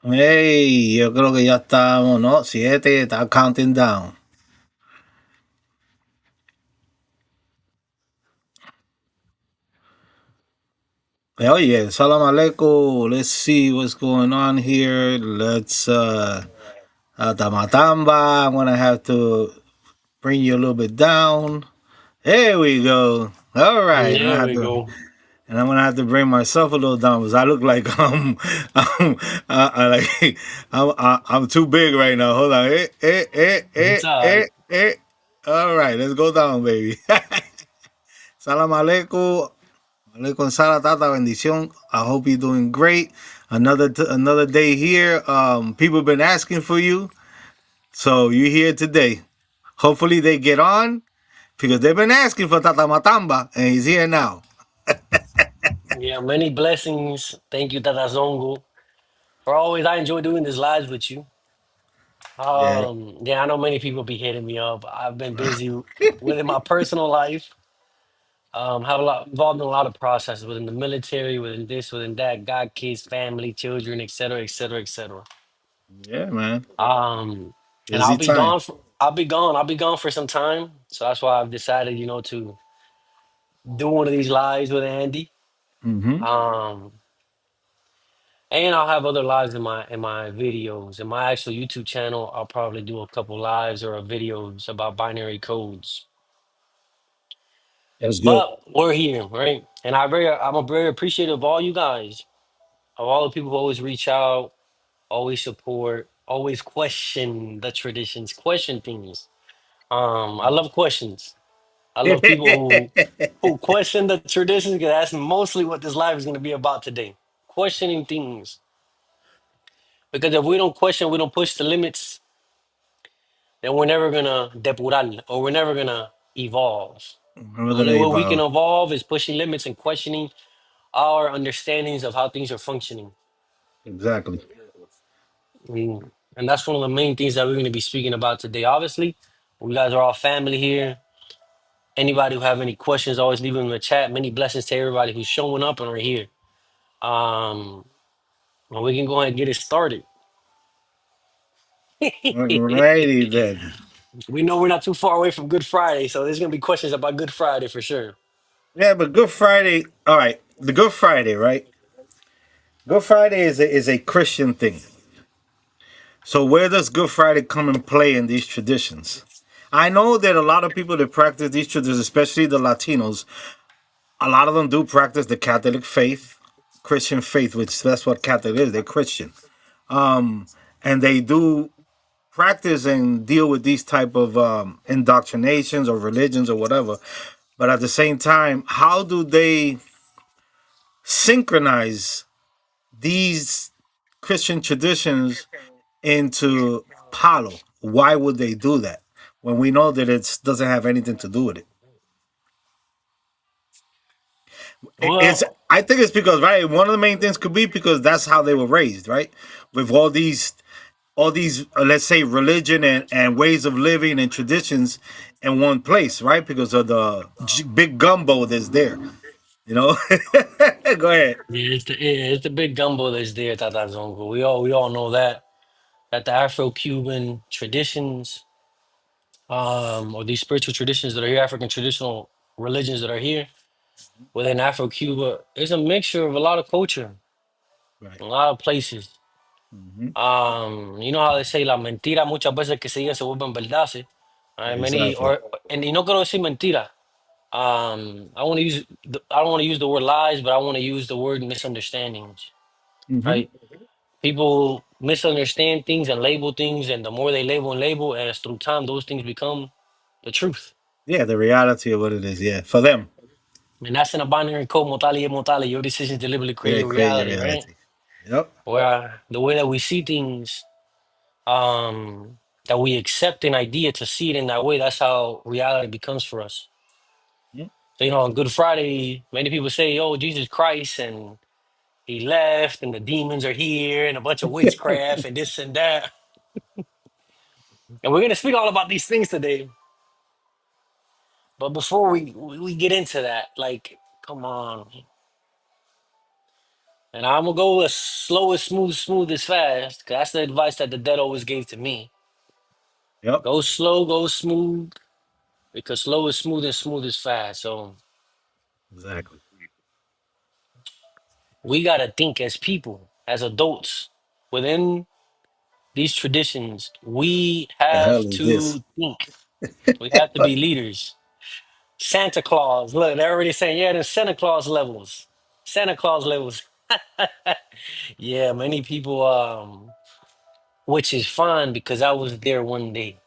Hey, yo creo que ya estamos, ¿no? 7, está counting down. Oh yeah, salam alaikum. Let's see what's going on here. Let's the Matamba. I'm gonna have to bring you a little bit down. There we go. All right. There we go. And I'm gonna have to bring myself a little down because I look like I'm like I'm too big right now. Hold on. It's all right. All right, let's go down, baby. Salam alaikum. Alaikum salam, Tata, bendición. I hope you're doing great. Another day here. People been asking for you, so you're here today. Hopefully they get on because they've been asking for Tata Matamba, and he's here now. Yeah, many blessings. Thank you, Tata Zongo. For always, I enjoy doing this lives with you. Yeah, Yeah, I know many people be hitting me up. I've been busy within my personal life. Have a lot involved in a lot of processes within the military, within this, within that, got kids, family, children, etc., etc., etc. yeah, man. And Busy time. I'll be gone for some time. So that's why I've decided, to do one of these lives with Andy. Mm-hmm. Um, And I'll have other lives in my videos. In my actual YouTube channel, I'll probably do a couple lives or videos about binary codes. That's good. But we're here, right? And I'm a very appreciative of all you guys, of all the people who always reach out, always support, always question the traditions, question things. I love questions. I love people who question the traditions because that's mostly what this live is going to be about today. Questioning things. Because if we don't question, we don't push the limits, then we're never gonna depurar or we're never gonna evolve. We're The gonna only way we can evolve. evolve is pushing limits and questioning our understandings of how things are functioning. Exactly. And that's one of the main things that we're going to be speaking about today. Obviously, we guys are all family here. Anybody who have any questions, always leave them in the chat. Many blessings to everybody who's showing up and are here. Um, and we can go ahead and get it started. Alrighty then. We know we're not too far away from Good Friday, so there's going to be questions about Good Friday for sure. Yeah, but Good Friday. All right, the Good Friday, right? Good Friday is a Christian thing. So where does Good Friday come and play in these traditions? I know that a lot of people that practice these traditions, especially the Latinos, a lot of them do practice the Catholic faith, Christian faith, which that's what Catholic is. They're Christian, and they do practice and deal with these type of indoctrinations or religions or whatever. But at the same time, how do they synchronize these Christian traditions into Palo? Why would they do that when we know that it doesn't have anything to do with it? It's Well, I think it's because right one of the main things could be because that's how they were raised, right? With all these let's say religion and ways of living and traditions in one place, right? Because of the big gumbo that's there, you know. Go ahead. yeah, it's the big gumbo that's there, Tata Zongo. We all know that the Afro-Cuban traditions, or these spiritual traditions that are here, African traditional religions that are here within Afro-Cuba, is a mixture of a lot of culture, Right. a lot of places. Hmm. You know how they say la mentira muchas veces que se digan se vuelven verdades. Many Exactly. or and no quiero decir mentira. I don't want to use the word lies, but I want to use the word misunderstandings. Hmm. Right? People misunderstand things and label things, and the more they label, as through time, those things become the truth. Yeah, the reality of what it is. Yeah, for them, And that's in a binary code, motali and motali. Your decisions deliberately create they your create your reality, right? reality. Yep. Where the way that we see things, that we accept an idea to see it in that way, that's how reality becomes for us. Mhm. So, on Good Friday, many people say, oh, Jesus Christ, and he left, and the demons are here, and a bunch of witchcraft, and this and that. And we're going to speak all about these things today. But before we get into that, like, come on, And I'm gonna go as slow as smooth, smooth as fast. 'Cause that's the advice that the dead always gave to me. Yep. Go slow, go smooth, because slow is smooth and smooth is fast. So Exactly. we gotta think as people, as adults, within these traditions. We The hell have is this? to think. We have to be leaders. Santa Claus. Look, they're already saying, yeah, there's Santa Claus levels. Santa Claus levels. Yeah, many people, which is fine because I was there one day.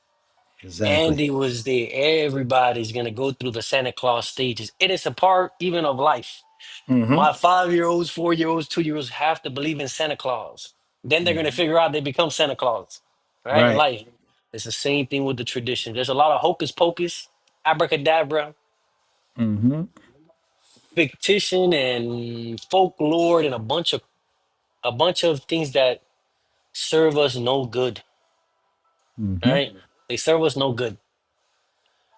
Exactly. Andy was there. Everybody's gonna go through the Santa Claus stages. It is a part even of life. Mm-hmm. My 5 year olds, 4 year olds, 2 year olds have to believe in Santa Claus. Then they're gonna Hmm. figure out they become Santa Claus, right? In Right. life, it's the same thing with the tradition. There's a lot of hocus pocus, abracadabra, Mm-hmm. fictition, and folklore, and a bunch of things that serve us no good, Mm-hmm. right? They serve us no good,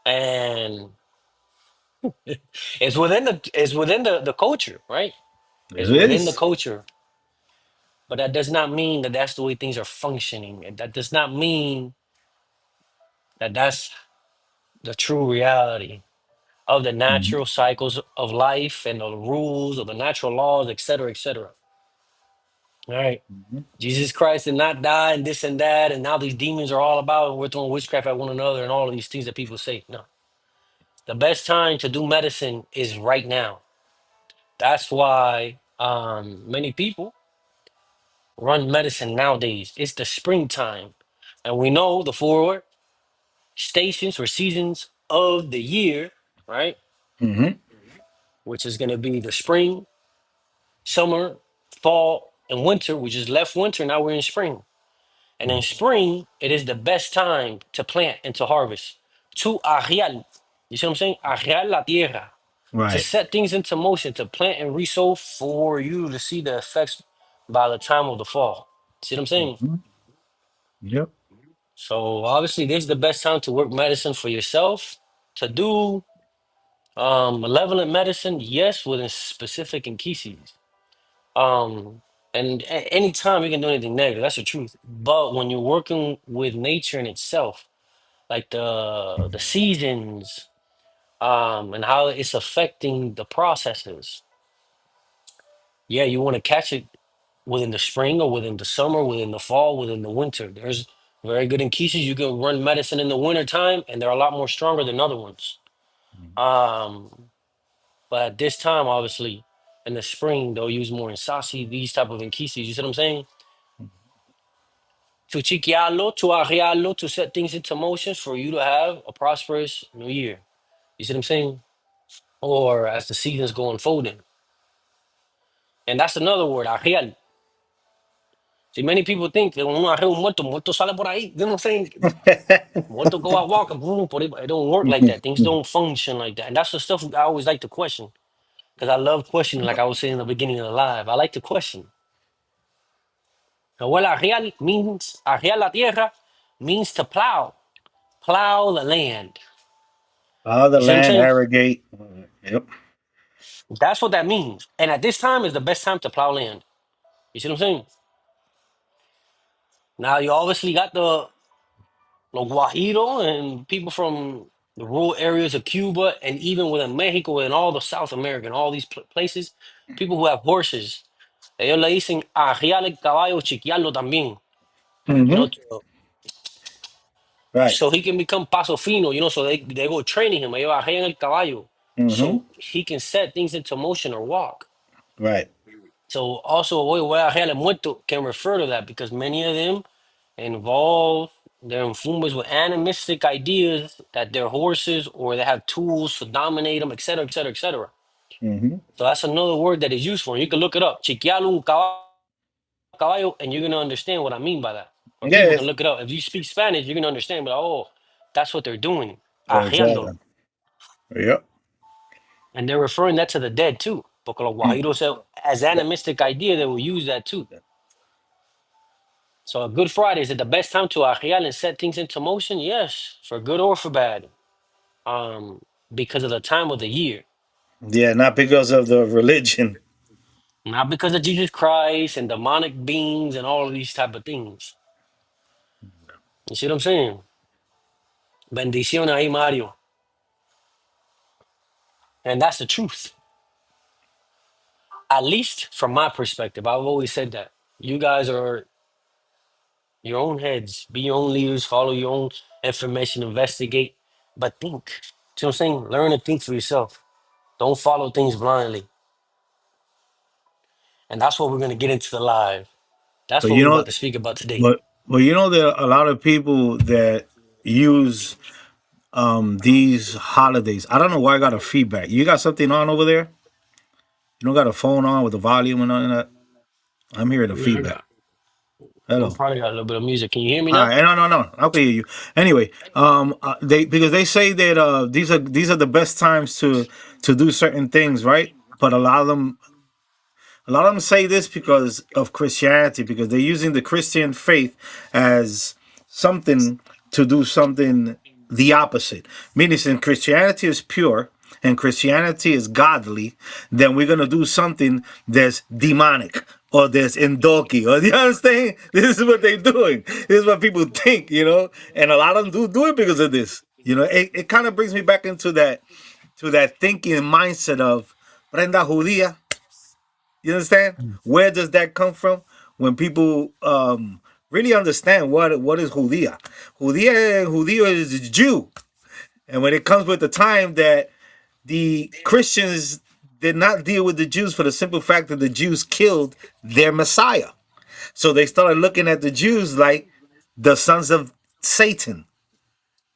and it's within the culture, right? It It's within the is. culture, but that does not mean that that's the way things are functioning. And that does not mean that that's the true reality of the Mm-hmm. natural cycles of life and the rules of the natural laws, et cetera, et cetera. All right. Mm-hmm. Jesus Christ did not die and this and that, and now these demons are all about, and we're throwing witchcraft at one another and all of these things that people say. No. The best time to do medicine is right now. That's why many people run medicine nowadays. It's the springtime. And we know the four stations or seasons of the year, right? Mm-hmm. Which is going to be the spring, summer, fall, and winter. We just left winter, now we're in spring. And in spring, it is the best time to plant and to harvest. To arriar. You see what I'm saying? Arriar la tierra. To Right. set things into motion, to plant and resow for you to see the effects by the time of the fall. See what I'm saying? Mm-hmm. Yep. So obviously, this is the best time to work medicine for yourself. To do malevolent medicine, yes, within specific and cases. Um, and anytime you can do anything negative, that's the truth. But when you're working with nature in itself, like the seasons, and how it's affecting the processes, yeah, you want to catch it within the spring or within the summer, within the fall, within the winter. There's very good in cases. You can run medicine in the winter time, and they're a lot more stronger than other ones. Um, but at this time, obviously, in the spring, they'll use more in sasi, these type of inquices. You see what I'm saying? To chiquialo, to arrialo, to set things into motion for you to have a prosperous new year. You see what I'm saying? Or as the seasons go unfolding. And that's another word, arrial. See, many people think that when un arreo un muerto, muerto sale por ahí. You know what I'm saying? Muerto go out walking, boom, por ahí. It don't work like that. Things don't function like that. And that's the stuff I always like to question. Because I love questioning, like I was saying in the beginning of the live. I like to question. Well, arrial means, arrial la tierra means to plow, plow the land. All the You see what I'm land saying? irrigate. Yep. That's what that means. And at this time is the best time to plow land. You see what I'm saying? Now you obviously got the Guajiro and people from the rural areas of Cuba and even within Mexico and all the South America and all these places, people who have horses. Ellos le dicen arriar el caballo, chiquearlo también. You know, Mm-hmm. Right. so he can become paso fino, so they go training him. Ellos arrean el caballo. Mm-hmm. So he can set things into motion or walk. Right. So also, oye, voy a arrear el muerto can refer to that because many of them involve their influenced with animistic ideas that they're horses or they have tools to dominate them, et cetera, et cetera, et cetera. Mm-hmm. So that's another word that is used for. You can look it up. Chiquialo un caballo, and you're gonna understand what I mean by that. Or people Yeah. can look it up. If you speak Spanish, you're gonna understand. But oh, that's what they're doing. Exactly. Arriándolo. Yep. And they're referring that to the dead too. Porque los guajiros, as animistic idea, they will use that too. So a Good Friday, is it the best time to arriar and set things into motion? Yes, for good or for bad. Um, because of the time of the year. Yeah, not because of the religion. Not because of Jesus Christ and demonic beings and all of these type of things. You see what I'm saying? Bendición ahí, Mario. And that's the truth. At least from my perspective, I've always said that. You guys are your own heads. Be your own leaders. Follow your own information. Investigate. But think. See what I'm saying? Learn to think for yourself. Don't follow things blindly. And that's what we're going to get into the live. That's But what you we're know, about to speak about today. but you know, there are a lot of people that use these holidays. I don't know why I got a feedback. You got something on over there? You don't got a phone on with the volume and all that? I'm hearing the Yeah, I feedback. got. I Hello. probably got a little bit of music. Can you hear me All now? right, no, no, no. I can hear you. Anyway, they because they say that these are the best times to do certain things, right? But a lot of them say this because of Christianity, because they're using the Christian faith as something to do something the opposite. Meaning, since Christianity is pure and Christianity is godly, then we're gonna do something that's demonic or that's indulgy. Or you understand? This is what they're doing. This is what people think, and a lot of them do it because of this. It kind of brings me back into that thinking and mindset of Brenda Judía. You understand? Where does that come from? When people really understand what is Judía. Judía is Jew. And when it comes with the time that the Christians did not deal with the Jews for the simple fact that the Jews killed their Messiah. So they started looking at the Jews like the sons of Satan.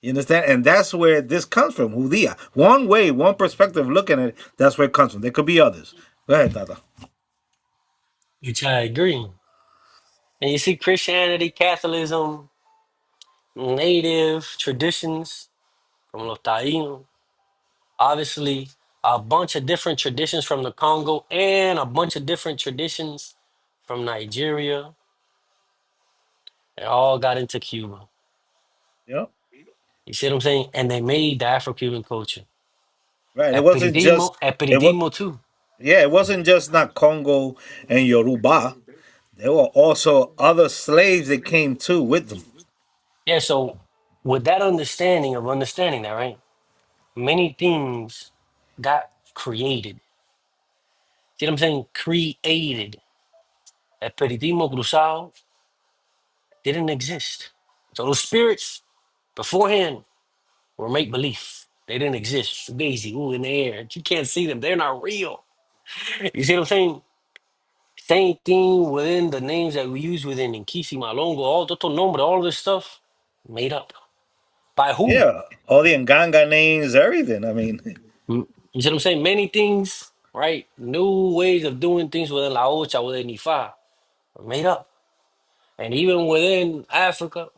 You understand? And that's where this comes from, Judía. One way, one perspective of looking at it, that's where it comes from. There could be others. Go ahead, Tata. Which I agree. And you see Christianity, Catholicism, native traditions from los taínos. Obviously, a bunch of different traditions from the Congo and a bunch of different traditions from Nigeria. They all got into Cuba. Yeah. You see what I'm saying? And they made the Afro-Cuban culture. Right. It wasn't just Epididimo, it was epididimo too. yeah, it wasn't just not Congo and Yoruba. There were also other slaves that came too with them. Yeah, so with that understanding that, right? Many things got created. See what I'm saying? Created. Epididimo cruzado didn't exist. So those spirits beforehand were make believe. They didn't exist. Daisy, ooh, in the air. You can't see them. They're not real. You see what I'm saying? Same thing within the names that we use within Inkisi, Malongo, all Toto Nombre, all this stuff made up. By who? Yeah. All the Nganga names, everything. I mean, You see what I'm saying? Many things, right? New ways of doing things within La Ocha, within Ifa, are made up. And even within Africa,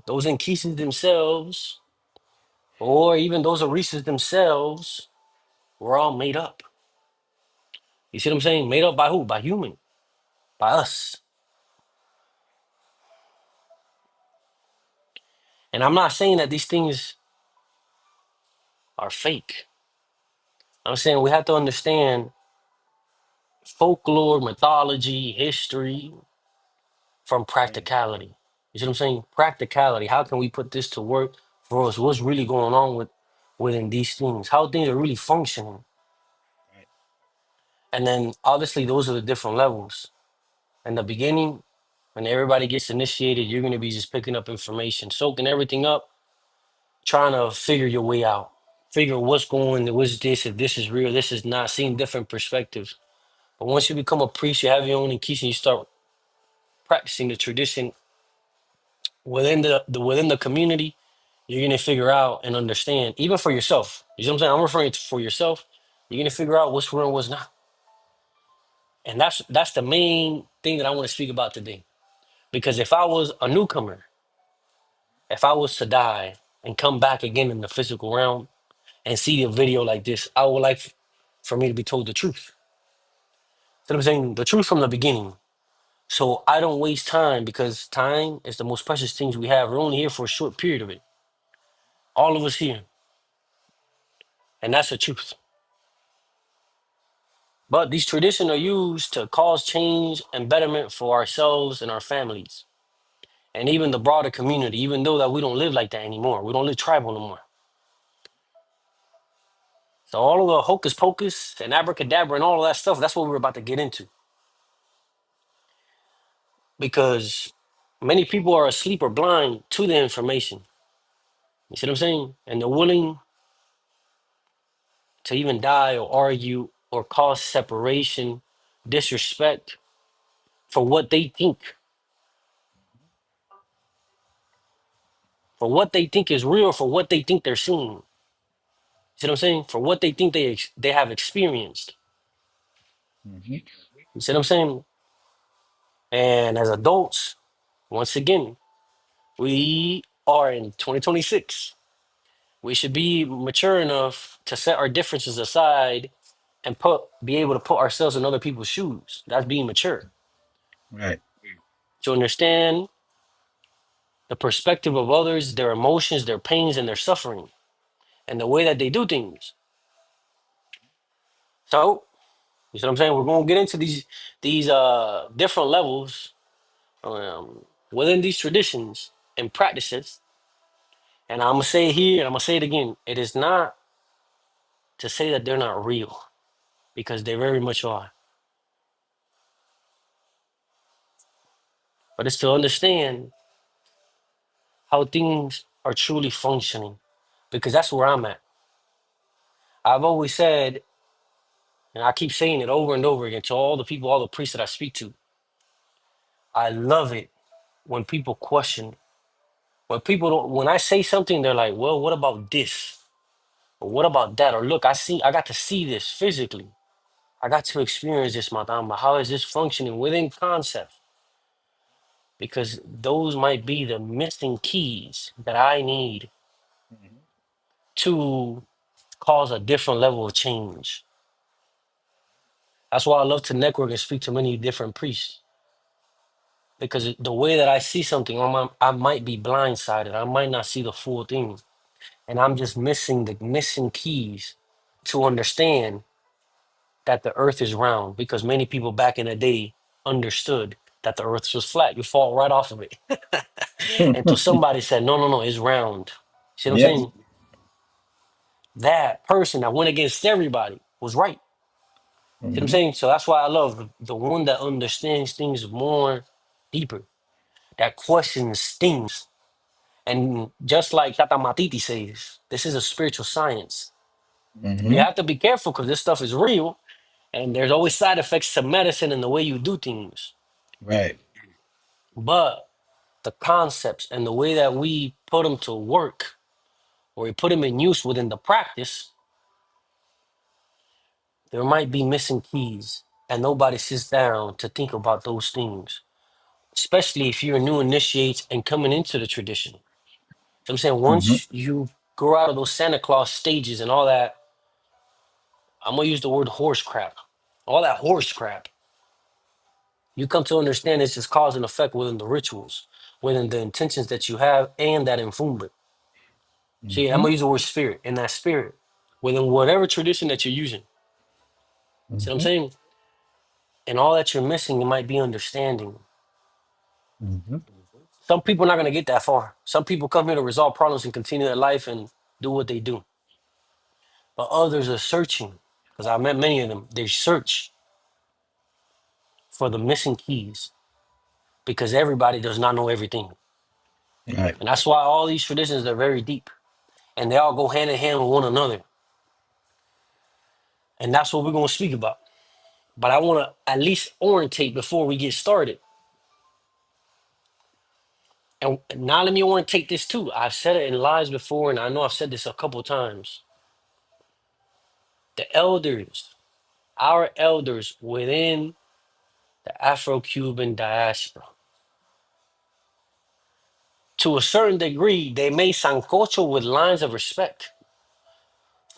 those Inkisis themselves, or even those Orisas themselves, were all made up. You see what I'm saying? Made up by who? By human, by us. And I'm not saying that these things are fake. I'm saying we have to understand folklore, mythology, history from practicality. You see what I'm saying? Practicality. How can we put this to work for us? What's really going on within these things? How things are really functioning. And then obviously those are the different levels. In the beginning, when everybody gets initiated, you're gonna be just picking up information, soaking everything up, trying to figure your way out. Figure what's going, what's this, if this is real, this is not, seeing different perspectives. But once you become a priest, you have your own increase and you start practicing the tradition within the community, you're gonna figure out and understand, even for yourself. You know what I'm saying? I'm referring to for yourself. You're gonna figure out what's real and what's not. And that's the main thing that I want to speak about today. Because if I was a newcomer, if I was to die and come back again in the physical realm and see a video like this, I would like for me to be told the truth. So I'm saying the truth from the beginning. So I don't waste time because time is the most precious things we have. We're only here for a short period of it. All of us here. And that's the truth. But these traditions are used to cause change and betterment for ourselves and our families, and even the broader community, even though that we don't live like that anymore. We don't live tribal no more. So all of the hocus pocus and abracadabra and all of that stuff, that's what we're about to get into. Because many people are asleep or blind to the information. You see what I'm saying? And they're willing to even die or argue or cause separation, disrespect for what they think, for what they think is real, for what they think they're seeing. See what I'm saying? For what they think they have experienced. Mm-hmm. You see what I'm saying? And as adults, once again, we are in 2026. We should be mature enough to set our differences aside and be able to put ourselves in other people's shoes. That's being mature. Right. To understand the perspective of others, their emotions, their pains, and their suffering, and the way that they do things. So, you see what I'm saying? We're gonna get into these different levels within these traditions and practices. And I'm gonna say it here and I'm gonna say it again. It is not to say that they're not real, because they very much are. But it's to understand how things are truly functioning. Because that's where I'm at. I've always said, and I keep saying it over and over again to all the people, all the priests that I speak to, I love it when people question. When people don't, when I say something, they're like, well, what about this? Or what about that? Or look, I got to see this physically. I got to experience this, Matamba. How is this functioning within concept? Because those might be the missing keys that I need Mm-hmm. to cause a different level of change. That's why I love to network and speak to many different priests. Because the way that I see something, I might be blindsided. I might not see the full thing. And I'm just missing the missing keys to understand that the earth is round. Because many people back in the day understood that the earth was flat. You fall right off of it. Until somebody said, no, no, no, it's round. See what I'm Yep. saying? That person that went against everybody was right. See what I'm Mm-hmm. saying? So that's why I love the one that understands things more deeper, that questions things. And just like Tata Matiti says, this is a spiritual science. You Mm-hmm. have to be careful because this stuff is real and there's always side effects to medicine and the way you do things. Right. But the concepts and the way that we put them to work or we put them in use within the practice, there might be missing keys and nobody sits down to think about those things, especially if you're new initiates and coming into the tradition. So I'm saying Mm-hmm. once you grow out of those Santa Claus stages and all that, I'm gonna use the word horse crap. All that horse crap, you come to understand it's just cause and effect within the rituals, within the intentions that you have and that infumba. So yeah, I'm Mm-hmm. gonna use the word spirit and that spirit within whatever tradition that you're using. See what I'm Mm-hmm. saying? And all that you're missing, it might be understanding. Mm-hmm. Some people are not gonna get that far. Some people come here to resolve problems and continue their life and do what they do. But others are searching, because I met many of them. They search for the missing keys because everybody does not know everything. Right. And that's why all these traditions are very deep and they all go hand in hand with one another. And that's what we're going to speak about. But I want to at least orientate before we get started. And now let me orientate this too. I've said it in lives before, and I know I've said this a couple times. The elders, our elders within the Afro-Cuban diaspora, to a certain degree, they may sancocho with lines of respect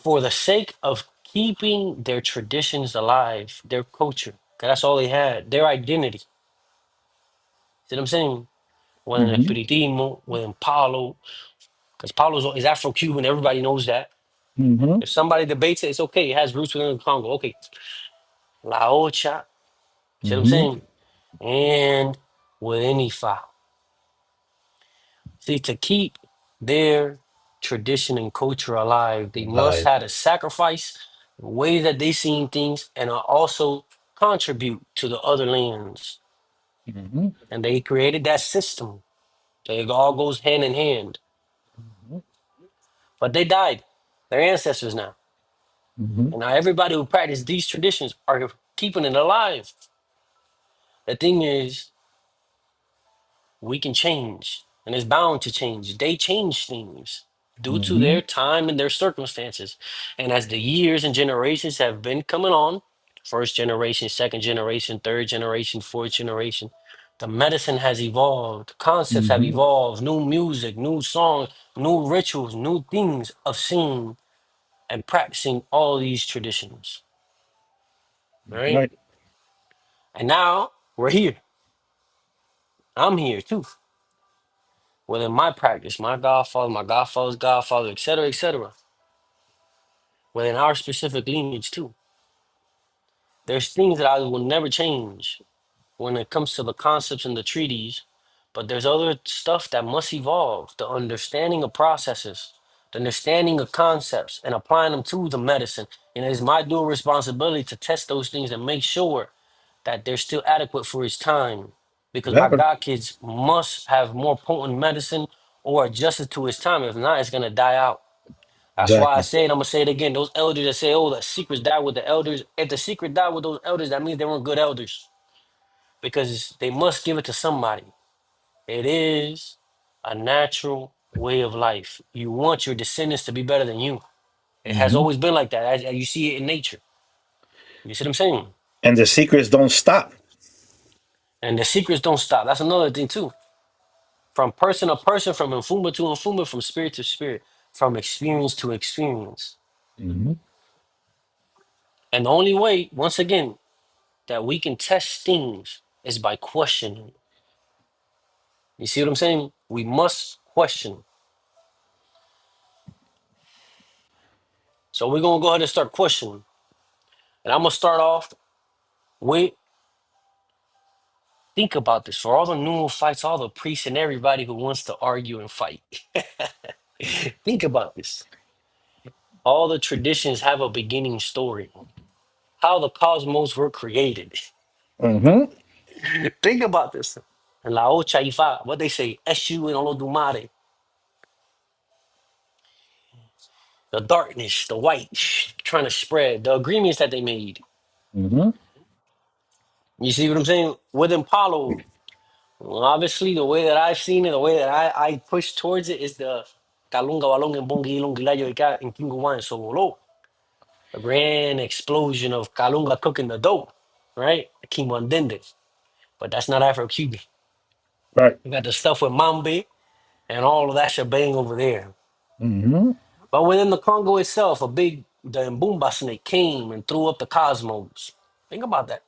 for the sake of keeping their traditions alive, their culture. 'Cause that's all they had, their identity. See what I'm saying? Whether in Mm-hmm. Espiritismo, whether in Palo, because Palo is Afro-Cuban, everybody knows that. Mm-hmm. If somebody debates it, it's okay. It has roots within the Congo. Okay. La Ocha, see what I'm Mm-hmm. saying? And with any file. See, to keep their tradition and culture alive, they must Live. have to sacrifice the way that they seen things and also contribute to the other lands. Mm-hmm. And they created that system. It all goes hand in hand. But they died. Their ancestors now. Mm-hmm. And now everybody who practice these traditions are keeping it alive. The thing is, we can change, and it's bound to change. They change things due to Mm-hmm. their time and their circumstances. And as the years and generations have been coming on, first generation, second generation, third generation, fourth generation, the medicine has evolved, concepts have Mm-hmm. evolved, new music, new songs, new rituals, new things of seeing and practicing all these traditions. Right? Right. And now we're here. I'm here too. Within my practice, my godfather's godfather, etc., etc. Within our specific lineage too. There's things that I will never change when it comes to the concepts and the treaties, but there's other stuff that must evolve. The understanding of processes, the understanding of concepts, and applying them to the medicine. And it is my dual responsibility to test those things and make sure that they're still adequate for its time. Because my Exactly. God kids must have more potent medicine or adjusted to its time. If not, it's gonna die out. That's why I Exactly. say it. I'm gonna say it again. Those elders that say, "Oh, the secrets die with the elders." If the secret died with those elders, that means they weren't good elders because they must give it to somebody. It is a natural way of life. You want your descendants to be better than you. It has Mm-hmm. always been like that. As you see it in nature. You see what I'm saying? And the secrets don't stop. And the secrets don't stop. That's another thing too. From person to person, from infuma to infuma, from spirit to spirit, from experience to experience. Mm-hmm. And the only way, once again, that we can test things is by questioning. You see what I'm saying? We must question. So we're gonna go ahead and start questioning. And I'm gonna start off with think about this for all the new fights, all the priests and everybody who wants to argue and fight. Think about this. All the traditions have a beginning story. How the cosmos were created. Mm-hmm. Think about this. And La Ocha Ifa, what they say, Eshu and Olodumare, the darkness, the white, trying to spread, the agreements that they made. Mm-hmm. You see what I'm saying? Within Palo, well, obviously, the way that I've seen it, the way that I push towards it is the Kalunga Walong and Bongi Longilayo Ika and Kinguan Sobolo. A grand explosion of Kalunga cooking the dough, right? Kimwandende. But that's not Afro Cuban. Right. You got the stuff with Mambe and all of that shebang over there. Mm-hmm. But within the Congo itself, the Mbumba snake came and threw up the cosmos. Think about that.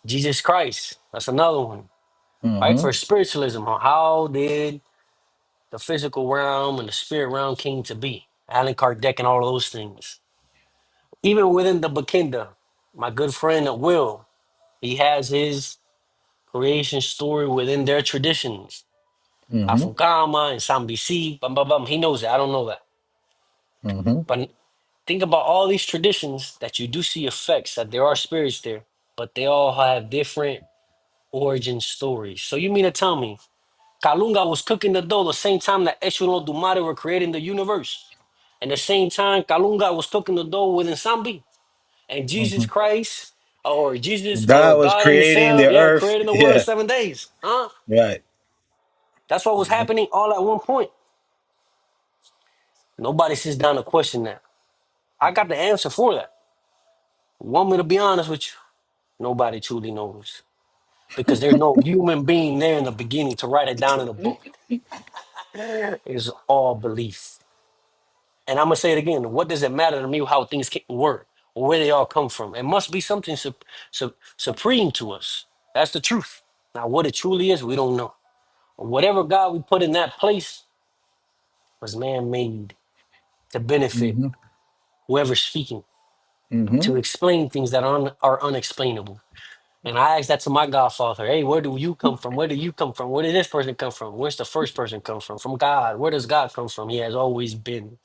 Jesus Christ, that's another one, right? Mm-hmm. For spiritualism, how did the physical realm and the spirit realm came to be? Allan Kardec and all of those things. Even within the Bakinda, my good friend Will, he has his creation story within their traditions. Mm-hmm. Afukama and Sambisi, bum, bum, bum. He knows that. I don't know that. Mm-hmm. But think about all these traditions that you do see effects, that there are spirits there, but they all have different origin stories. So you mean to tell me Kalunga was cooking the dough the same time that Eshuno Dumare were creating the universe? And the same time Kalunga was cooking the dough within Sambi? And Jesus Mm-hmm. Christ or Jesus or God was God creating the himself, yeah, earth. creating the world in Yeah. 7 days. Huh? Right. That's what was Mm-hmm. happening all at one point. Nobody sits down to question that. I got the answer for that. Want me to be honest with you? Nobody truly knows. Because there's no human being there in the beginning to write it down in a book. It's all belief. And I'm gonna say it again. What does it matter to me how things were or where they all come from? It must be something supreme to us. That's the truth. Now, what it truly is, we don't know. Whatever God we put in that place was man-made to benefit Mm-hmm. whoever's speaking. to explain things that are unexplainable. And I asked that to my godfather. Hey, where do you come from? Where do you come from? Where did this person come from? Where's the first person come from? From God. Where does God come from? He has always been.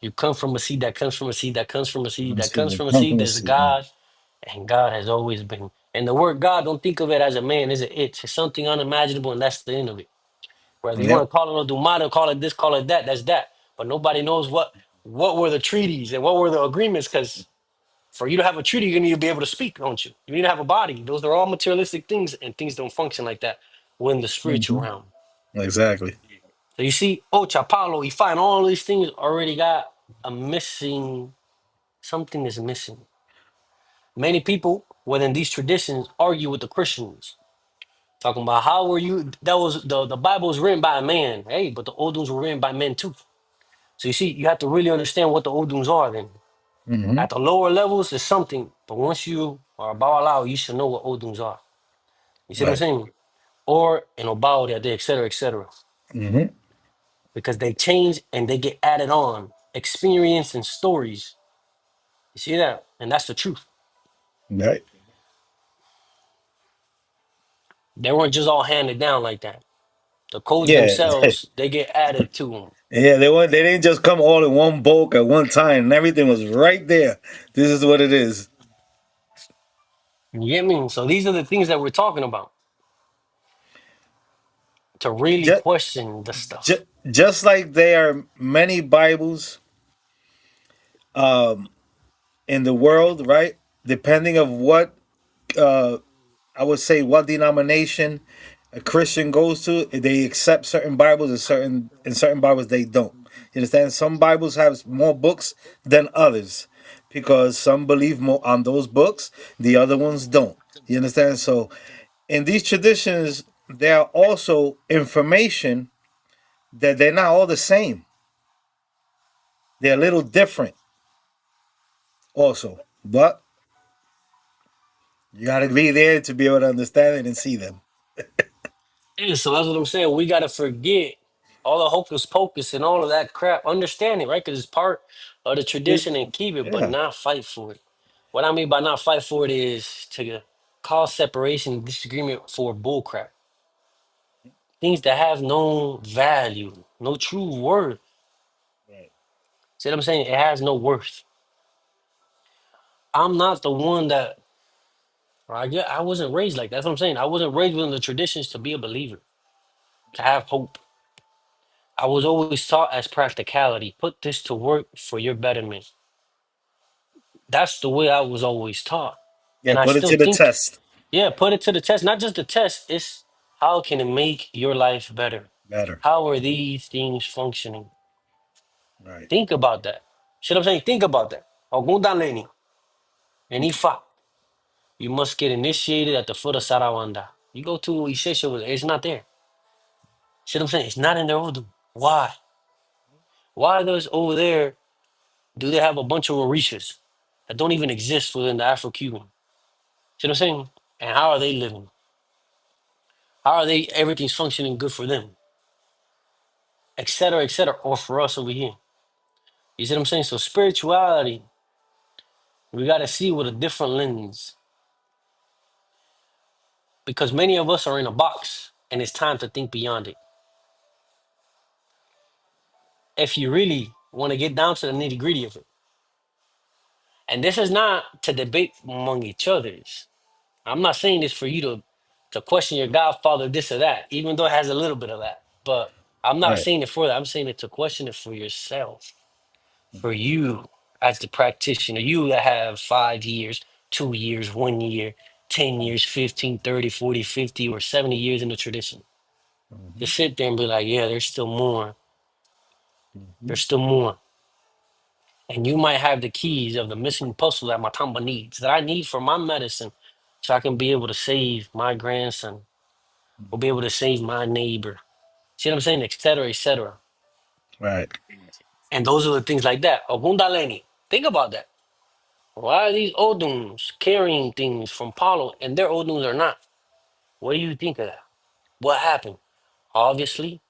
You come from a seed that comes from a seed that comes from a seed Let's that see comes the from a seed. There's company. God, and God has always been. And the word God, don't think of it as a man, is it? It's something unimaginable, and that's the end of it. Whether you want Yep. to call it a Dumata, call it this, call it that, that's that. But nobody knows what were the treaties and what were the agreements, because for you to have a treaty, you need to be able to speak, don't you? You need to have a body. Those are all materialistic things, and things don't function like that when the spiritual Hmm. realm. Exactly. So you see, Ocha, Palo, you find all these things already got a missing, something is missing. Many people within these traditions argue with the Christians, talking about how were you, that was the Bible was written by a man. Hey, but the Oduns were written by men too. So you see, you have to really understand what the Oduns are then. Hmm. At the lower levels, it's something, but once you are about Allah, you should know what Oduns are. You see what I'm Right. saying? Or an Obao that they, et cetera, et cetera. Hmm. Because they change and they get added on. Experience and stories. You see that? And that's the truth. Right. They weren't just all handed down like that. The codes Yeah. themselves, they get added to them. Yeah. They didn't just come all in one bulk at one time, and everything was right there. This is what it is. You get me? So these are the things that we're talking about to really Just, question the stuff. just like there are many Bibles um, in the world, right? Depending of what uh, I would say what denomination a Christian goes to, they accept certain Bibles and certain Bibles they don't. You understand? Some Bibles have more books than others because some believe more on those books, the other ones don't. You understand? So in these traditions, there are also information that they're not all the same. They're a little different also. But you gotta be there to be able to understand it and see them. Yeah, so that's what I'm saying. We got to forget all the hocus pocus and all of that crap. Understand it, right? Because it's part of the It- tradition and keep it, but yeah. not fight for it. What I mean by not fight for it is to cause separation and disagreement for bull crap. Things that have no value, no true worth. Right. See what I'm saying? It has no worth. I'm not the one that, I wasn't raised like that. That's what I'm saying. I wasn't raised within the traditions to be a believer, to have hope. I was always taught as practicality. Put this to work for your betterment. That's the way I was always taught. Yeah, And I put it still to the think, test. yeah, put it to the test. Not just the test, it's how can it make your life better? Better. How are these things functioning? Right. Think about that. See what I'm saying? Think about that. Ogunda Leni, and Ifa. You must get initiated at the foot of Sarawanda. You go to Ishesha, it's not there. See what I'm saying? It's not in their order. Why? Why are those over there? Do they have a bunch of Orishas that don't even exist within the Afro-Cuban? See what I'm saying? And how are they living? How are they? Everything's functioning good for them, et cetera, or for us over here. You see what I'm saying? So spirituality, we got to see with a different lens because many of us are in a box, and it's time to think beyond it. If you really want to get down to the nitty gritty of it, and this is not to debate among each others. I'm not saying this for you to question your godfather, this or that, even though it has a little bit of that. But I'm not Right. saying it for that. I'm saying it to question it for yourself, for you as the practitioner, you that have 5 years, 2 years, 1 year, 10 years, 15, 30, 40, 50, or 70 years in the tradition. To Hmm. sit there and be like, yeah, there's still more. Hmm. There's still more. And you might have the keys of the missing puzzle that Matamba needs, that I need for my medicine, so I can be able to save my grandson or be able to save my neighbor. See what I'm saying? Et cetera, et cetera. Right. And those are the things like that. Ogundaleni. Think about that. Why are these Oduns carrying things from Palo and their Oduns are not? What do you think of that? What happened? Obviously,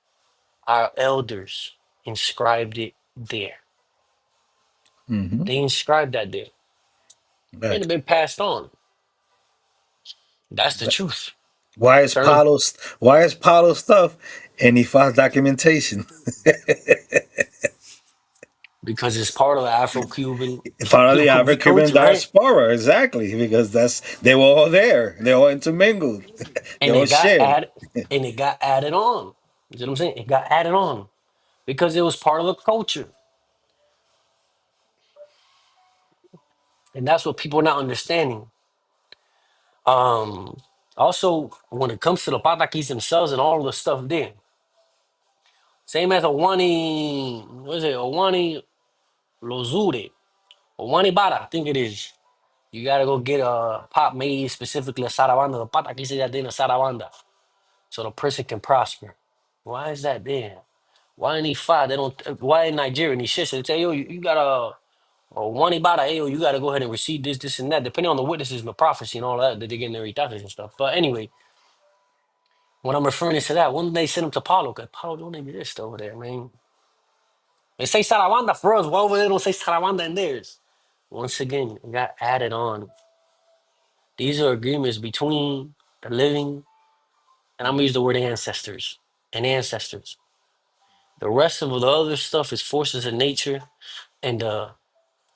our elders inscribed it there. Hmm. They inscribed that there. It Right. had been passed on. That's the truth. Certain Why is Palo stuff and he files documentation? because it's part of the Afro-Cuban Finally, African culture, right? diaspora, exactly, because they were all there. They all intermingled. They And all it got shared. added, and it got added on. You see what I'm saying? It got added on because it was part of the culture, and that's what people are not understanding. Um, Also, when it comes to the patakis themselves and all of the stuff there, same as Owani, what is it? Owani Lozure, Owani Bara, I think it is. You gotta go get a pot made specifically a sarabanda. The patakis that in a sarabanda, so the person can prosper. Why is that there? Why in five? They don't. Why in Nigeria? And these shit, they say, yo, you got a one ibada, hey, yo, you got to go ahead and receive this, this, and that, depending on the witnesses and the prophecy and all that they're getting their itatas and stuff. But anyway, when I'm referring to that, one day send them to Paulo, because Paulo don't exist over there, man. They say Sarabanda for us. Why over there don't say Sarabanda in theirs? Once again, it got added on. These are agreements between the living, and I'm gonna use the word ancestors and ancestors. The rest of the other stuff is forces of nature, and the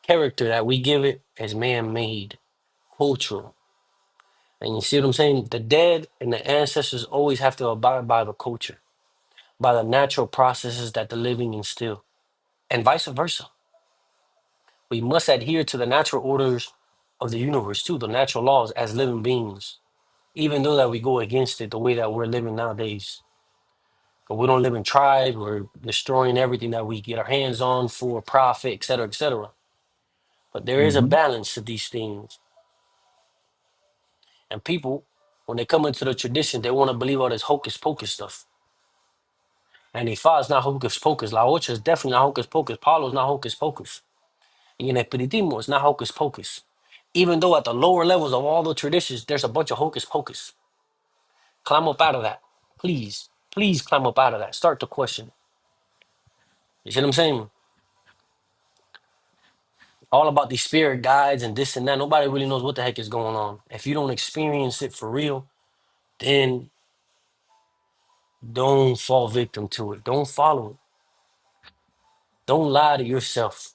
character that we give it is man-made, cultural. And you see what I'm saying? The dead and the ancestors always have to abide by the culture, by the natural processes that the living instill, and vice versa. We must adhere to the natural orders of the universe too, the natural laws as living beings, even though that we go against it the way that we're living nowadays. But we don't live in tribes, we're destroying everything that we get our hands on for profit, et cetera, et cetera. But there is a Hmm. balance to these things. And people, when they come into the tradition, they want to believe all this hocus pocus stuff. And Ifa is not hocus pocus. La Ocha is definitely not hocus pocus. Palo is not hocus pocus. And Espiritismo is not hocus pocus. Even though at the lower levels of all the traditions, there's a bunch of hocus pocus. Climb up out of that. Please, please climb up out of that. Start to question. You see what I'm saying? All about these spirit guides and this and that. Nobody really knows what the heck is going on. If you don't experience it for real, then don't fall victim to it. Don't follow it. Don't lie to yourself.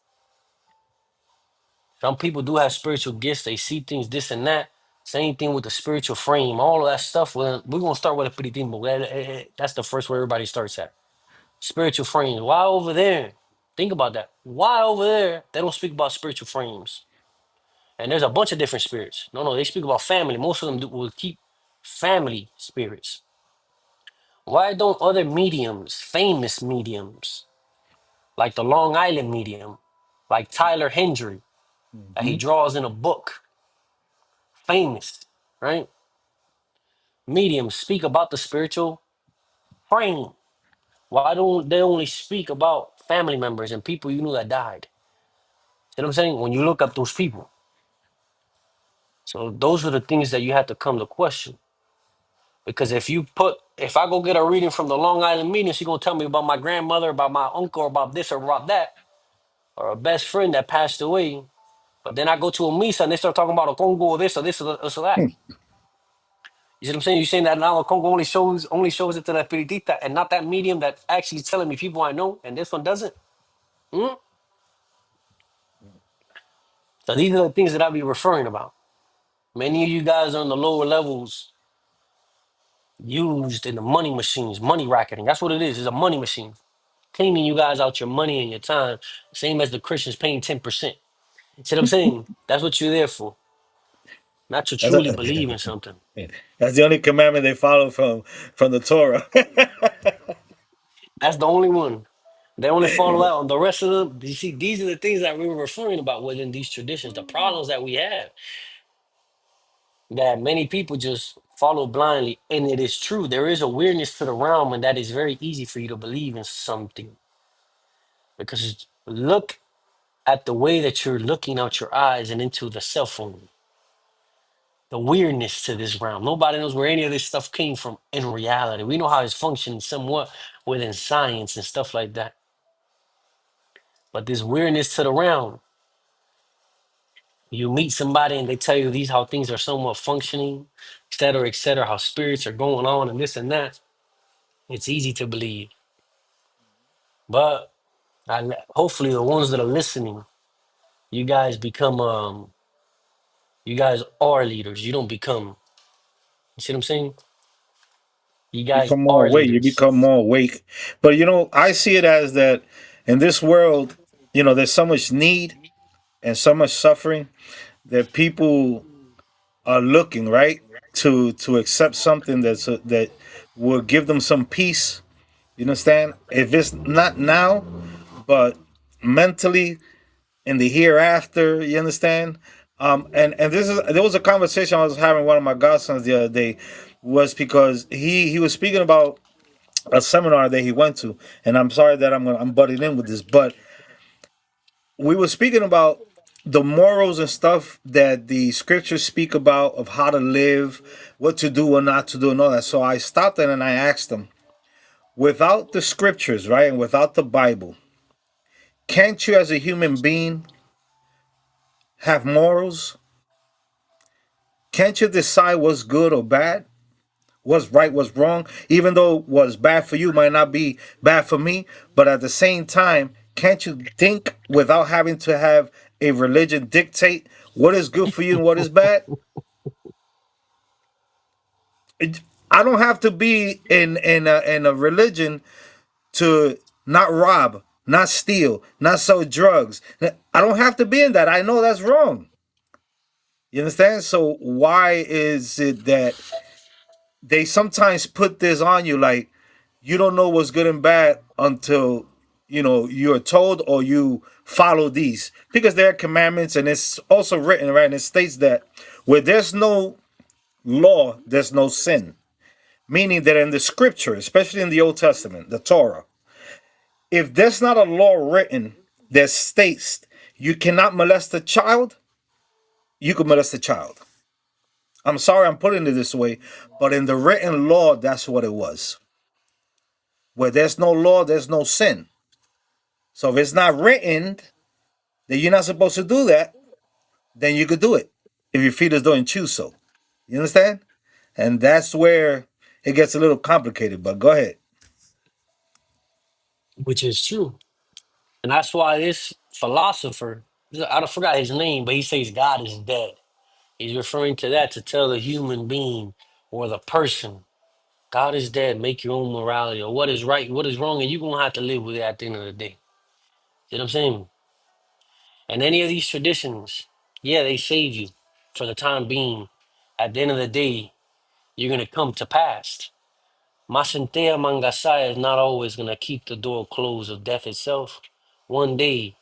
Some people do have spiritual gifts. They see things, this and that. Same thing with the spiritual frame. All of that stuff. Well, we're going to start with a pretty thing, but that's the first where everybody starts at. Spiritual frames. Why over there? Think about that. Why over there they don't speak about spiritual frames? And there's a bunch of different spirits. No, no, they speak about family. Most of them will keep family spirits. Why don't other mediums, famous mediums, like the Long Island medium, like Tyler Hendry, that he Hmm. draws in a book, famous, right? Mediums speak about the spiritual frame. Why don't they only speak about family members and people you know that died? You know what I'm saying? When you look up those people. So those are the things that you have to come to question. Because if I go get a reading from the Long Island medium, she's gonna tell me about my grandmother, about my uncle, or about this or about that, or a best friend that passed away. But then I go to a misa and they start talking about a Congo or this or this or that. You see what I'm saying? You're saying that now Congo only shows it to the Spiritita and not that medium that actually telling me people I know, and this one doesn't. Hmm? So these are the things that I be referring about. Many of you guys are on the lower levels used in the money machines, money racketing. That's what it is. It's a money machine. Cleaning you guys out your money and your time, same as the Christians paying 10%. See what I'm saying? That's what you're there for. Not to That's, truly believe in something. that's the only commandment they follow from the Torah. That's the only one. They only follow out on the rest of them. You see, these are the things that we were referring about within these traditions, the problems that we have, that many people just follow blindly. And it is true, there is awareness to the realm, and that is very easy for you to believe in something. Because look at the way that you're looking out your eyes and into the cell phone, the weirdness to this realm. Nobody knows where any of this stuff came from in reality. We know how it's functioning somewhat within science and stuff like that. But this weirdness to the realm, You meet somebody and they tell you these how things are somewhat functioning, et cetera, how spirits are going on and this and that. It's easy to believe. But hopefully the ones that are listening, you guys become you guys are leaders. You don't become, you see what I'm saying? You guys Become more are awake. You leaders. become more awake. But I see it as that in this world, there's so much need and so much suffering that people are looking right to accept something that will give them some peace. You understand? If it's not now, but mentally in the hereafter, you understand? And there was a conversation I was having with one of my godsons the other day, was because he was speaking about a seminar that he went to, and I'm sorry that I'm butting in with this, but we were speaking about the morals and stuff that the scriptures speak about of how to live, what to do or not to do, and all that. So I stopped and I asked him, without the scriptures, right, and without the Bible, can't you as a human being have morals? Can't you decide what's good or bad? What's right, what's wrong? Even though what's bad for you might not be bad for me, but at the same time, can't you think without having to have a religion dictate what is good for you and what is bad? I don't have to be in a religion to not rob, not steal, not sell drugs. I don't have to be in that. I know that's wrong. You understand? So why is it that they sometimes put this on you, like you don't know what's good and bad until you're told or you follow these, because there are commandments, and it's also written, right, and it states that where there's no law there's no sin, meaning that in the scripture, especially in the Old Testament, the Torah, if there's not a law written that states you cannot molest a child, you can molest a child. I'm sorry I'm putting it this way, but in the written law, that's what it was. Where there's no law, there's no sin. So if it's not written that you're not supposed to do that, then you could do it if your feet don't choose so. You understand? And that's where it gets a little complicated. But go ahead. Which is true. And that's why this philosopher, I don't forgot his name, but he says God is dead. He's referring to that to tell the human being or the person, God is dead, make your own morality, or what is right, what is wrong, and you're gonna have to live with it at the end of the day. You know what I'm saying? And any of these traditions, yeah, they save you for the time being. At the end of the day, you're gonna come to pass. Masentea Mangasaya is not always gonna keep the door closed of death itself. One day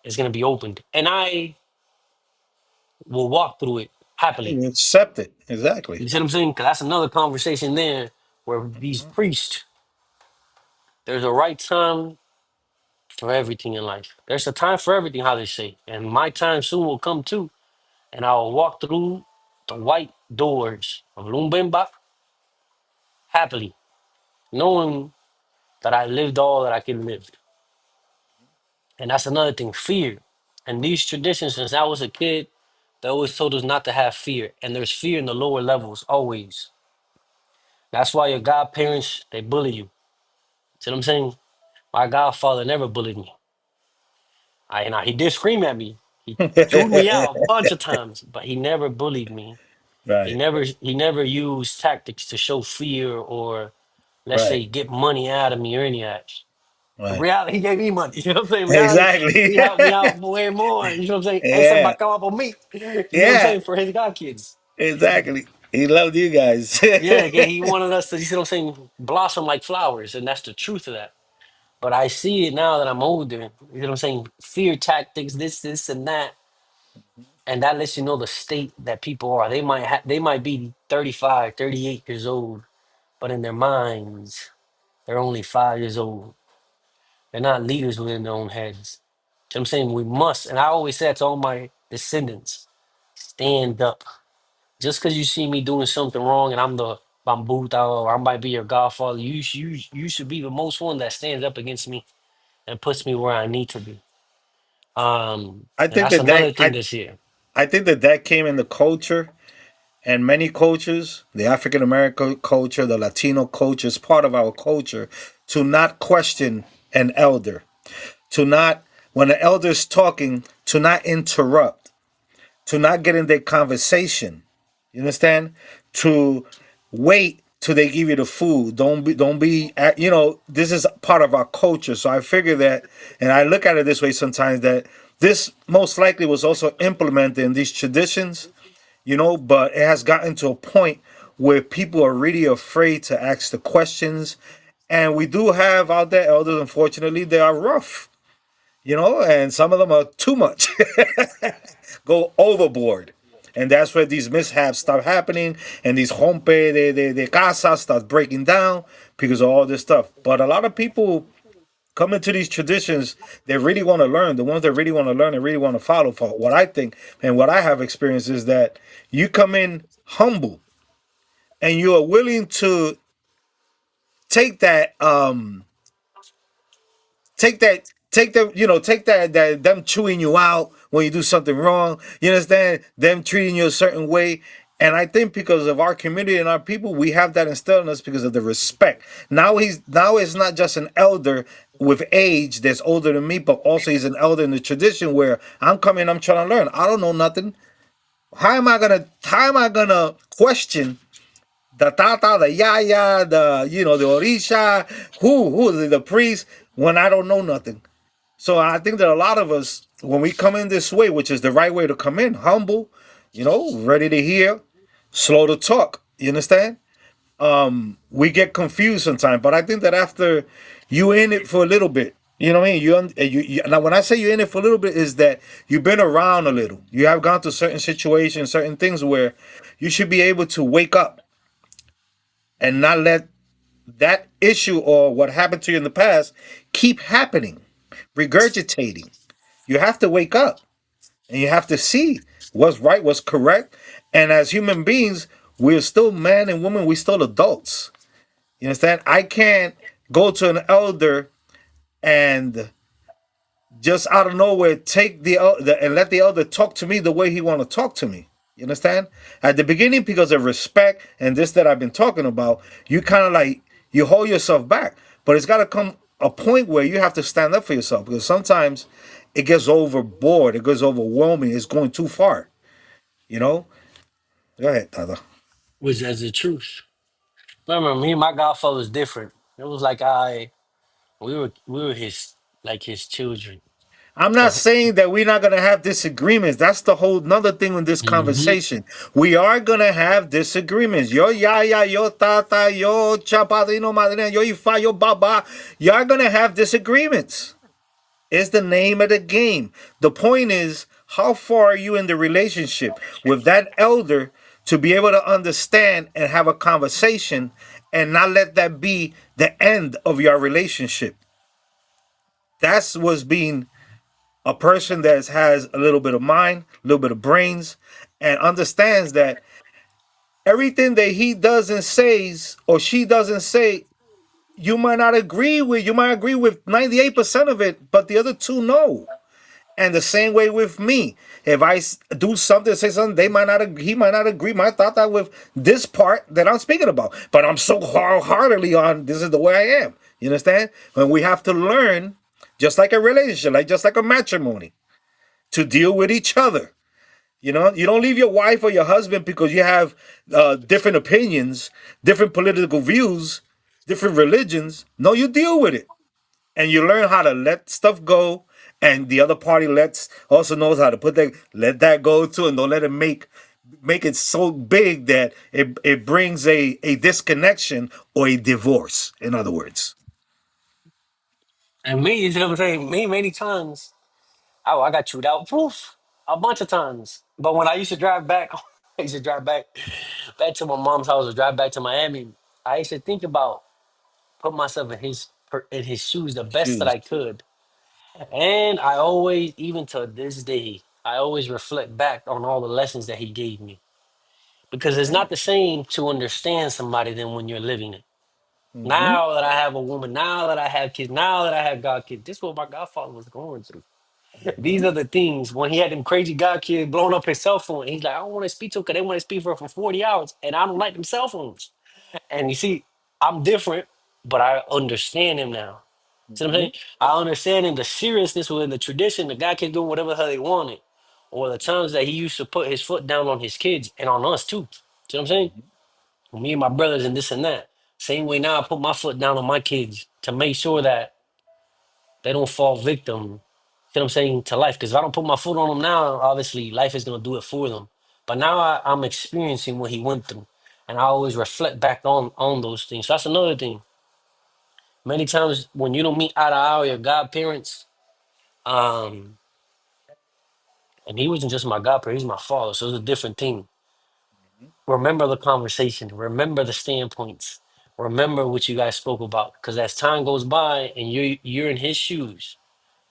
it's gonna be opened. And I will walk through it happily. You accept it. Exactly. You see what I'm saying? Because that's another conversation there where these priests, there's a right time for everything in life. There's a time for everything, how they say. And my time soon will come too. And I will walk through the white doors of Lumbemba happily, knowing that I lived all that I could live. And that's another thing, fear. And these traditions, since I was a kid, they always told us not to have fear. And there's fear in the lower levels, always. That's why your godparents, they bully you. See what I'm saying? My godfather never bullied me. He did scream at me. He chewed me out a bunch of times, but he never bullied me. Right. He never used tactics to show fear or let's Right. say get money out of me or any of that. In Right. reality, he gave me money. You know what I'm saying? In reality, Exactly. he helped me out way more. You know what I'm saying? Ese Yeah. bacaba por mí. You know what I'm Yeah. saying? For his god kids. Exactly. He loved you guys. Yeah, okay, he wanted us to, you see what I'm saying, blossom like flowers, and that's the truth of that. But I see it now that I'm older. You know what I'm saying? Fear tactics, this, and that. And that lets you know the state that people are. They might be 35, 38 years old, but in their minds, they're only 5 years old. They're not leaders within their own heads. So I'm saying we must, and I always say that to all my descendants, stand up. Just because you see me doing something wrong and I'm the bambuta or I might be your godfather, you should be the most one that stands up against me and puts me where I need to be. I And think that's that another thing this year. I think that that came in the culture and many cultures, the African American culture, the Latino culture, is part of our culture to not question an elder, to not, when an elder's talking, to not interrupt, to not get in their conversation. You understand? To wait till they give you the food. Don't be, you know, this is part of our culture. So I figure that, and I look at it this way sometimes, that this most likely was also implemented in these traditions, you know, but it has gotten to a point where people are really afraid to ask the questions. And we do have out there elders, unfortunately, they are rough, you know, and some of them are too much, go overboard. And that's where these mishaps start happening and these rompe de casa start breaking down because of all this stuff. But a lot of people come into these traditions, they really want to learn. The ones that really want to learn and really want to follow. For what I think and what I have experienced is that you come in humble and you are willing to take that take that them chewing you out when you do something wrong, you understand, them treating you a certain way. And I think because of our community and our people, we have that instilled in us because of the respect. Now it's not just an elder with age that's older than me, but also he's an elder in the tradition where I'm coming, I'm trying to learn, I don't know nothing. How am I gonna question the Tata, the Yaya, the, you know, the Orisha, the priest, when I don't know nothing? So I think that a lot of us, when we come in this way, which is the right way to come in, humble, you know, ready to hear, slow to talk. You understand? We get confused sometimes, but I think that after you in it for a little bit, you know what I mean. You now when I say you're in it for a little bit, is that you've been around a little. You have gone through certain situations, certain things where you should be able to wake up and not let that issue or what happened to you in the past keep happening, regurgitating. You have to wake up and you have to see what's right, what's correct. And as human beings, we're still man and woman, we're still adults. You understand? I can't go to an elder and just out of nowhere take and let the elder talk to me the way he want to talk to me. You understand? At the beginning, because of respect and this that I've been talking about, you kind of like you hold yourself back. But it's got to come a point where you have to stand up for yourself because sometimes it gets overboard, it gets overwhelming, it's going too far. You know? Go ahead, Tata. Which is the truth. Remember, me and my godfather was different. It was like we were his like his children. I'm not So saying that we're not gonna have disagreements. That's the whole another thing in this mhm. conversation. We are gonna have disagreements. Yo yaya, yo tata, yo chapadino madrina, yo ifa, yo baba. You are gonna have disagreements. It's the name of the game. The point is, how far are you in the relationship with that elder to be able to understand and have a conversation and not let that be the end of your relationship? That's what's being a person that has a little bit of mind, a little bit of brains, and understands that everything that he doesn't says or she doesn't say, you might not agree with. You might agree with 98% of it, but the other two no. And the same way with me. If I do something, say something, they might not agree, he might not agree. My thought that with this part that I'm speaking about, but I'm so heartily on this is the way I am. You understand? And we have to learn, just like a relationship, like just like a matrimony, to deal with each other. You know, you don't leave your wife or your husband because you have different opinions, different political views, different religions. No, you deal with it and you learn how to let stuff go. And the other party lets also knows how to let that go too, and don't let it make it so big that it brings a disconnection or a divorce. In other words, And me, you know what I'm saying? Me, many times, oh, I got chewed out, poof, a bunch of times. But when I used to drive back, I used to drive back to my mom's house or drive back to Miami. I used to think about put myself in his shoes the best that shoes. I could. And I always, even to this day, I always reflect back on all the lessons that he gave me. Because it's not the same to understand somebody than when you're living it. Mm-hmm. Now that I have a woman, now that I have kids, now that I have God kids, this is what my godfather was going through. These Mm-hmm. are the things when he had them crazy god kids blowing up his cell phone. He's like, I don't want to speak to him because they want to speak for 40 hours, and I don't like them cell phones. And you see, I'm different, but I understand him now. See what I'm Mm-hmm. saying? I understand him the seriousness within the tradition. The guy can do whatever the hell they wanted, or the times that he used to put his foot down on his kids and on us too. See what I'm saying? Me and my brothers and this and that. Same way now, I put my foot down on my kids to make sure that they don't fall victim. See what I'm saying, to life? Because if I don't put my foot on them now, obviously life is gonna do it for them. But now I'm experiencing what he went through, and I always reflect back on those things. So that's another thing. Many times when you don't meet eye to eye with your godparents, um, and he wasn't just my godparent, he's my father, so it's a different thing. Remember the conversation, remember the standpoints, remember what you guys spoke about. Because as time goes by and you're in his shoes,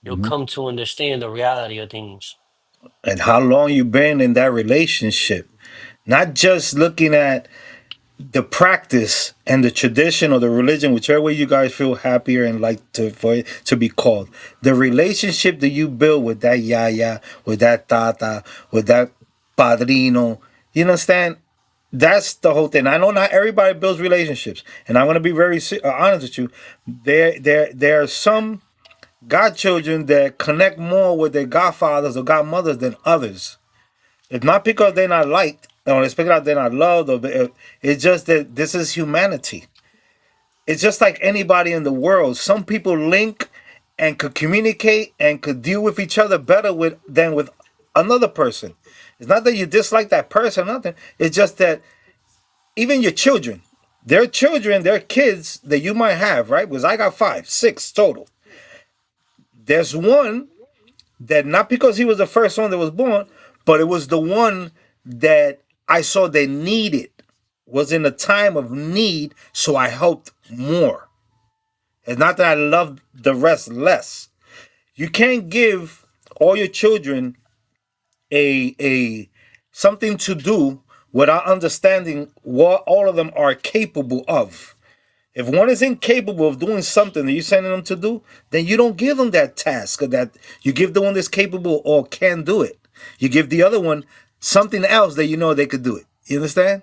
you'll Mm-hmm. come to understand the reality of things. And how long you been in that relationship. Not just looking at the practice and the tradition or the religion, whichever way you guys feel happier and like to for it to be called. The relationship that you build with that yaya, with that tata, with that padrino. You understand? That's the whole thing. I know not everybody builds relationships, and I'm gonna be very honest with you. There are some godchildren that connect more with their godfathers or godmothers than others. It's not because they're not liked, or it's because they're not loved, or it's just that this is humanity. It's just like anybody in the world. Some people link and could communicate and could deal with each other better with than with another person. It's not that you dislike that person, nothing. It's just that even your children, their kids that you might have, right? Because I got five, six total. There's one that not because he was the first one that was born, but it was the one that I saw they needed, was in a time of need, so I helped more. It's not that I love the rest less. You can't give all your children a something to do without understanding what all of them are capable of. If one is incapable of doing something that you're sending them to do, then you don't give them that task or that you give the one that's capable or can do it. You give the other one something else that you know they could do it. You understand?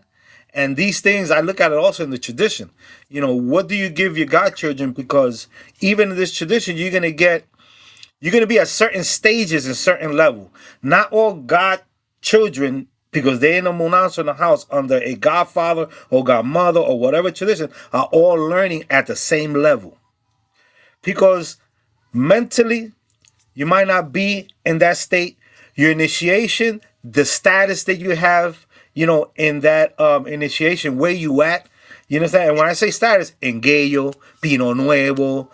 And these things, I look at it also in the tradition. What do you give your godchildren? Because even in this tradition, you're gonna be at certain stages and certain level. Not all God children, because they're in a monanza in the house under a godfather or godmother or whatever tradition, are all learning at the same level. Because mentally, you might not be in that state. Your initiation, the status that you have, in that initiation, where you at. You understand? And when I say status, Engello, Pino Nuevo,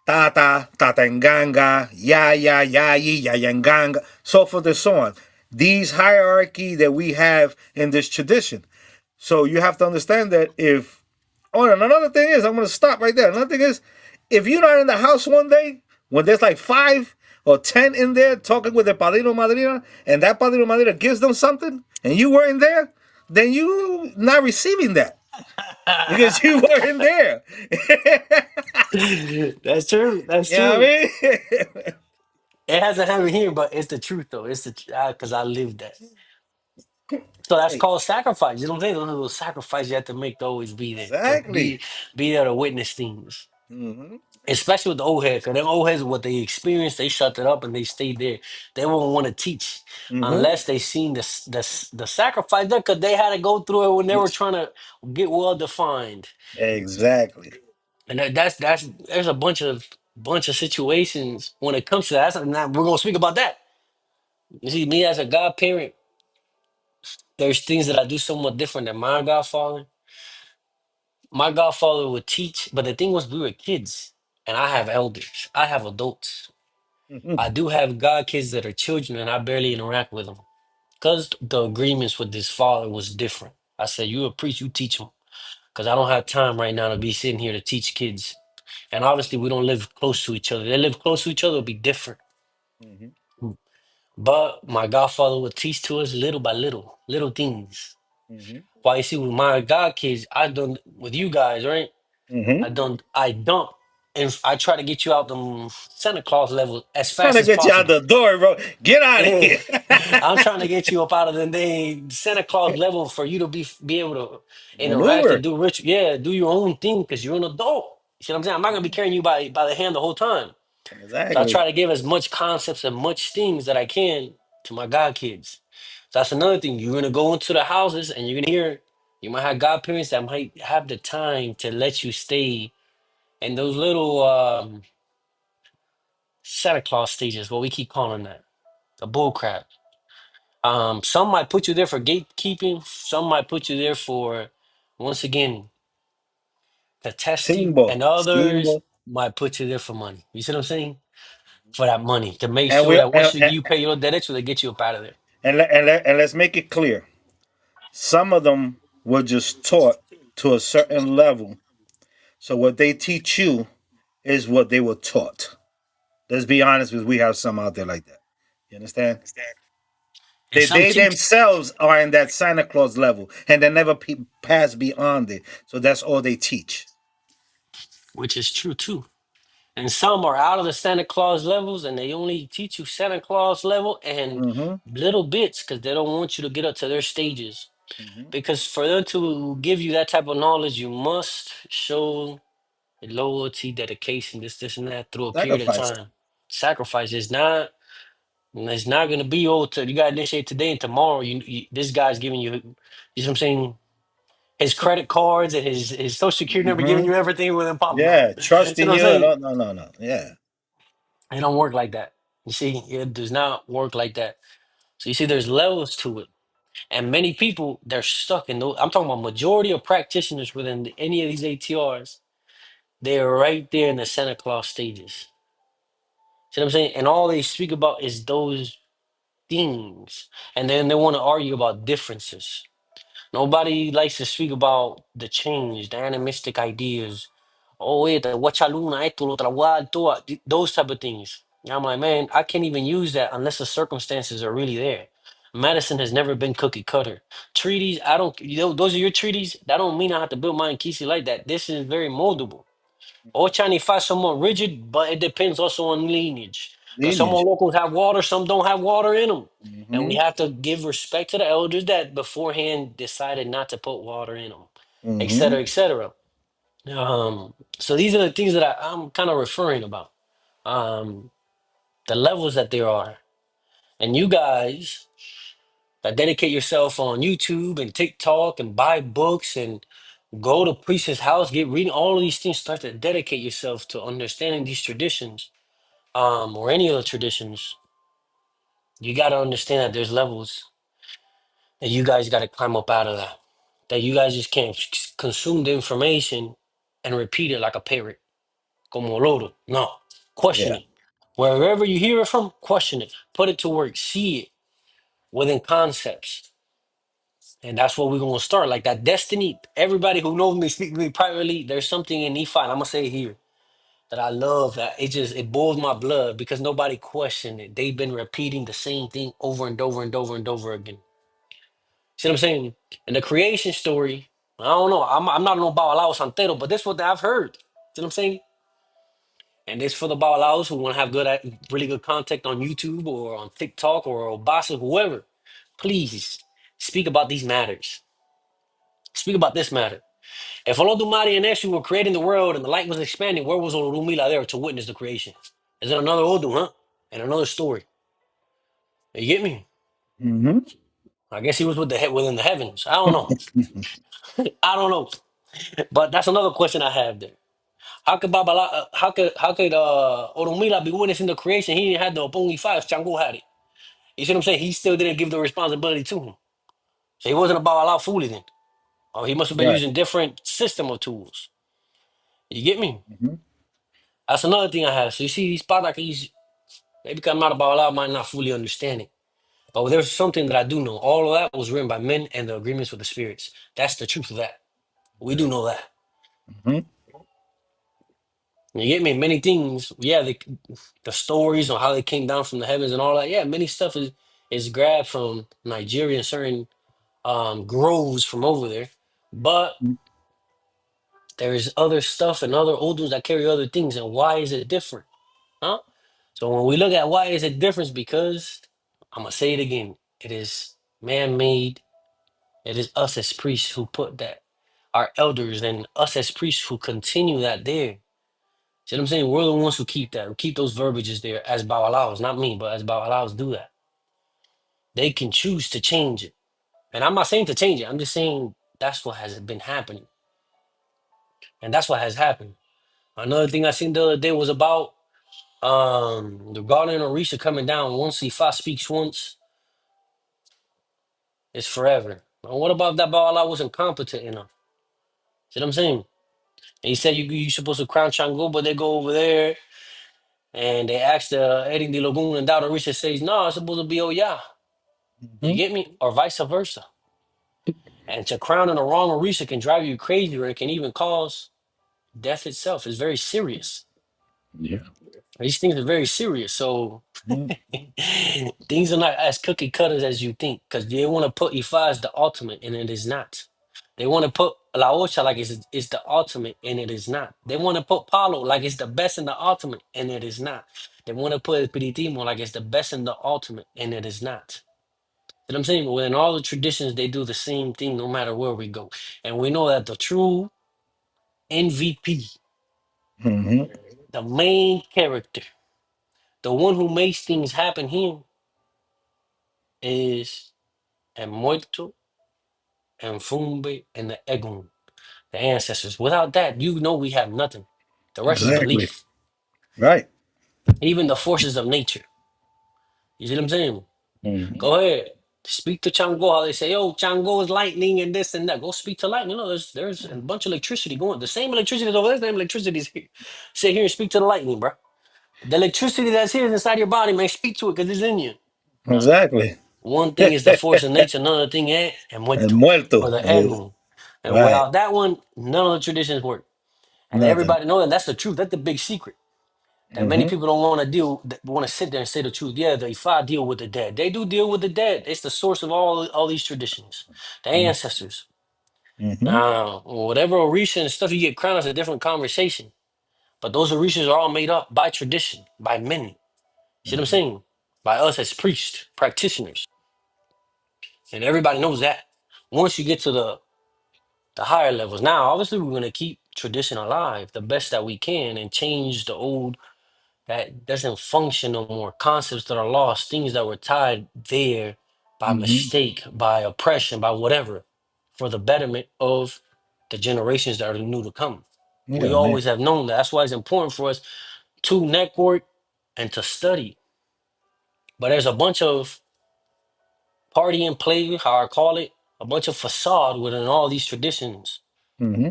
Tata, Tatanganga, Yaya, Yayi, Yayanganga, so forth and so on. These hierarchy that we have in this tradition. So you have to understand that if, oh, and another thing is, I'm going to stop right there. Another thing is, if you're not in the house one day, when there's like 5 or 10 in there talking with the padrino madrina, and that padrino madrina gives them something, and you weren't there, then you not receiving that because you weren't there. That's true. That's You know true. what I mean? It hasn't happened here, but it's the truth though. It's the because I lived that. So that's Hey, called sacrifice. You know what I'm saying? Those little sacrifice you have to make to always be there. To exactly. be there to witness things. Hmm. Especially with the old heads, because them old heads, what they experienced, they shut it up and they stayed there. They won't want to teach Hmm. unless they seen the sacrifice there, because they had to go through it when they were trying to get well defined. Exactly. And that's there's a bunch of situations when it comes to that. Now we're gonna speak about that. You see, me as a godparent, there's things that I do somewhat different than my godfather. My godfather would teach, but the thing was, we were kids, and I have elders, I have adults. Hmm. I do have god kids that are children, and I barely interact with them because the agreements with this father was different. I said, "You a priest, you teach them," because I don't have time right now to be sitting here to teach kids. And obviously, we don't live close to each other. They live close to each other, it'll be different. Hmm. But my godfather would teach to us little by little, little things. Hmm. Why you see with my god kids, I done with you guys, right? Hmm. I dump. and I try to get you out them Santa Claus level as Trying fast to as get you out possible. the door, bro. Get out of Yeah, here. I'm trying to get you up out of the day Santa Claus level for you to be able to interact and Maneuver. do rich. Yeah, do your own thing because you're an adult. You see what I'm saying? I'm not gonna be carrying you by the hand the whole time. So I Exactly. try to give as much concepts and much things that I can to my god kids. So that's another thing. You're gonna go into the houses and you're gonna hear you might have godparents that might have the time to let you stay in those little Santa Claus stages, what we keep calling that, the bull crap. Some might put you there for gatekeeping. Some might put you there for, once again, to test you, Simbo. and others Simbo. might put you there for money. You see what I'm saying? For that money to make And sure we that once you pay your debt, they get you up out of there. and let's make it clear. Some of them were just taught to a certain level. So what they teach you is what they were taught. Let's be honest, because we have some out there like that. You understand? And some They teach, themselves are in that Santa Claus level, and they never pass beyond it. So that's all they teach. which is true too. And some are out of the Santa Claus levels, and they only teach you Santa Claus level and Mm-hmm. little bits because they don't want you to get up to their stages. Mm-hmm. Because for them to give you that type of knowledge, you must show loyalty, dedication, this, and that through a period of Sacrifice. time. Sacrifice is not. It's not gonna be you got to initiate today and tomorrow. This guy's giving you. You know what I'm saying? His credit cards and his social security number giving Mm-hmm. you everything within pop. Yeah, You know trusting what I'm you. saying? No, no, no, no. Yeah. It don't work like that. You see, it does not work like that. So you see, there's levels to it, and many people they're stuck in those. I'm talking about majority of practitioners within any of these ATRs. They're right there in the Santa Claus stages. See what I'm saying? And all they speak about is those things, and then they want to argue about differences. Nobody likes to speak about the change, the animistic ideas. Oh, wait, the wachaluna, esto, lo tragual, those type of things. And I'm like, man, I can't even use that unless the circumstances are really there. Medicine has never been cookie cutter. Treaties, I don't, those are your treaties. That don't mean I have to build mine kisi like that. This is very moldable. Or Chinese fight somewhat rigid, but it depends also on lineage. Because some Lineage. locals have water, some don't have water in them. And we Mm-hmm. have to give respect to the elders that beforehand decided not to put water in them, et Mm-hmm. cetera, et cetera. So these are the things that I'm kind of referring about. Um, the levels that there are. And you guys that dedicate yourself on YouTube and TikTok and buy books and go to priest's house, get reading all of these things, start to dedicate yourself to understanding these traditions, or any of the traditions. You got to understand that there's levels that you guys got to climb up out of that. That you guys just can't consume the information and repeat it like a parrot, como loro. No, question Yeah. it. Wherever you hear it from, question it. Put it to work. See it within concepts. And that's what we're gonna start. Like that destiny. Everybody who knows me, speak to me privately, there's something in Nephi. And I'm gonna say it here that I love. That it boils my blood because nobody questioned it. They've been repeating the same thing over and over and over and over again. See what I'm saying? And the creation story. I don't know. I'm not no Babalao Santero, but this is what I've heard. See what I'm saying? And this for the Babalaos who want to have really good content on YouTube or on TikTok or Obasa, whoever. Please speak about these matters. Speak about this matter. If Olodumare and Eshu were creating the world and the light was expanding, where was Olorumila there to witness the creation? Is it another Odu, huh? And another story. You get me? Mm-hmm. I guess he was with the head within the heavens. I don't know. I don't know. But that's another question I have there. How could Orumila be witnessing the creation? He didn't have the Opungi five. Chango had it. You see what I'm saying? He still didn't give the responsibility to him. So he wasn't about Allah fully then. Or he must have been Right. using different system of tools. You get me? Mm-hmm. That's another thing I have. So you see these Patakis, maybe because I'm not about Allah, I might not fully understand it. But there's something that I do know. All of that was written by men and the agreements with the spirits. That's the truth of that. We do know that. Mm-hmm. You get me? Many things, yeah, the stories on how they came down from the heavens and all that. Yeah, many stuff is grabbed from Nigeria and certain groves from over there. But There's other stuff and other old ones that carry other things. And why is it different? Huh? So when we look at why is it different, because I'm gonna say it again, it is man-made. It is us as priests who put that, our elders and us as priests who continue that there. See what I'm saying? We're the ones who keep that, who keep those verbiages there as Bawalaos, not me, but as Bawalaos do that. They can choose to change it. And I'm not saying to change it. I'm just saying that's what has been happening. And that's what has happened. Another thing I seen the other day was about the Garden of Orisha coming down. Once Ifa speaks once, it's forever. And what about that Bawala wasn't competent enough? See what I'm saying? And he said you supposed to crown Shango, but they go over there and they ask the Eddie de Lagoon and Dada Orisha says, no, it's supposed to be Oya. You Mm-hmm. get me? Or vice versa. And to crown in the wrong Orisha can drive you crazy or it can even cause death itself. It's very serious. Yeah. These things are very serious. So Mm-hmm. things are not as cookie cutters as you think because they want to put Ifa as the ultimate and it is not. They want to put La Ocha like it's the ultimate and it is not. They want to put Palo like it's the best and the ultimate and it is not. They want to put Piritimo like it's the best and the ultimate and it is not. You know what I'm saying? Well, in all the traditions, they do the same thing no matter where we go. And we know that the true MVP, Mm-hmm. the main character, the one who makes things happen here is El Muerto and Fumbe and the Egun, the ancestors. Without that, you know we have nothing. The rest is Exactly. belief. Right. Even the forces of nature. You see what I'm saying? Mm-hmm. Go ahead. Speak to Chango. How they say, oh, Chango is lightning and this and that. Go speak to lightning. No, there's a bunch of electricity going. The same electricity is over there, the same electricity is here. Sit here and speak to the lightning, bro. The electricity that's here is inside your body, man. Speak to it because it's in you. Nah. Exactly. One thing is the force of nature, another thing is and El muerto. Or muerto. the ego. And Right. without that one, none of the traditions work. And Nothing. everybody knows that that's the truth. That's the big secret. That many Mm-hmm. people don't want to want to sit there and say the truth. Yeah, the Ifa deal with the dead. They do deal with the dead. It's the source of all these traditions. The ancestors. Mm-hmm. Now, whatever Orisha and stuff you get crowned is a different conversation. But those Orishas are all made up by tradition, by men. See what I'm Mm-hmm. saying? By us as priests, practitioners. And everybody knows that. Once you get to the higher levels. Now, obviously, we're going to keep tradition alive the best that we can and change the old that doesn't function no more. Concepts that are lost, things that were tied there by Mm-hmm. mistake, by oppression, by whatever, for the betterment of the generations that are new to come. We Yeah, man. always have known that. That's why it's important for us to network and to study. But there's a bunch of party and play, how I call it, a bunch of facade within all these traditions. Mm-hmm.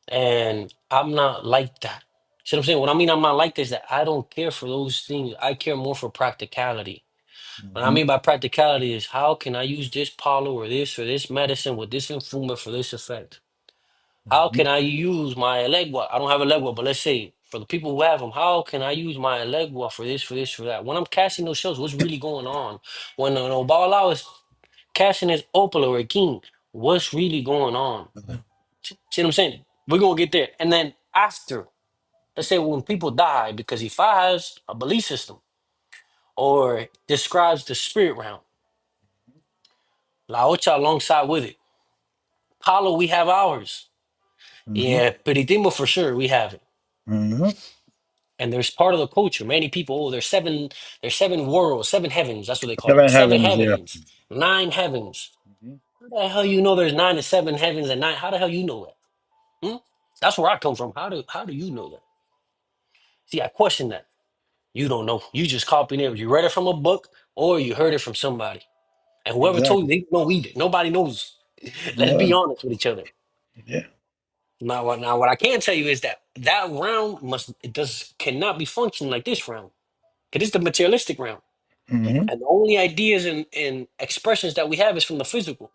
And I'm not like that. See what I'm saying? What I mean I'm not like this, that I don't care for those things. I care more for practicality. What I Mm-hmm. mean by practicality is how can I use this palo or this medicine with this infuma for this effect? How Mm-hmm. can I use my elegua? I don't have a legua, but let's say for the people who have them, how can I use my elegua for this, for that? When I'm casting those shows, what's really going on? When an Obalao is casting his opal or a king, what's really going on? See what I'm saying? We're gonna get there. And then after, let's say when people die, because if I has a belief system or describes the spirit realm, La Ocha alongside with it. Palo, we have ours. Mm-hmm. Yeah, Peritimo for sure, we have it. Mm-hmm. And there's part of the culture. Many people, oh, there's seven worlds, seven heavens. That's what they call it. Seven Seven heavens. Yeah. heavens, nine heavens. Mm-hmm. How the hell you know there's nine and seven heavens and nine? How the hell you know that? Hmm? That's where I come from. How do you know that? See, I question that. You don't know. You just copying it. You read it from a book or you heard it from somebody. And whoever told you, Exactly. they don't know either. Nobody knows. Let's be No. honest with each other. Yeah. Now, what I can tell you is that that round cannot be functioning like this round. Because it's the materialistic round. Mm-hmm. And the only ideas and expressions that we have is from the physical.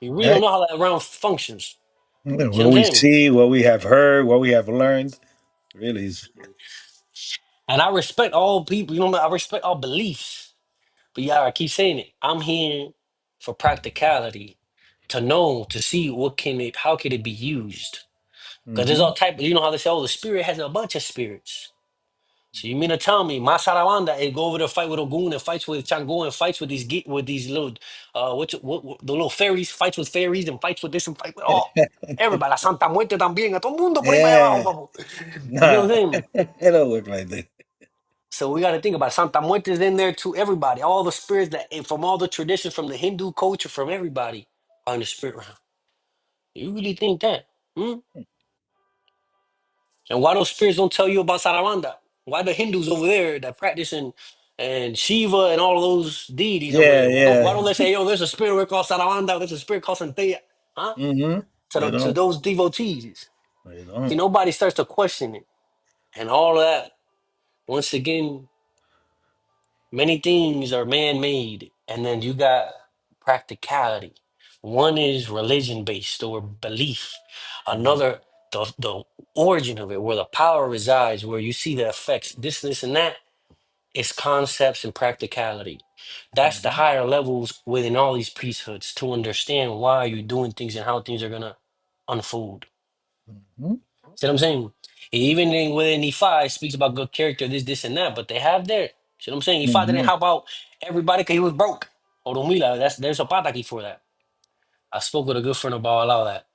We really don't Right. know how that round functions. See what What I'm we saying? see, what we have heard, what we have learned, really is. And I respect all people, I respect all beliefs. But yeah, I keep saying it. I'm here for practicality, to know, to see how can it be used. Because there's all Mm-hmm. type. You know how they say, oh, the spirit has a bunch of spirits. So you mean to tell me, Masarawanda, and go over there fight with Ogun and fights with Chango and fights with with these little, the little fairies, fights with fairies and fights with this and fight with all everybody. La Santa Muerte también, a todo mundo por ahí para allá Yeah. abajo, papo. You get what I'm Nah. saying? It don't work like that. So we got to think about it. Santa Muerte's in there too. Everybody, all the spirits that from all the traditions, from the Hindu culture, from everybody are in the spirit realm. You really think that? Hmm? And why those spirits don't tell you about Saramanda? Why the Hindus over there that practice and Shiva and all of those deities over Yeah, there? Why yeah. don't they say, yo, there's a spirit called Saramanda, there's a spirit called Santeya, huh? Mm-hmm. They To don't. those devotees. They See, don't. nobody starts to question it. And all of that, once again, many things are man-made. And then you got practicality. One is religion-based or belief. Mm-hmm. Another, the origin of it, where the power resides, where you see the effects, this, and that. It's concepts and practicality. That's the Mm-hmm. higher levels within all these priesthoods to understand why you're doing things and how things are gonna unfold. Mm-hmm. See what I'm saying? Even within Ifa, it speaks about good character, this, and that, but they have their. See what I'm saying? Ifa didn't Mm-hmm. help out everybody because he was broke. Orumila, there's a pataki for that. I spoke with a good friend about all that.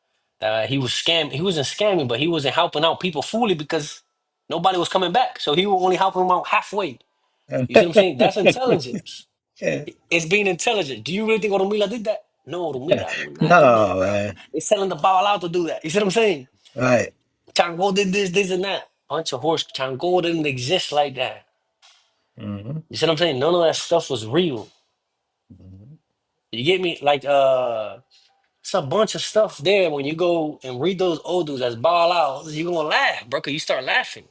That he wasn't scamming, but he wasn't helping out people fully because nobody was coming back. So he was only helping them out halfway. You see what I'm saying? That's intelligence. Yeah. It's being intelligent. Do you really think Orumila did that? No, Orumila would not do that, No, bro. man. It's telling the Baal to do that. You see what I'm saying? Right. Chango did this, and that. Bunch of horse. Chango didn't exist like that. Mm-hmm. You see what I'm saying? None of that stuff was real. Mm-hmm. You get me? Like, it's a bunch of stuff there. When you go and read those odus as Baal out, you're gonna laugh, bro, because you start laughing.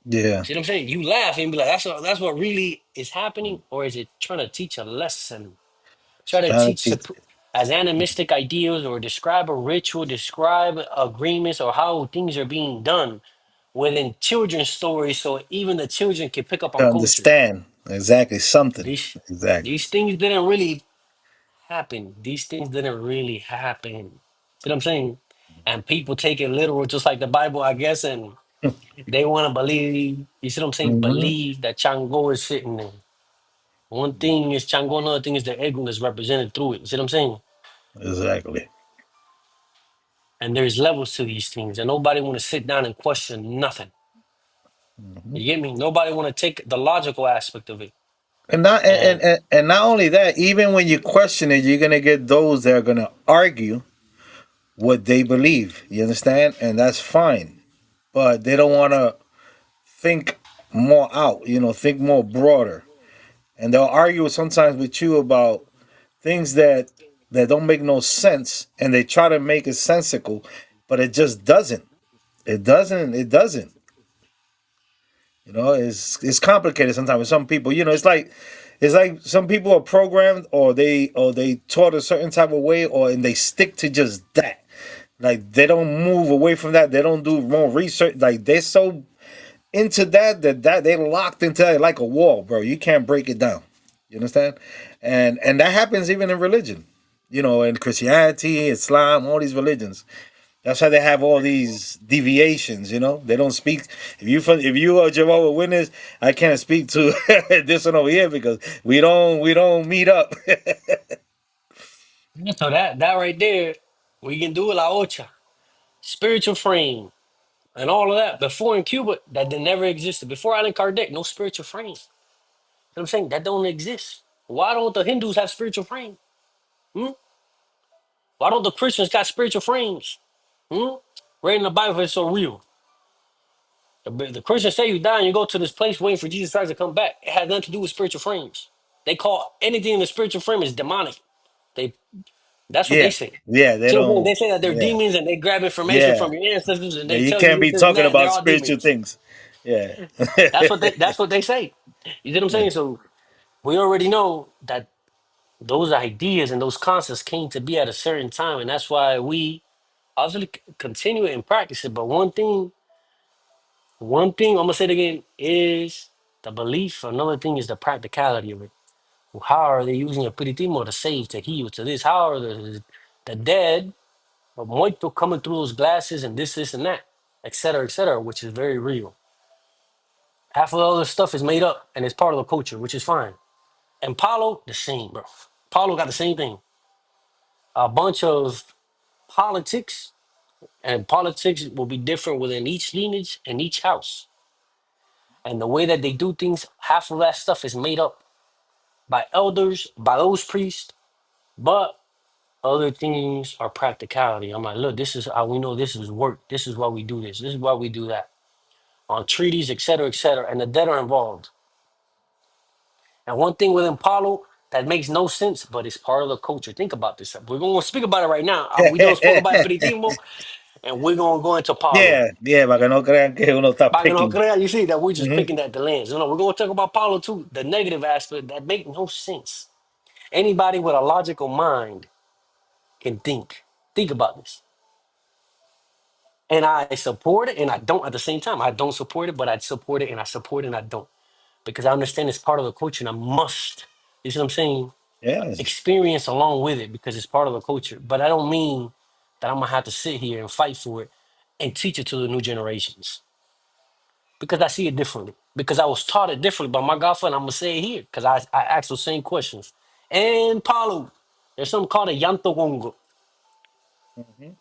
Yeah. See what I'm saying? You laugh and be like, that's what really is happening, or is it trying to teach a lesson? Try to Trying to teach teach. as animistic ideas or describe a ritual, describe agreements or how things are being done within children's stories so even the children can pick up To on culture. understand exactly something. These Exactly. these things didn't really happen. These things didn't really happen. See what I'm saying? And people take it literal just like the Bible, I guess, and they want to believe, you see what I'm saying? Mm-hmm. Believe that Chango is sitting there. One thing is Chango, another thing is the Egun that's represented through it. You see what I'm saying? Exactly. And there's levels to these things, and nobody want to sit down and question nothing. Mm-hmm. You get me? Nobody want to take the logical aspect of it. And not And and not only that, even when you question it, you're gonna get those that are gonna argue what they believe. You understand? And that's fine. But they don't wanna think more out, think more broader. And they'll argue sometimes with you about things that don't make no sense, and they try to make it sensical, but it just doesn't. It doesn't. It's complicated sometimes with some people. It's like some people are programmed, or they taught a certain type of way, or and they stick to just that. Like they don't move away from that. They don't do more research. Like they're so into that they locked into that like a wall, bro. You can't break it down. You understand? And that happens even in religion. In Christianity, Islam, all these religions. That's why they have all these deviations. They don't speak. If you are Jehovah's Witness, I can't speak to this one over here because we don't meet up. so that right there, we can do it la ocha. Spiritual frame and all of that. Before in Cuba, that never existed. Before Allan Kardec, no spiritual frame. You know what I'm saying? That don't exist. Why don't the Hindus have spiritual frame? Hmm? Why don't the Christians got spiritual frames? Hmm? Reading the Bible is so real. The Christians say you die and you go to this place waiting for Jesus Christ to come back. It has nothing to do with spiritual frames. They call anything in the spiritual frame is demonic. They That's what they Yeah, say. yeah, they See what I'm saying? don't. They say that they're Yeah, demons and they grab information yeah, from your ancestors and yeah. they You tell you can't this, be this, and talking that, and they're about all spiritual demons. things. Yeah, That's what they say. You see what I'm yeah. saying? So we already know that those ideas and those concepts came to be at a certain time, and that's why we obviously continue it and practice it. But one thing I'm gonna say it again is the belief. Another thing is the practicality of it. How are they using a Piritimo to save, to heal, to this? How are the dead? of Moito coming through those glasses and this, and that, et cetera, which is very real. Half of the other stuff is made up and it's part of the culture, which is fine. And Palo, the same, bro. Palo got the same thing. A bunch of politics, and politics will be different within each lineage and each house. And the way that they do things, half of that stuff is made up by elders, by those priests, but other things are practicality. I'm like, look, this is how we know this is work. This is why we do this. This is why we do that. On treaties, et cetera, and the dead are involved. And one thing within Palo that makes no sense, but it's part of the culture. Think about this. We're going to speak about it right now. We don't spoke about Espiritismo, and we're going to go into Palo. Yeah, yeah, para que no crean que uno está Para que no picking. crea, you see that we're just Hmm. picking at the lens. You know, we're going to talk about Palo too, the negative aspect that make no sense. Anybody with a logical mind can think. Think about this. And I support it and I don't at the same time. I don't support it, but I support it and I support it and I don't. Because I understand it's part of the culture and I must, you see what I'm saying? Yes, Experience along with it because it's part of the culture. But I don't mean that I'm gonna have to sit here and fight for it and teach it to the new generations. Because I see it differently. Because I was taught it differently by my godfather, and I'm gonna say it here because I asked those same questions. And Paulo, there's something called a Yanto Gongo.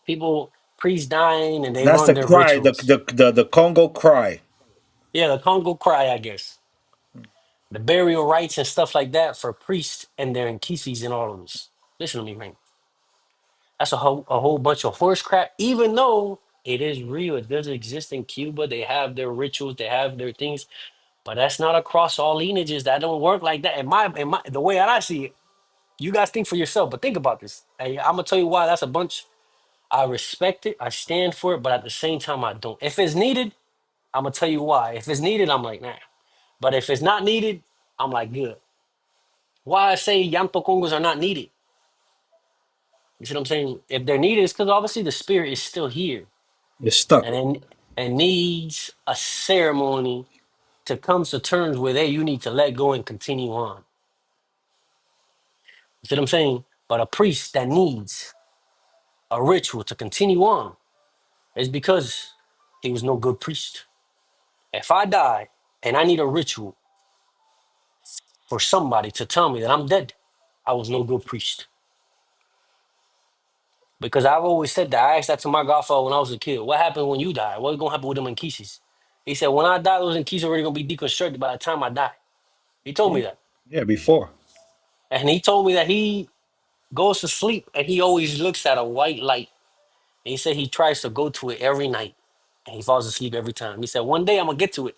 People priests dying and they that's run the their cry, rituals. the Congo cry. Yeah, the Congo cry, I guess. The burial rites and stuff like that for priests and their Nkisi and all of this. Listen to me, man. That's a whole bunch of horse crap, even though it is real. It does exist in Cuba. They have their rituals, they have their things, but that's not across all lineages. That don't work like that. In my the way that I see it, you guys think for yourself, but think about this. Hey, I'm gonna tell you why that's a bunch. I respect it, I stand for it, but at the same time, I don't. If it's needed, I'm gonna tell you why. If it's needed, I'm like, nah. But if it's not needed, I'm like, good. Why I say Yamto Congos are not needed? You see what I'm saying? If they're needed, it's because obviously the spirit is still here You're stuck. and and needs a ceremony to come to terms with, hey, you need to let go and continue on. You see what I'm saying? But a priest that needs a ritual to continue on is because he was no good priest. If I die and I need a ritual for somebody to tell me that I'm dead, I was no good priest. Because I've always said that. I asked that to my godfather when I was a kid. What happened when you die? What's gonna happen with them Nkisi? He said, when I die, those Nkisi already gonna be deconstructed by the time I die. He told me Yeah, that. yeah, before. And he told me that he goes to sleep and he always looks at a white light. And he said he tries to go to it every night. And he falls asleep every time. He said, one day I'm gonna get to it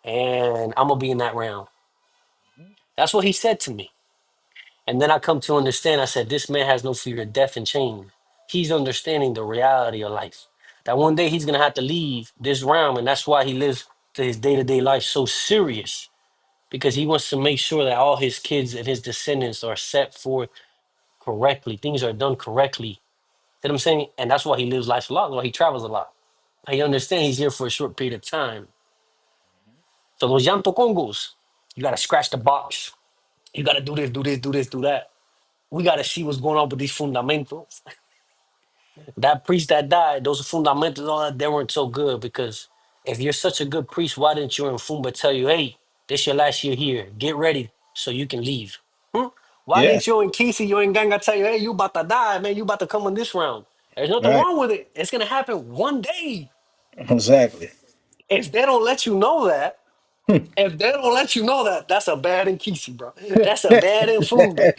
and I'm gonna be in that realm. That's what he said to me. And then I come to understand, I said, this man has no fear of death and change. He's understanding the reality of life. That one day he's gonna have to leave this realm, and that's why he lives to his day-to-day life so serious. Because he wants to make sure that all his kids and his descendants are set forth correctly. Things are done correctly. You know what I'm saying? And that's why he lives life a lot, why he travels a lot. He understands he's here for a short period of time. So those Yanto Congos, you gotta scratch the box. You gotta do this, do this, do this, do that. We gotta see what's going on with these fundamentals. That priest that died, those fundamentals, all that, they weren't so good because if you're such a good priest, why didn't your Fumba tell you, hey, this your last year here, get ready so you can leave? Hmm? Why Yeah, didn't you and Kisi, you and Ganga tell you, hey, you about to die, man, you about to come in this round? There's nothing right. wrong with it. It's gonna happen one day. Exactly. If they don't let you know that, if they don't let you know that, that's a bad in Kisi, bro. That's a bad in Fumbi.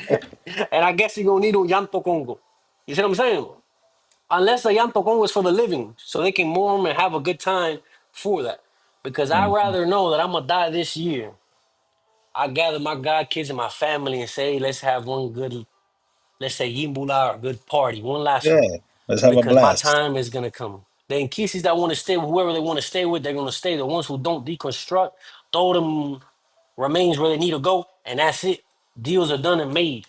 And I guess you're gonna need a Yanto Congo. You see what I'm saying? Unless the Yam Tokong is for the living, so they can mourn and have a good time for that. Because I Mhm. rather know that I'm gonna die this year. I gather my god kids and my family and say, let's have one good, let's say Yimbula or good party, one last one. Yeah, let's have a Because my blast. time is gonna come. The Nkisi that want to stay with whoever they want to stay with, they're gonna stay. The ones who don't deconstruct, throw them remains where they need to go, and that's it. Deals are done and made.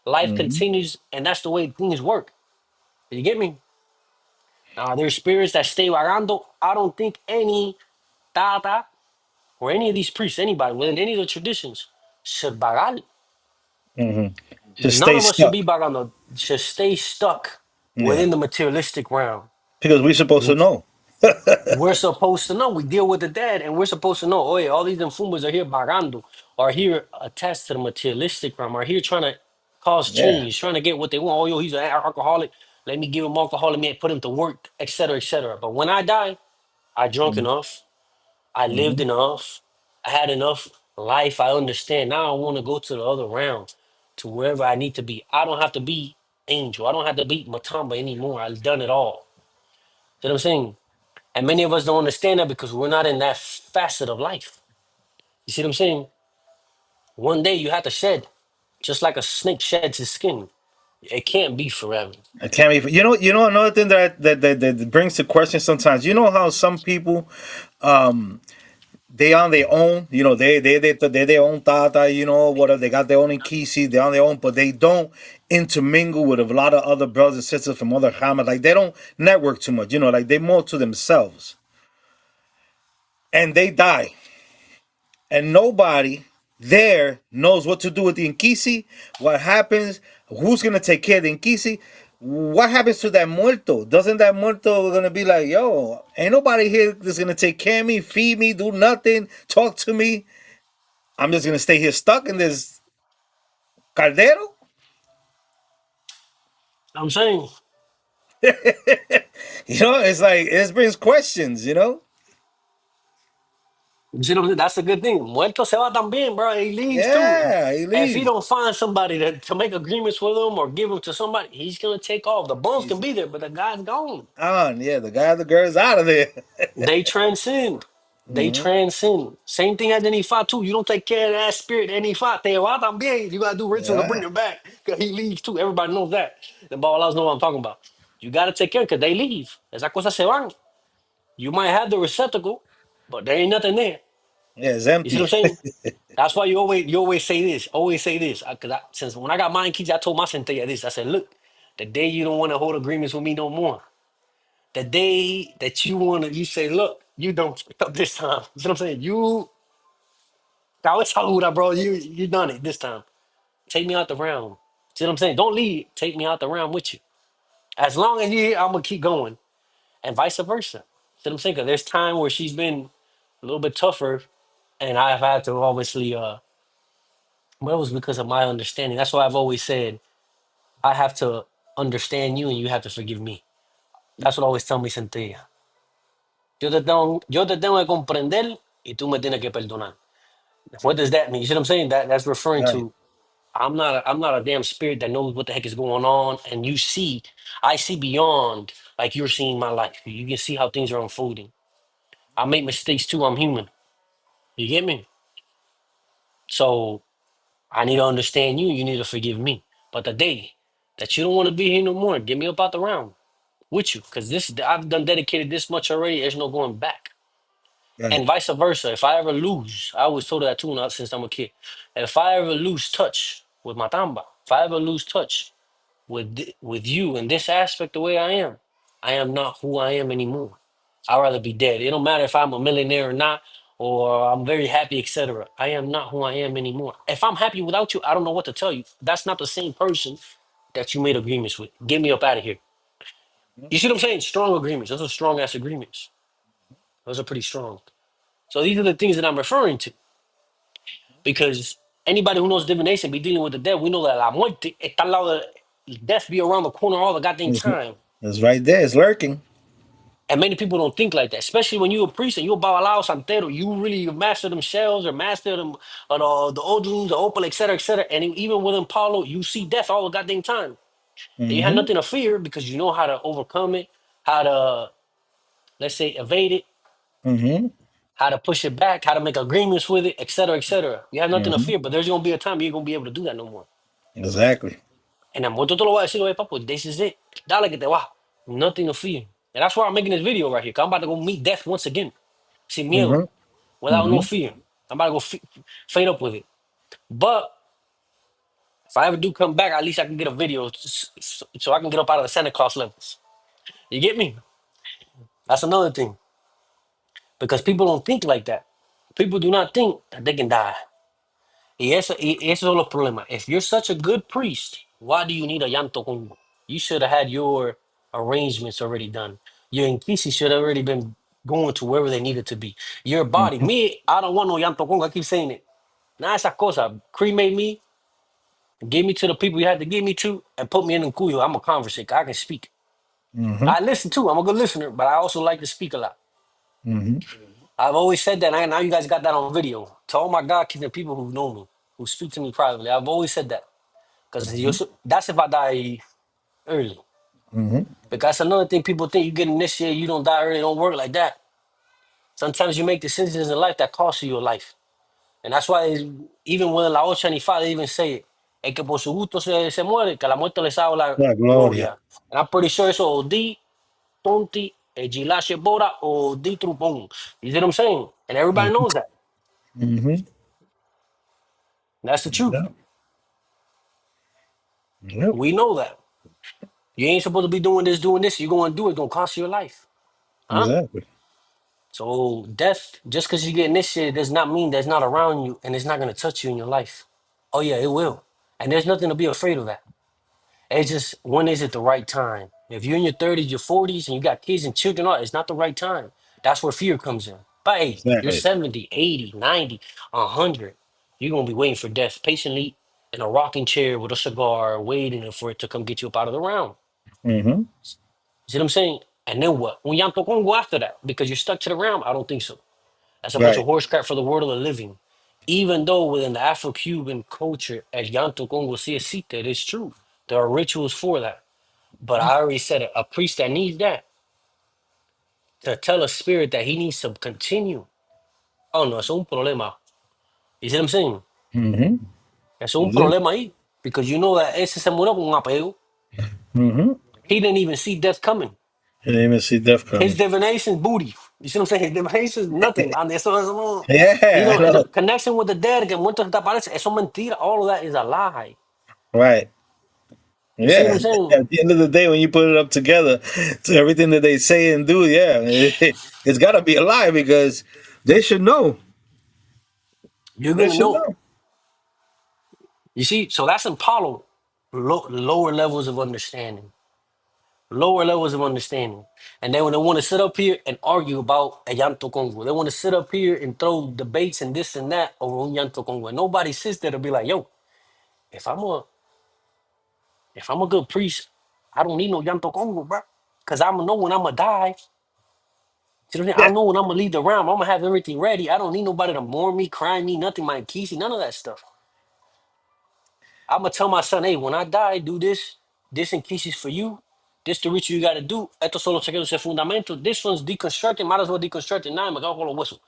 Life Hmm. continues, and that's the way things work. You get me? There's spirits that stay vagando. I don't think any Tata or any of these priests, anybody within any of the traditions, should vagar. Hmm. Just None stay of us should stuck. be vagando. Should stay stuck. Yeah. within the materialistic realm. Because we're supposed to know. We're supposed to know. We deal with the dead, and we're supposed to know. Oh, yeah, all these infumas are here bagando, are here attached to the materialistic realm, are here trying to cause Yeah. change, trying to get what they want. Oh, yo, he's an alcoholic. Let me give him alcohol. Let me put him to work, etc., etc. But when I die, I drunk enough. I lived Mm-hmm. enough. I had enough life. I understand. Now I want to go to the other realm, to wherever I need to be. I don't have to be Angel. I don't have to be Matamba anymore. I've done it all. You know what I'm saying? And many of us don't understand that because we're not in that facet of life. You see what I'm saying? One day you have to shed, just like a snake sheds his skin. It can't be forever. I can't even. You know, another thing that brings to question sometimes. You know how some people, they on their own. You know, they their own Tata. You know, whatever, they got their own Inkisi. They on their own, but they don't intermingle with a lot of other brothers and sisters from other Hamas. Like they don't network too much. You know, like they more to themselves, and they die, and nobody there knows what to do with the Inkisi. What happens? Who's gonna take care of the Inkisi? What happens to that muerto? Doesn't that muerto gonna be like, yo, ain't nobody here that's gonna take care of me, feed me, do nothing, talk to me? I'm just gonna stay here stuck in this caldero? I'm saying, You know, it's like it brings questions. You know? you see what I'm saying? That's a good thing. Muerto se va también, bro. He leaves too. Yeah, he If he leaves. don't find somebody to make agreements with him or give him to somebody, he's gonna take off. The bones can He's be there, but the guy's gone. on. Yeah, the guy, the girl's out of there. They transcend. They Hmm. transcend. Same thing as any fight too. You don't take care of that spirit, any fight. Te va también. You gotta do ritual to bring Yeah. him back. Cause he leaves too. Everybody knows that. The Babalas know what I'm talking about. You gotta take care because they leave. Esa cosa se van. You might have the receptacle, but there ain't nothing there. Yeah, it's You see what empty. I'm saying? That's why you always say this. Always say this. Cause since when I got mine keys, I told my centella this. I said, look, the day you don't want to hold agreements with me no more. The day that you say, look, you don't fuck up this time. You know what I'm saying? Cabeza dura, bro. You done it this time. Take me out the round. See what I'm saying? Don't leave. Take me out the round with you. As long as you're here, I'm gonna keep going, and vice versa. See what I'm saying? Because there's time where she's been a little bit tougher, and I've had to obviously, but it was because of my understanding. That's why I've always said I have to understand you, and you have to forgive me. That's what I always tell me, Centella. Yo te tengo que comprender, y tú me tienes que perdonar. What does that mean? You see what I'm saying? That's referring Right. to I'm not a damn spirit that knows what the heck is going on. And I see beyond like you're seeing my life. You can see how things are unfolding. I make mistakes too. I'm human. You get me? So I need to understand you. You need to forgive me. But the day that you don't want to be here no more, get me up out the round with you. Because this I've done dedicated this much already. There's no going back. Right. And vice versa. If I ever lose, I always told her that too now since I'm a kid. If I ever lose touch with Matamba, if I ever lose touch with you in this aspect the way I am not who I am anymore. I'd rather be dead. It don't matter if I'm a millionaire or not, or I'm very happy, etc. I am not who I am anymore. If I'm happy without you, I don't know what to tell you. That's not the same person that you made agreements with. Get me up out of here. You see what I'm saying? Strong agreements. Those are strong ass agreements. Those are pretty strong. So these are the things that I'm referring to because anybody who knows divination be dealing with the dead. We know that la muerte está al lado de death be around the corner all the goddamn It's, time. it's right there. It's lurking. And many people don't think like that, especially when you're a priest and you're babalao santero. You really master them shells or master them, the odrums, the opal, etc., etc. And even within Palo, you see death all the goddamn time. And you have Mm-hmm. nothing to fear because you know how to overcome it, how to, let's say, evade it, Mm-hmm. how to push it back, how to make agreements with it, etc., etc. You have nothing to Mm-hmm. fear, but there's going to be a time you ain't going to be able to do that no more. Exactly. And I'm te lo voy a decir, oye, papo, this is it. Dale que te va. Nothing to fear. And that's why I'm making this video right here. 'Cause I'm about to go meet death once again. Sin miedo. Mm-hmm. Without no Mm-hmm. fear. I'm about to go fade up with it. But if I ever do come back, at least I can get a video so I can get up out of the Santa Claus levels. You get me? That's another thing. Because people don't think like that. People do not think that they can die. Y eso es los problemas. If you're such a good priest, why do you need a llanto congo? You should have had your arrangements already done. Your Inkisi should have already been going to wherever they needed to be. Your body, Mm-hmm. me, I don't want no Yanto Congo. I keep saying it. Nah, esa cosa. Cremate me, give me to the people you had to give me to, and put me in the cuyo. I'm a conversation. I can speak. Mm-hmm. I listen too. I'm a good listener, but I also like to speak a lot. Mm-hmm. I've always said that, and now you guys got that on video. To all my God keeping people who know me, who speak to me privately, I've always said that. Mm-hmm. Because that's if I die early. Mm-hmm. Because that's another thing people think you get initiated, you don't die early, it don't work like that. Sometimes you make decisions in life that cost you your life. And that's why even when La Ocha ni Fa, they even say it. El que por su gusto se muere, que la muerte le sabe la La gloria. gloria. And I'm pretty sure eso o di tonti, e gilashe bora, or di trupon. You see what I'm saying? And everybody knows that. Mm-hmm. That's the truth. Yeah. Yep. We know that. You ain't supposed to be doing this, doing this. You're going to do it, going to cost you your life. Huh? Exactly. So death, just because you get initiated, does not mean that's not around you and it's not going to touch you in your life. Oh yeah, it will. And there's nothing to be afraid of that. It's just when is it the right time? If you're in your 30s, your 40s, and you got kids and children, oh, it's not the right time. That's where fear comes in. But hey, you're Exactly. 70, 80, 90, 100. You're going to be waiting for death patiently in a rocking chair with a cigar, waiting for it to come get you up out of the round. Mm-hmm. See what I'm saying? And then what? When Yanto gonna go after that because you're stuck to the realm? I don't think so. That's a bunch of Right. horse crap for the world of the living. Even though within the Afro-Cuban culture, El Llanto Congo sí existe, it is true. There are rituals for that. But I already said it, a priest that needs that to tell a spirit that he needs to continue. Oh no, es un problema. You see what I'm saying? Mm-hmm. Es un Is it? problema ahí. Because you know that ese se murió con un apego. Mm-hmm. He didn't even see death coming. You didn't even see death His coming. divination booty. You see what I'm saying? His divination is nothing. Man. You Yeah, I know, know. the connection with the dead, que muertos te aparece, eso es mentira. All of that is a lie. Right. You see what Yeah. I'm saying? At the end of the day, when you put it up together, to everything that they say and do, yeah, it's got to be a lie because they should know. You're They gonna should know. know. You see, so that's in Palo. Lower levels of understanding. Lower levels of understanding. And then when they want to sit up here and argue about a Yanto Congo, they want to sit up here and throw debates and this and that over un Yanto Congo. And nobody sits there to be like, yo, if I'm a if I'm a good priest, I don't need no Yanto Congo, bro. Cause I'm gonna know when I'm gonna die. See what I'm saying? Yeah. I know when I'm gonna leave the realm. I'm gonna have everything ready. I don't need nobody to mourn me, cry me, nothing, my kisi, none of that stuff. I'm gonna tell my son, hey, when I die, do this. This in kisi for you. This the ritual you gotta do. Estos son los secretos de fundamento. This one's deconstructing. Might as well deconstruct it now. Me cago con los huesos.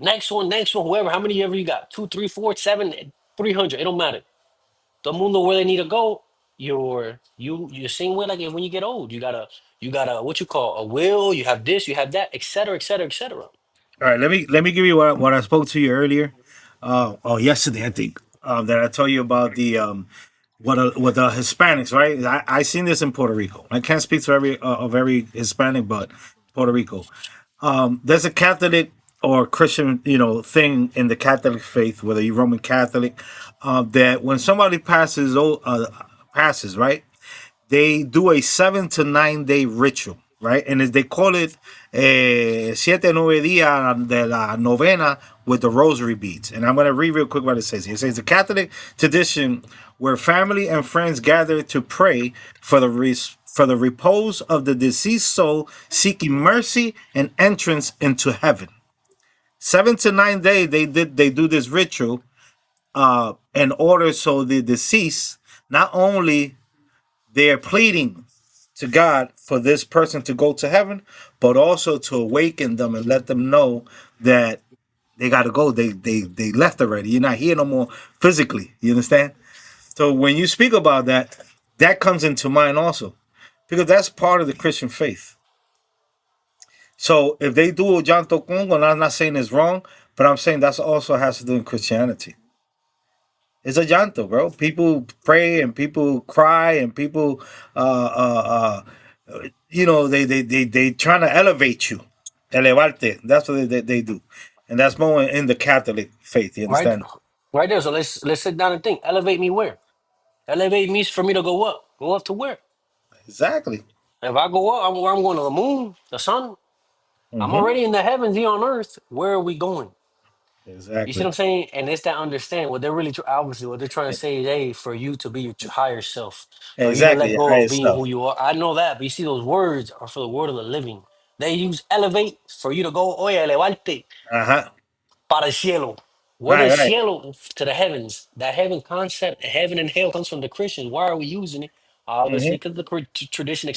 Next one, whoever, how many ever you got? Two, three, four, seven, 300. It don't matter. The mundo where they need to go. You're the same way like when you get old. You got a what you call a will. You have this. You have that, etc., etc., etc. All right. Let me give you what I spoke to you earlier. Yesterday I think that I told you about the what the Hispanics, right? I seen this in Puerto Rico. I can't speak to every Hispanic, but Puerto Rico. There's a Catholic or Christian, thing in the Catholic faith, whether you're Roman Catholic, that when somebody passes, right? They do a 7 to 9 day ritual, right? And they call it siete nueve días de la novena with the rosary beads. And I'm going to read real quick what it says here. It says the Catholic tradition where family and friends gather to pray for the repose of the deceased soul, seeking mercy and entrance into heaven. 7 to 9 days they do this ritual in order so the deceased not only they're pleading to God for this person to go to heaven, but also to awaken them and let them know that they got to go. They left already. You're not here no more physically. You understand? So when you speak about that, that comes into mind also, because that's part of the Christian faith. So if they do a Janto Congo, and I'm not saying it's wrong, but I'm saying that's also has to do in Christianity. It's a llanto, bro. People pray and people cry and people, they trying to elevate you, elevarte. That's what they do, and that's more in the Catholic faith. You Right, understand? right there. So let's sit down and think. Elevate me where? Elevate me for me to go up. Go up to where? Exactly. If I go up, I'm going to the moon, the sun. I'm Mm-hmm. already in the heavens here on earth. Where are we going? You see what Exactly. I'm saying? And it's that understanding. What they're really obviously what they're trying to say is, hey, for you to be your higher self, for you to Exactly. let Your go of higher being self. who you are. I know that, but you see, those words are for the word of the living. They use elevate for you to go, oye, elevarte Uh-huh. para el cielo. What Right, is right. cielo to the heavens? That heaven concept, heaven and hell comes from the Christians. Why are we using it? Obviously, Mm-hmm. because the tradition, et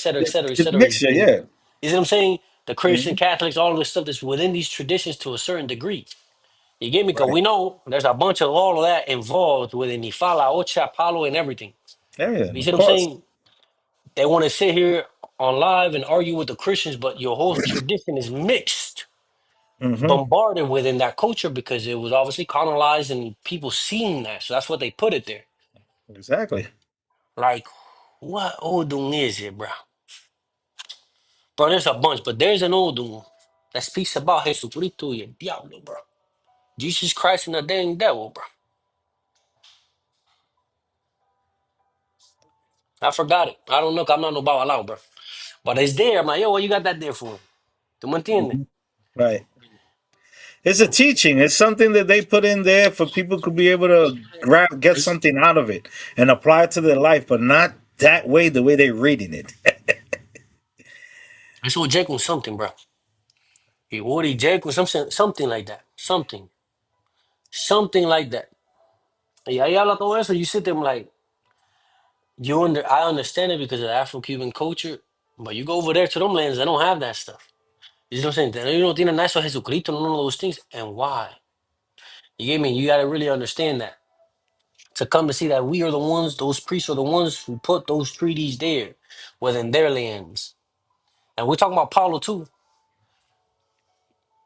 It's a cetera, mixture, is yeah. you see what I'm saying? The Christian Mm-hmm. Catholics, all of this stuff that's within these traditions to a certain degree. You get me? Because Right. we know there's a bunch of all of that involved within Ifala, Ocha, Palo, and everything. Yeah, yeah, You see of what I'm course. saying? They want to sit here on live and argue with the Christians, but your whole tradition is mixed, Mm-hmm. bombarded within that culture because it was obviously colonized and people seeing that. So that's what they put it there. Exactly. Like, what Odun is it, bro? Bro, there's a bunch, but there's an Odun that speaks about Jesucristo y el Diablo, bro. Jesus Christ and the dang devil, bro. I forgot it. I don't know, 'cause I'm not no Babalao, bro. But it's there. I'm like, yo, what you got that there for? ¿Tú me entiendes? Mm-hmm. Right. It's a teaching. It's something that they put in there for people to be able to get something out of it and apply it to their life, but not that way, the way they're reading it. It's all Jake with something, bro. He Woody Jake with something like that. Something like that. Y ahí habla todo eso. You sit there and like, I understand it because of the Afro-Cuban culture, but you go over there to them lands, they don't have that stuff. You know what I'm saying? You don't tienen nada eso Jesucristo, none of those things. And why? You get me? You got to really understand that. To come to see that we are the ones, those priests are the ones who put those treaties there within their lands. And we're talking about Paulo too.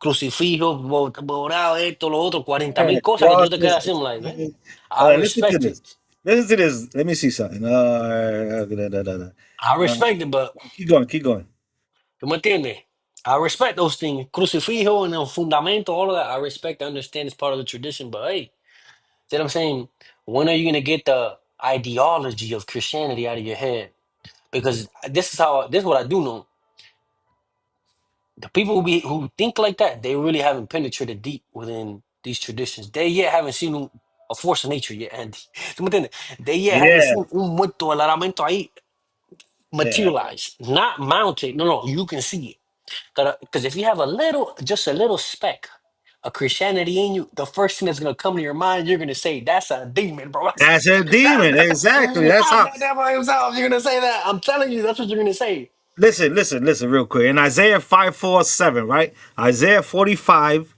Crucifijo, borrado, esto, lo otro, 40,000 cosas que tú te quedas Crosses. así, I'm like, man, All I right, listen to respect this. it. Listen to this. Let me see something. Da, da, da, da. I Uh, respect it, but keep going. Keep going. ¿tú me entiendes? I respect those things. Crucifijo and el fundamento, all of that. I respect, I understand it's part of the tradition, but hey, see what I'm saying? When are you going to get the ideology of Christianity out of your head? Because this is what I do know. The people who think like that, they really haven't penetrated deep within these traditions. They yet haven't seen a force of nature yet, Andy. ¿Tú me entiendes? They yet haven't Yeah. seen un muerto, el aramento ahí Yeah. materialized, not mounted. No, no, you can see it. Because if you have just a little speck of Christianity in you, the first thing that's gonna come to your mind, you're gonna say, "That's a demon, bro." That's a demon. Exactly. That's That's how. the devil himself. You're gonna say that. I'm telling you, that's what you're gonna say. Listen, real quick. In Isaiah 5:4-7, right? Isaiah 45:7,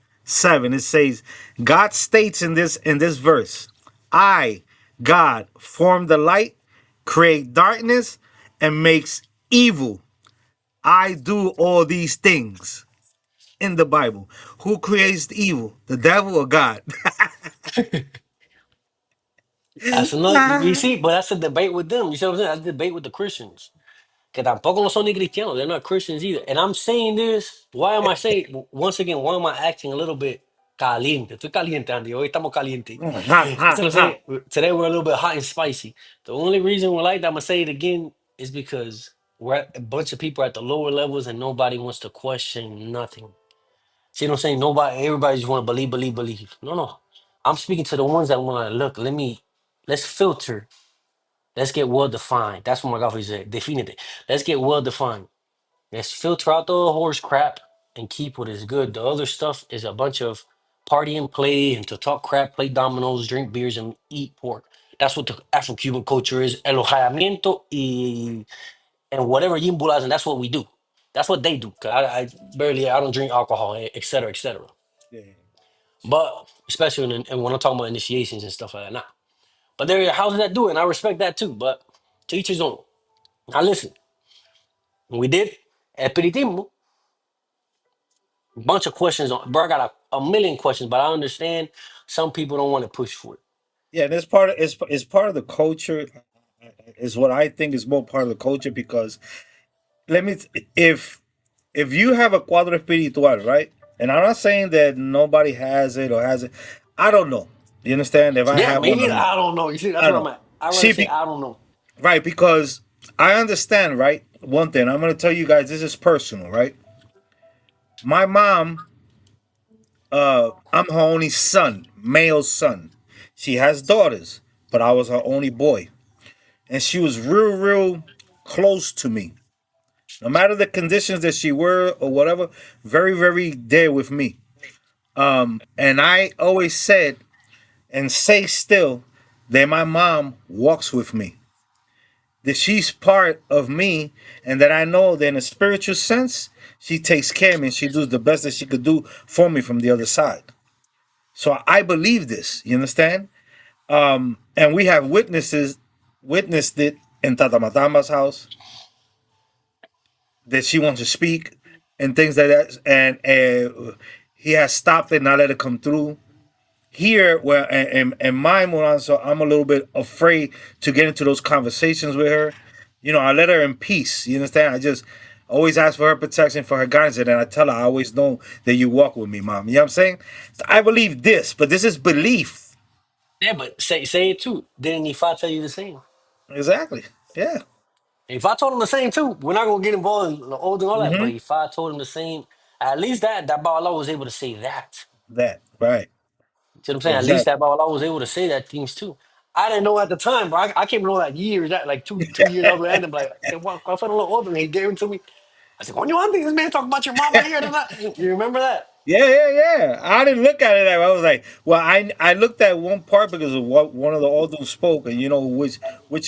it says, God states in this verse, I, God, form the light, create darkness, and makes evil. I do all these things in the Bible. Who creates the evil? The devil or God? That's another. You see, but that's a debate with them. You see what I'm saying? That's a debate with the Christians. Que tampoco no son ni cristianos. They're not Christians either. And I'm saying this. Why am I saying once again? Why am I acting a little bit caliente? Estoy caliente, Andy. Hoy estamos caliente. Ha, That's ha, what I'm ha. saying. Today we're a little bit hot and spicy. The only reason we're like that, I'm gonna say it again, is because a bunch of people at the lower levels and nobody wants to question nothing. See what I'm saying? Everybody just want to believe, believe, believe. No, no. I'm speaking to the ones that want to look. Let's filter. Let's get well defined. That's what my golfer said. Definite. Let's get well defined. Let's filter out the horse crap and keep what is good. The other stuff is a bunch of party and play and to talk crap, play dominoes, drink beers, and eat pork. That's what the Afro-Cuban culture is. El alojamiento and whatever yimbulas, and that's what we do. That's what they do. 'Cause I don't drink alcohol, et cetera, et cetera. Yeah. But especially when I'm talking about initiations and stuff like that. Nah. But how does that do it? And I respect that too. But to each his own. Now listen, we did Espiritismo. Bunch of questions on, bro. I got a million questions, but I understand some people don't want to push for it. Yeah, and it's part of the culture. Is what I think is more part of the culture because let me if you have a cuadro espiritual, right? And I'm not saying that nobody has it or has it. I don't know. You understand? If I Yeah, have me one or neither. not. I don't know. You see, I that's don't where I'm know. at. I rather See, say I don't know. right, because I understand, right? one thing. I'm gonna tell you guys. This is personal, right? My mom. I'm her only son, male son. She has daughters, but I was her only boy, and she was real close to me. No matter the conditions that she were or whatever, very there with me. And I always said and say still that my mom walks with me, that she's part of me, and that I know that in a spiritual sense, she takes care of me and she does the best that she could do for me from the other side. So I believe this. You understand? And we have witnessed it in Tata Matamba's house that she wants to speak and things like that, and he has stopped it, not let it come through. Here, where in my Moranzo, I'm a little bit afraid to get into those conversations with her. You know, I let her in peace. You understand? I just always ask for her protection, for her guidance, and I tell her I always know that you walk with me, mom. You know what I'm saying? So I believe this, but this is belief. Yeah, but say it too. Didn't if I tell you the same? Exactly. Yeah. If I told him the same too, we're not gonna get involved in the old and all that. But Mm-hmm. if I told him the same, at least that Bala was able to say that. That right. See what I'm saying? At least Exactly. that Bala was able to say that things too. I didn't know at the time, but I came to know that years, that like two years after and I'm like, hey, well, I felt a little older and he gave it to me. I said, "When you want this man talking about your mom right here?" You remember that? Yeah. I didn't look at it that way. I was like, well, I looked at one part because of what one of the elders spoke, and you know which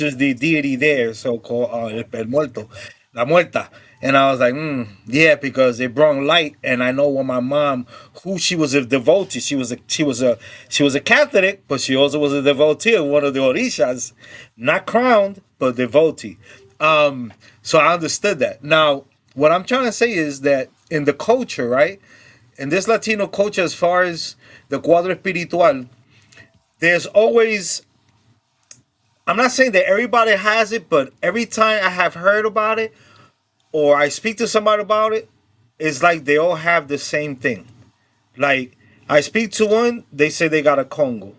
is the deity there, so called el muerto, la muerta, and I was like, yeah, because it brought light, and I know when my mom, who she was a devotee, she was a Catholic, but she also was a devotee of one of the orishas, not crowned, but devotee. So I understood that. Now, what I'm trying to say is that in the culture, right? In this Latino culture, as far as the cuadro espiritual, there's always, I'm not saying that everybody has it, but every time I have heard about it or I speak to somebody about it, it's like they all have the same thing. Like, I speak to one, they say they got a Congo.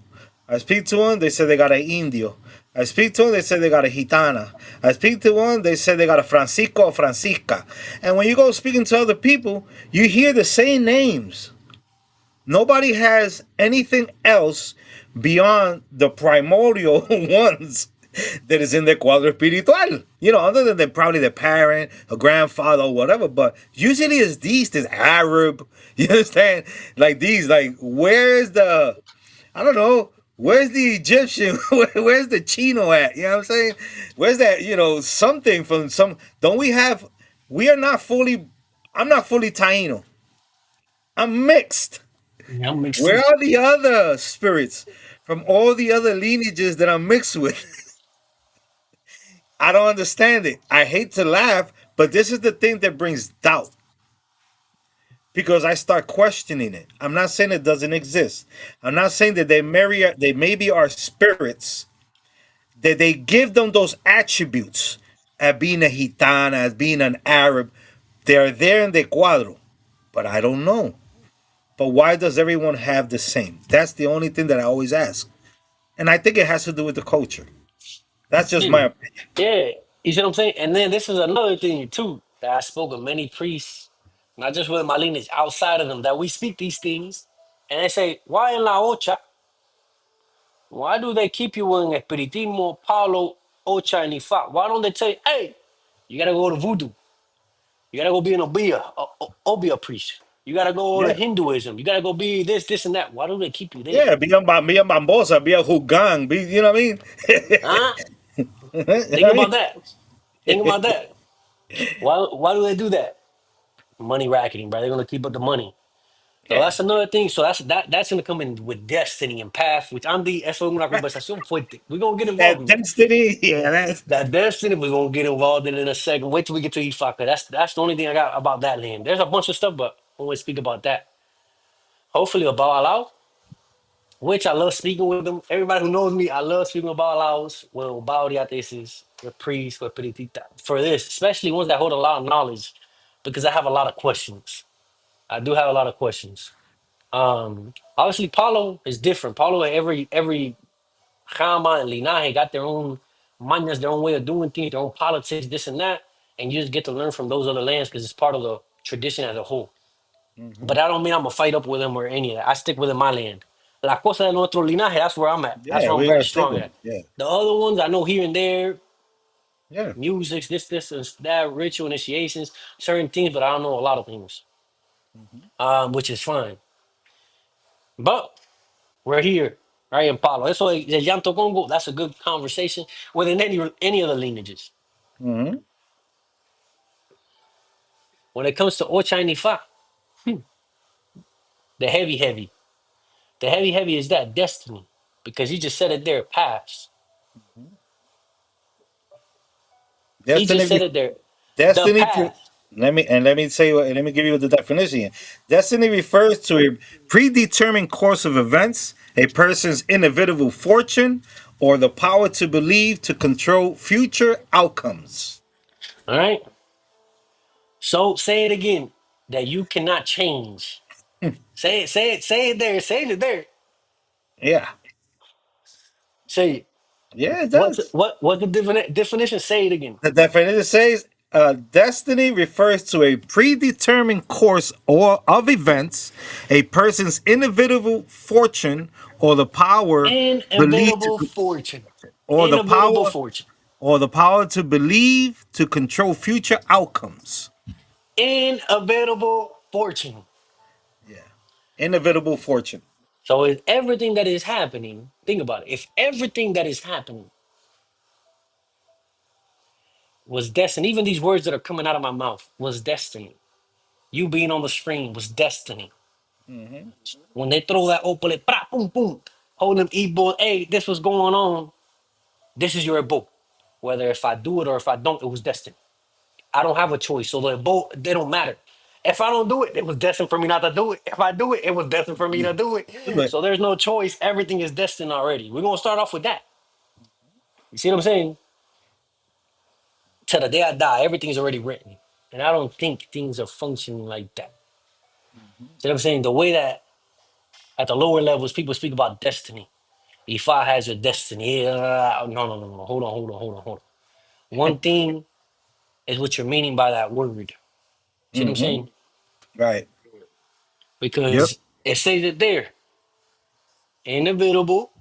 I speak to one, they say they got an Indio. I speak to one, they say they got a Gitana. I speak to one, they say they got a Francisco or Francisca. And when you go speaking to other people, you hear the same names. Nobody has anything else beyond the primordial ones that is in the cuadro espiritual. You know, other than probably the parent, a grandfather, or whatever. But usually it's these, this Arab. You understand? Like these, like where's the? I don't know. Where's the Egyptian? Where's the Chino at? You know what I'm saying? Where's that? You know, something from some. Don't we have? We are not fully. I'm not fully Taino. I'm mixed. Yeah, I'm mixed Where too. are the other spirits from all the other lineages that I'm mixed with? I don't understand it. I hate to laugh, but this is the thing that brings doubt because I start questioning it. I'm not saying it doesn't exist. I'm not saying that they maybe are spirits that they give them those attributes as being a gitana, as being an Arab. They're there in the cuadro, but I don't know. But why does everyone have the same? That's the only thing that I always ask. And I think it has to do with the culture. That's just my Yeah, opinion. yeah. You see what I'm saying? And then this is another thing too that I spoke with many priests, not just with my lineage, outside of them, that we speak these things, and they say, "Why in La Ocha? Why do they keep you in Espiritismo, Palo, Ocha, and Ifa? Why don't they tell you, hey, you gotta go to Voodoo, you gotta go be an Obia priest, you gotta go to Yeah. Hinduism, you gotta go be this and that? Why do they keep you there? Yeah, be a bambosa, be a hugang, be you know what I mean? Huh? You know what Think I about mean? that. Think about that. Why do they do that? Money racketing, bro. They're gonna keep up the money. So Yeah. that's another thing. So that's gonna come in with destiny and path, which eso es una Right. conversación fuerte. We're gonna get involved That in that. destiny, yeah, that's That destiny, we're gonna get involved in a second. Wait till we get to Ifaka. That's the only thing I got about that land. There's a bunch of stuff, but I won't speak about that. Hopefully about Alao, which I love speaking with them. Everybody who knows me, I love speaking about Alaos, well, Bauriateses, the priests, with Peritita. For this, especially ones that hold a lot of knowledge, because I have a lot of questions. I do have a lot of questions. Obviously, Paulo is different. Paulo, every Jama and Linaje got their own mañas, their own way of doing things, their own politics, this and that. and you just get to learn from those other lands because it's part of the tradition as a whole. Hmm. But that don't mean I'm gonna fight up with them or any of that. I stick within my land. La cosa de nuestro linaje, that's where I'm at. That's Yeah, where I'm we very gotta stick strong with at. it. Yeah, The other ones I know here and there, yeah. music, this, and that, ritual initiations, certain things, but I don't know a lot of things, Hmm. which is fine. But we're here, right in Palo. Eso de Llanto Congo, that's a good conversation within any of the lineages. Hmm. When it comes to Ocha and Ifa, the heavy. The heavy is that destiny. Because he just said it there, past. He just Destiny, said it there. The destiny. path. Let me say let me give you the definition. Destiny refers to a predetermined course of events, a person's inevitable fortune, or the power to believe to control future outcomes. All right. So say it again. That you cannot change. Say it there. Say it there. Yeah, Say it. yeah, it does. What's the definition? Say it again. The definition says destiny refers to a predetermined course or of events, a person's inevitable fortune, or the power believed Inevitable to, fortune. or the Inevitable power fortune. or the power to believe to control future outcomes. Inevitable fortune. Yeah, inevitable fortune. So if everything that is happening, think about it. If everything that is happening was destined, even these words that are coming out of my mouth was destiny. You being on the screen was destiny. Hmm. When they throw that opal, pra, boom, boom, hold them e-boy, hey, this was going on. This is your book. Whether if I do it or if I don't, it was destined. I don't have a choice. So the both they don't matter. If I don't do it, it was destined for me not to do it. If I do it, it was destined for me Yeah, to do it. but So there's no choice. Everything is destined already. We're gonna start off with that. You see what I'm saying? Till the day I die, everything's already written. And I don't think things are functioning like that. See what I'm saying? The way that at the lower levels people speak about destiny. If I has your destiny, no. Hold on. One thing is what you're meaning by that word. See what I'm hmm, saying? right. Yep. Because it says it there, inevitable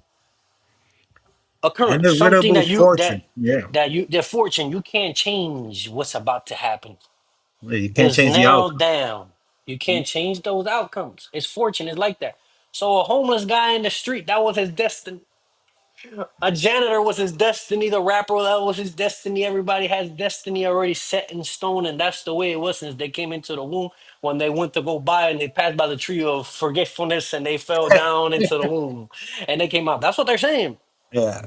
occurrence, something Inevitable that you fortune. Yeah. that fortune you can't change what's about to happen. Yeah, you can't It's change the now outcome. down. You can't change those outcomes. It's fortune. It's like that. So a homeless guy in the street, that was his destiny. A janitor was his destiny. The rapper, that was his destiny. Everybody has destiny already set in stone, and that's the way it was since they came into the womb. When they went to go by and they passed by the tree of forgetfulness and they fell down into the womb and they came out. That's what they're saying. Yeah.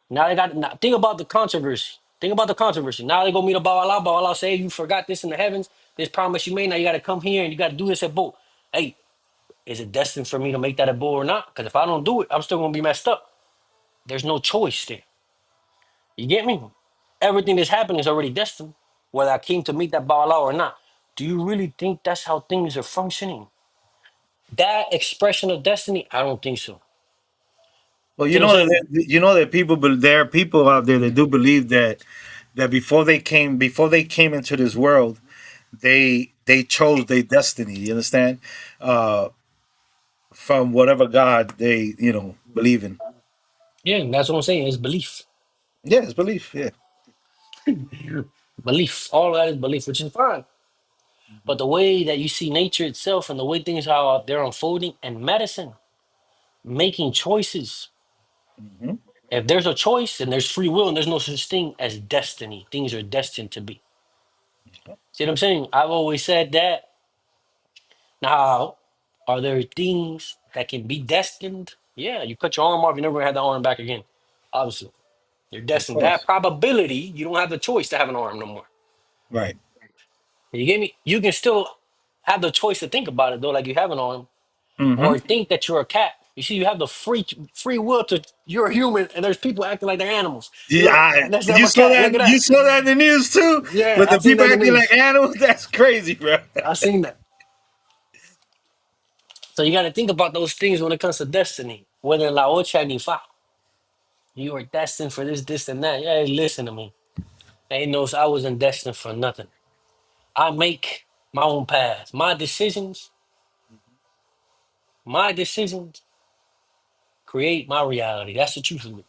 Now they got now, think about the controversy. Think about the controversy. Now they go meet a Bawa Allah. Bawa Allah say you forgot this in the heavens. This promise you made. Now you got to come here and you got to do this at Bo. Hey, is it destined for me to make that a Bo or not? Because if I don't do it, I'm still gonna be messed up. There's no choice there. You get me? Everything that's happening is already destined, whether I came to meet that Baala or not. Do you really think that's how things are functioning? That expression of destiny, I don't think so. Well, See what I'm saying? you know that there are people out there that do believe that before they came into this world, they chose their destiny. You understand? Uh, from whatever God they believe in. Yeah, that's what I'm saying. It's belief. Yeah, it's belief. Yeah. Belief. All of that is belief, which is fine. But the way that you see nature itself and the way things how they're unfolding and medicine, making choices. Hmm. If there's a choice, then there's free will and there's no such thing as destiny. Things are destined to be. See what I'm saying? I've always said that. Now, are there things that can be destined? Yeah, you cut your arm off, you never had the arm back again. Obviously, you're Of destined. That course. probability, you don't have the choice to have an arm no more. Right. You get me? You can still have the choice to think about it though, like you have an arm, Hmm. or think that you're a cat. You see, you have the free will to you're a human, and there's people acting like they're animals. Yeah, Look, let's have you a saw cat. that. Look at You that. saw that in the news too, Yeah, with the I've seen people that in the acting like news. animals. That's crazy, bro. I've seen that. So you got to think about those things when it comes to destiny. Whether la ocha ni fa. You are destined for this, and that. Yeah, listen to me. Ain't no, I wasn't destined for nothing. I make my own path. My decisions create my reality. That's the truth of it.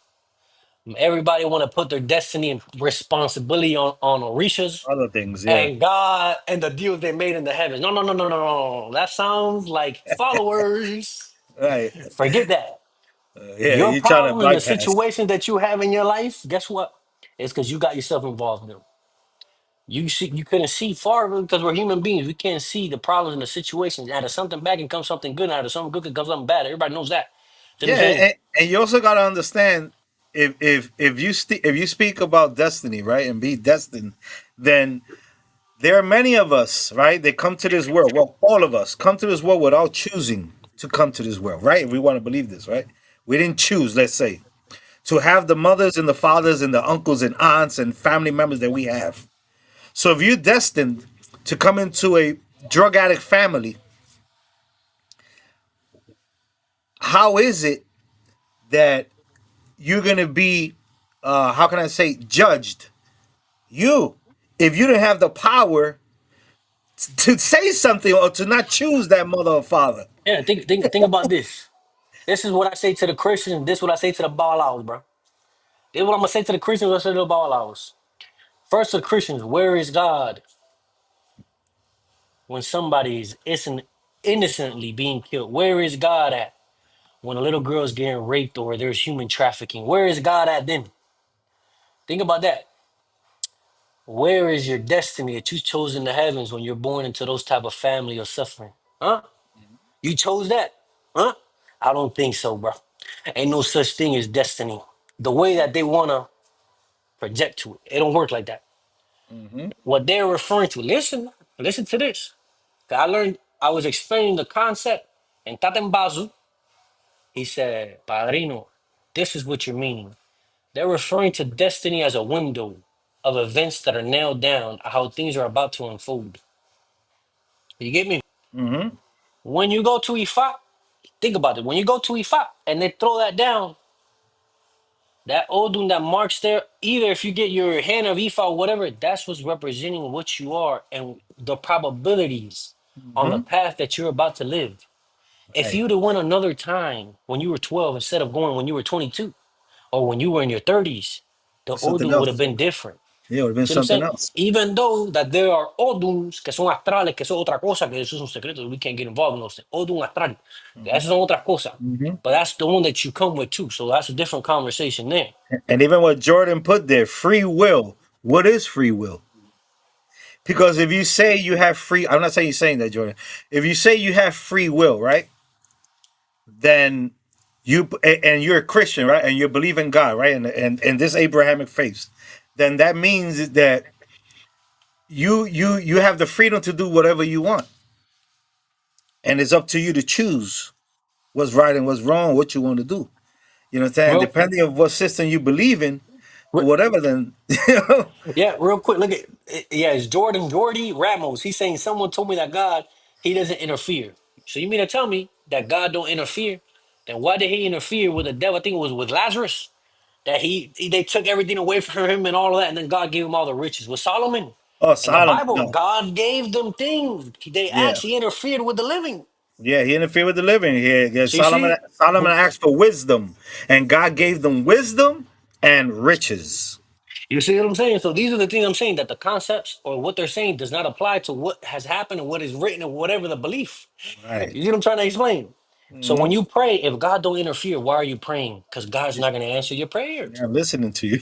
Everybody want to put their destiny and responsibility on Orishas Other things, yeah. and God and the deals they made in the heavens. No, no, no, no, no, no. That sounds like followers. Right. Forget that. Yeah, Your you're trying to problem and the bypass. situation that you have in your life, guess what? It's because you got yourself involved in them. You couldn't see far because we're human beings. We can't see the problems and the situations. Out of something bad can come something good. Out of something good can come something bad. Everybody knows that. See what I'm Yeah, saying? and you also got to understand if you speak about destiny, right, and be destined, then there are many of us, right? They come to this world. Well, all of us come to this world without choosing to come to this world, right? If we want to believe this, right? We didn't choose, let's say, to have the mothers and the fathers and the uncles and aunts and family members that we have. So if you're destined to come into a drug addict family, how is it that you're gonna be how can I say judged? You, if you didn't have the power to say something or to not choose that mother or father. Yeah, think about this. This is what I say to the Christians. This is what I say to the ball hours, bro. This is what I'm gonna say to the Christians. What I say to the ball hours. First, the Christians, where is God when somebody is innocently being killed? Where is God at when a little girl is getting raped or there's human trafficking? Where is God at then? Think about that. Where is your destiny that you chose in the heavens when you're born into those type of family or suffering? Huh? You chose that? Huh? I don't think so, bro. Ain't no such thing as destiny. The way that they wanna project to it, it don't work like that. Mm-hmm. What they're referring to, listen to this. I was explaining the concept, and Tata he said, Padrino, this is what you're meaning. They're referring to destiny as a window of events that are nailed down, how things are about to unfold. You get me? Mm-hmm. When you go to Ifa, think about it. When you go to Ifa and they throw that down, that Odun that marks there, either if you get your hand of Ifa or whatever, that's what's representing what you are and the probabilities on the Mm-hmm. path that you're about to live. If Right. you'd have went another time when you were 12 instead of going when you were 22 or when you were in your 30s, the It's something Odun would have else. been different. Yeah, it would have been See what I'm something saying? else. Even though that there are Oduns que son astrales, que eso es otra cosa, que eso es un secreto, we can't get involved in those things. Odun astral, que esas son otras cosas. Mm-hmm. But that's the one that you come with too. So that's a different conversation there. And even what Jordan put there, free will. What is free will? Because if you say you have free, I'm not saying you're saying that, Jordan. If you say you have free will, right? Then and you're a Christian, right? And you believe in God, right? And this Abrahamic faith, then that means that you have the freedom to do whatever you want, and it's up to you to choose what's right and what's wrong, what you want to do. You know what I'm saying? Real, Depending on what system you believe in or re- whatever, then you know. yeah, real quick. Look at yeah, it's Jordy Ramos. He's saying someone told me that God he doesn't interfere. So you mean to tell me that God don't interfere? Then why did he interfere with the devil? I think it was with Lazarus. That they took everything away from him and all of that, and then God gave him all the riches. With Solomon, Oh, in the Solomon, Bible, no, God gave them things. They yeah, actually interfered with the living. yeah, he interfered with the living here. Yeah, So you see, Solomon asked for wisdom, and God gave them wisdom and riches. you see what I'm saying? So these are the things I'm saying that the concepts or what they're saying does not apply to what has happened and what is written or whatever the belief. Right. You see what I'm trying to explain? So when Hmm. you pray, if God don't interfere, why are you praying? Because God's not going to answer your Yeah, prayers. I'm listening to you.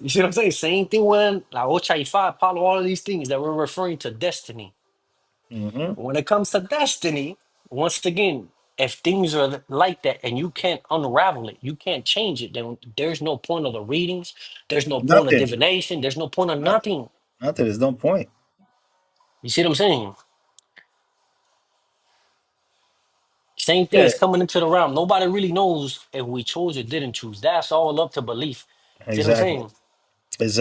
You see what I'm saying? Same thing when La Ocha Ifa, Apollo, all of these things that we're referring to destiny. Hmm. When it comes to destiny, once again, if things are like that and you can't unravel it, you can't change it, then there's no point of the readings, there's no point of Nothing. divination, there's no point of Nothing. nothing. Nothing. There's no point. You see what I'm saying? Same thing Yeah. is coming into the realm. Nobody really knows if we chose or didn't choose. That's all up to belief. See what I'm Exactly. saying?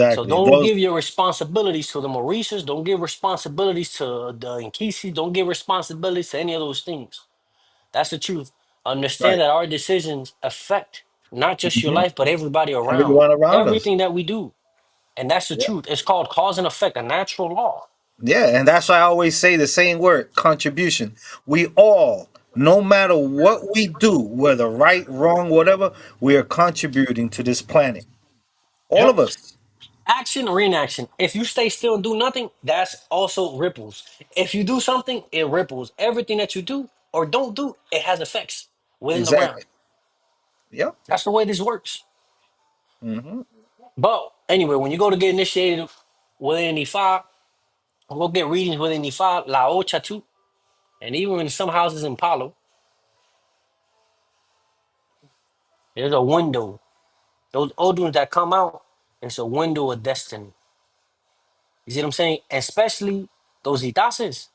So Exactly. don't Those. give your responsibilities to the Mauritius. Don't give responsibilities to the Inkisi. Don't give responsibilities to any of those things. That's the truth. Understand Right. that our decisions affect not just your Hmm. life, but everybody around. Everyone around us. Everything that we do. And that's the Yeah. truth. It's called cause and effect, a natural law. Yeah, and that's why I always say the same word, contribution. We all, no matter what we do, whether right, wrong, whatever, we are contributing to this planet. All of Yep. us. Action or inaction. If you stay still and do nothing, that's also ripples. If you do something, it ripples. Everything that you do or don't do, it has effects within the realm. Exactly. Yep. That's the way this works. Hmm. But anyway, when you go to get initiated within Ifa, go get readings within Ifa, La Ocha too. And even in some houses in Palo, there's a window. Those old ones that come out, it's a window of destiny. You see what I'm saying? Especially those itases.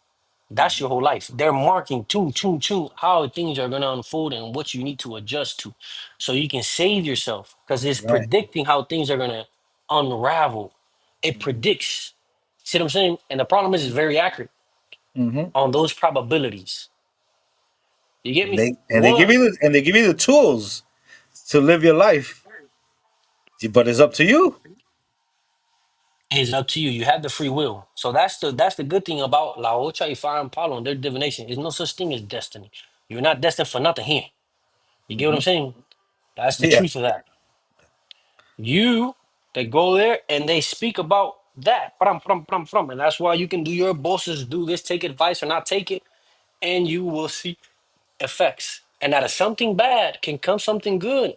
That's your whole life. They're marking tune, tune, tune, how things are going to unfold and what you need to adjust to so you can save yourself because it's Right. predicting how things are going to unravel. It Hmm. predicts. See what I'm saying? And the problem is, it's very accurate Hmm. on those probabilities. You get me? They give One you the tools to live your life, but it's up to you. is up to you. You have the free will. So that's the good thing about La Ocha, Ifa, and Palo and their divination. There's no such thing as destiny. You're not destined for nothing here. You get what I'm Hmm. saying? That's the Yeah. truth of that. You they go there and they speak about that. And that's why you can do your bosses do this, take advice or not take it, and you will see effects. And out of something bad can come something good.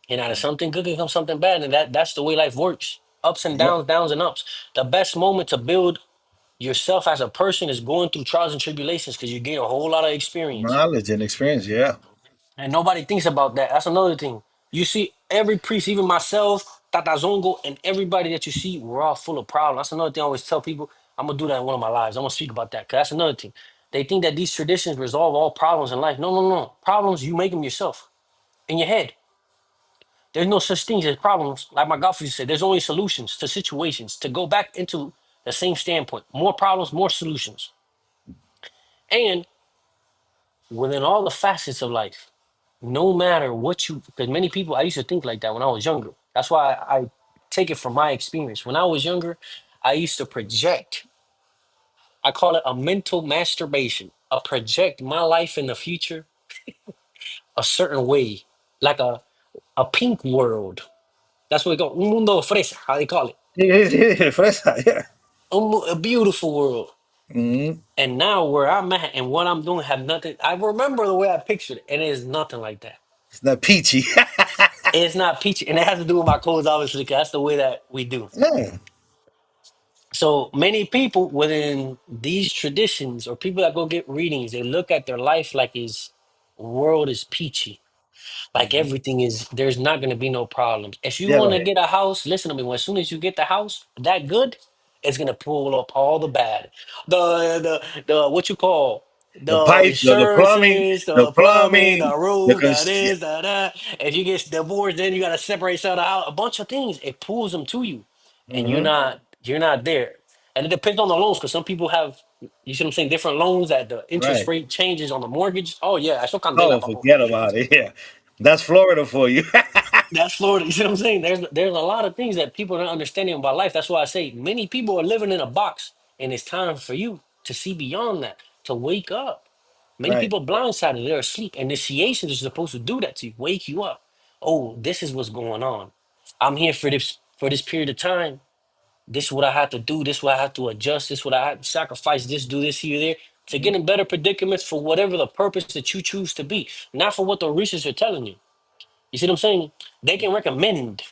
And out of something good can come something bad. And that's the way life works. Ups and Yep. downs, downs and ups. The best moment to build yourself as a person is going through trials and tribulations because you gain a whole lot of experience. Knowledge and experience. Yeah. And nobody thinks about that. That's another thing. You see, every priest, even myself, Tata Zongo, and everybody that you see, we're all full of problems. That's another thing I always tell people. I'm gonna do that in one of my lives. I'm gonna speak about that. Cause that's another thing. They think that these traditions resolve all problems in life. No, no, no. Problems, you make them yourself in your head. There's no such things as problems. Like my godfather said, there's only solutions to situations. To go back into the same standpoint. More problems, more solutions. And within all the facets of life, no matter what you, because many people, I used to think like that when I was younger. That's why I take it from my experience. When I was younger, I used to project, I call it a mental masturbation. I project my life in the future a certain way, like a pink world. That's what we call un mundo fresa, how they call it. Fresa. Yeah. A beautiful world. Hmm. And now where I'm at and what I'm doing have nothing. I remember the way I pictured it, and it is nothing like that. It's not peachy. It's not peachy, and it has to do with my codes, obviously, because that's the way that we do. Yeah. So many people within these traditions or people that go get readings, they look at their life like his world is peachy. Like Hmm. everything is, there's not going to be no problems. If you Yeah. Go want to ahead. get a house, listen to me. As soon as you get the house that good, it's going to pull up all the bad. The what you call The the pipe, insurances, the the plumbing, plumbing, the the roof, that yeah. is, that. If you get divorced, then you got to separate out the house. A bunch of things. It pulls them to you, and Hmm. you're not there. And it depends on the loans because some people have. You see what I'm saying? Different loans that the interest Right. rate changes on the mortgage. Oh yeah, eso candela, Oh, papo. forget about it. Yeah. That's Florida for you. That's Florida. You see what I'm saying? There's a lot of things that people are not understanding about life. That's why I say many people are living in a box, and it's time for you to see beyond that, to wake up. Many Right. people blindsided, they're asleep. Initiations is supposed to do that to you, wake you up. Oh, this is what's going on. I'm here for this period of time. This is what I have to do. This is what I have to adjust. This is what I have to sacrifice. This, do this here, there, to get in better predicaments for whatever the purpose that you choose to be, not for what the research are telling you. You see what I'm saying? They can recommend.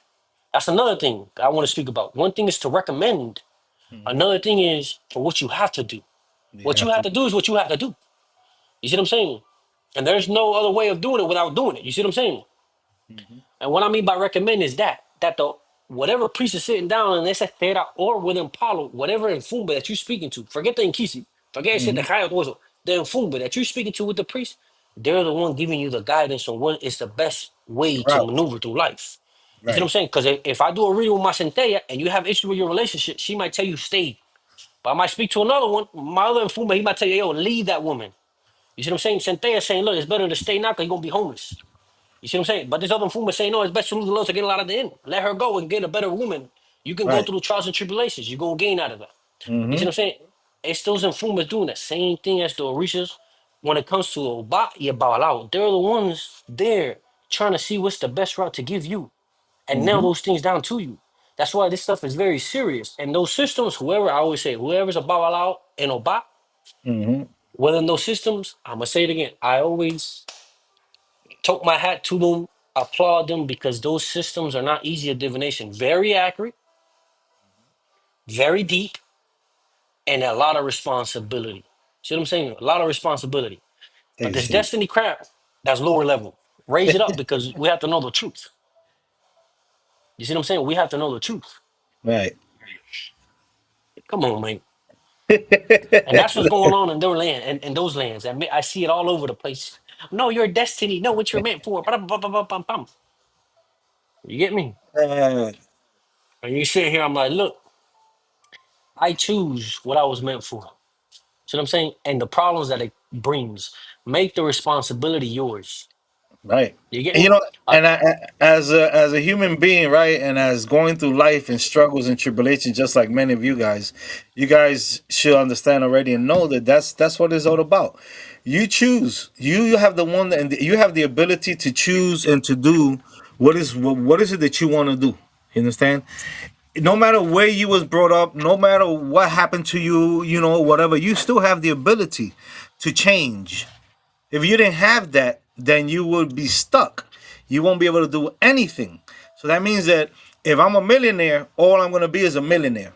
That's another thing I want to speak about. One thing is to recommend. Hmm. Another thing is for what you have to do. You What you have have to. to do is what you have to do. You see what I'm saying? And there's no other way of doing it without doing it. You see what I'm saying? Hmm. And what I mean by recommend is that the whatever priest is sitting down and they say Theta or within Palo, whatever Infumba that you're speaking to, forget the Inkisi, forget shit the Hmm. Kaya Tozo, the Infumba that you're speaking to with the priest, they're the one giving you the guidance on what is the best way to Route. maneuver through life. You see what I'm Right. saying? Because if I do a reading with my centella and you have issue with your relationship, she might tell you stay. But I might speak to another one, my other Infumba, he might tell you, yo, leave that woman. You see what I'm saying? Centella saying, look, it's better to stay now because you're going to be homeless. You see what I'm saying? But this other Fuma saying, no, it's best to lose the love to get a lot of the end. Let her go and get a better woman. You can go Right. through trials and tribulations. You're gonna gain out of that. You see what Mm-hmm. I'm saying? It's those informers doing the same thing as the Orishas when it comes to Oba Yabalao. They're the ones there trying to see what's the best route to give you and nail Mm-hmm. those things down to you. That's why this stuff is very serious. And those systems, whoever I always say, whoever's a Babalao and Oba, Mm-hmm. within those systems, I'm gonna say it again. I always took my hat to them, applaud them because those systems are not easy of divination. Very accurate, very deep, and a lot of responsibility. See what I'm saying? A lot of responsibility. But It's this deep. destiny crap, that's lower level. Raise it up because we have to know the truth. You see what I'm saying? We have to know the truth. Right. Come on, man. And that's what's going on in their land and in those lands. I see it all over the place. Know your destiny. Know what you're meant for. Ba-da-ba-ba-ba-bam-bam. You get me? Uh, And you sit here, I'm like, look, I choose what I was meant for. See what I'm saying? And the problems that it brings, make the responsibility yours. right. You get And me? Uh, as a human being, right, and as going through life and struggles and tribulations, just like many of you guys should understand already and know that that's what it's all about. You choose. You have the one that, and you have the ability to choose and to do what is it that you want to do. You understand? No matter where you was brought up, no matter what happened to you, you know, whatever, you still have the ability to change. If you didn't have that, then you would be stuck. You won't be able to do anything. So that means that if I'm a millionaire, all I'm going to be is a millionaire.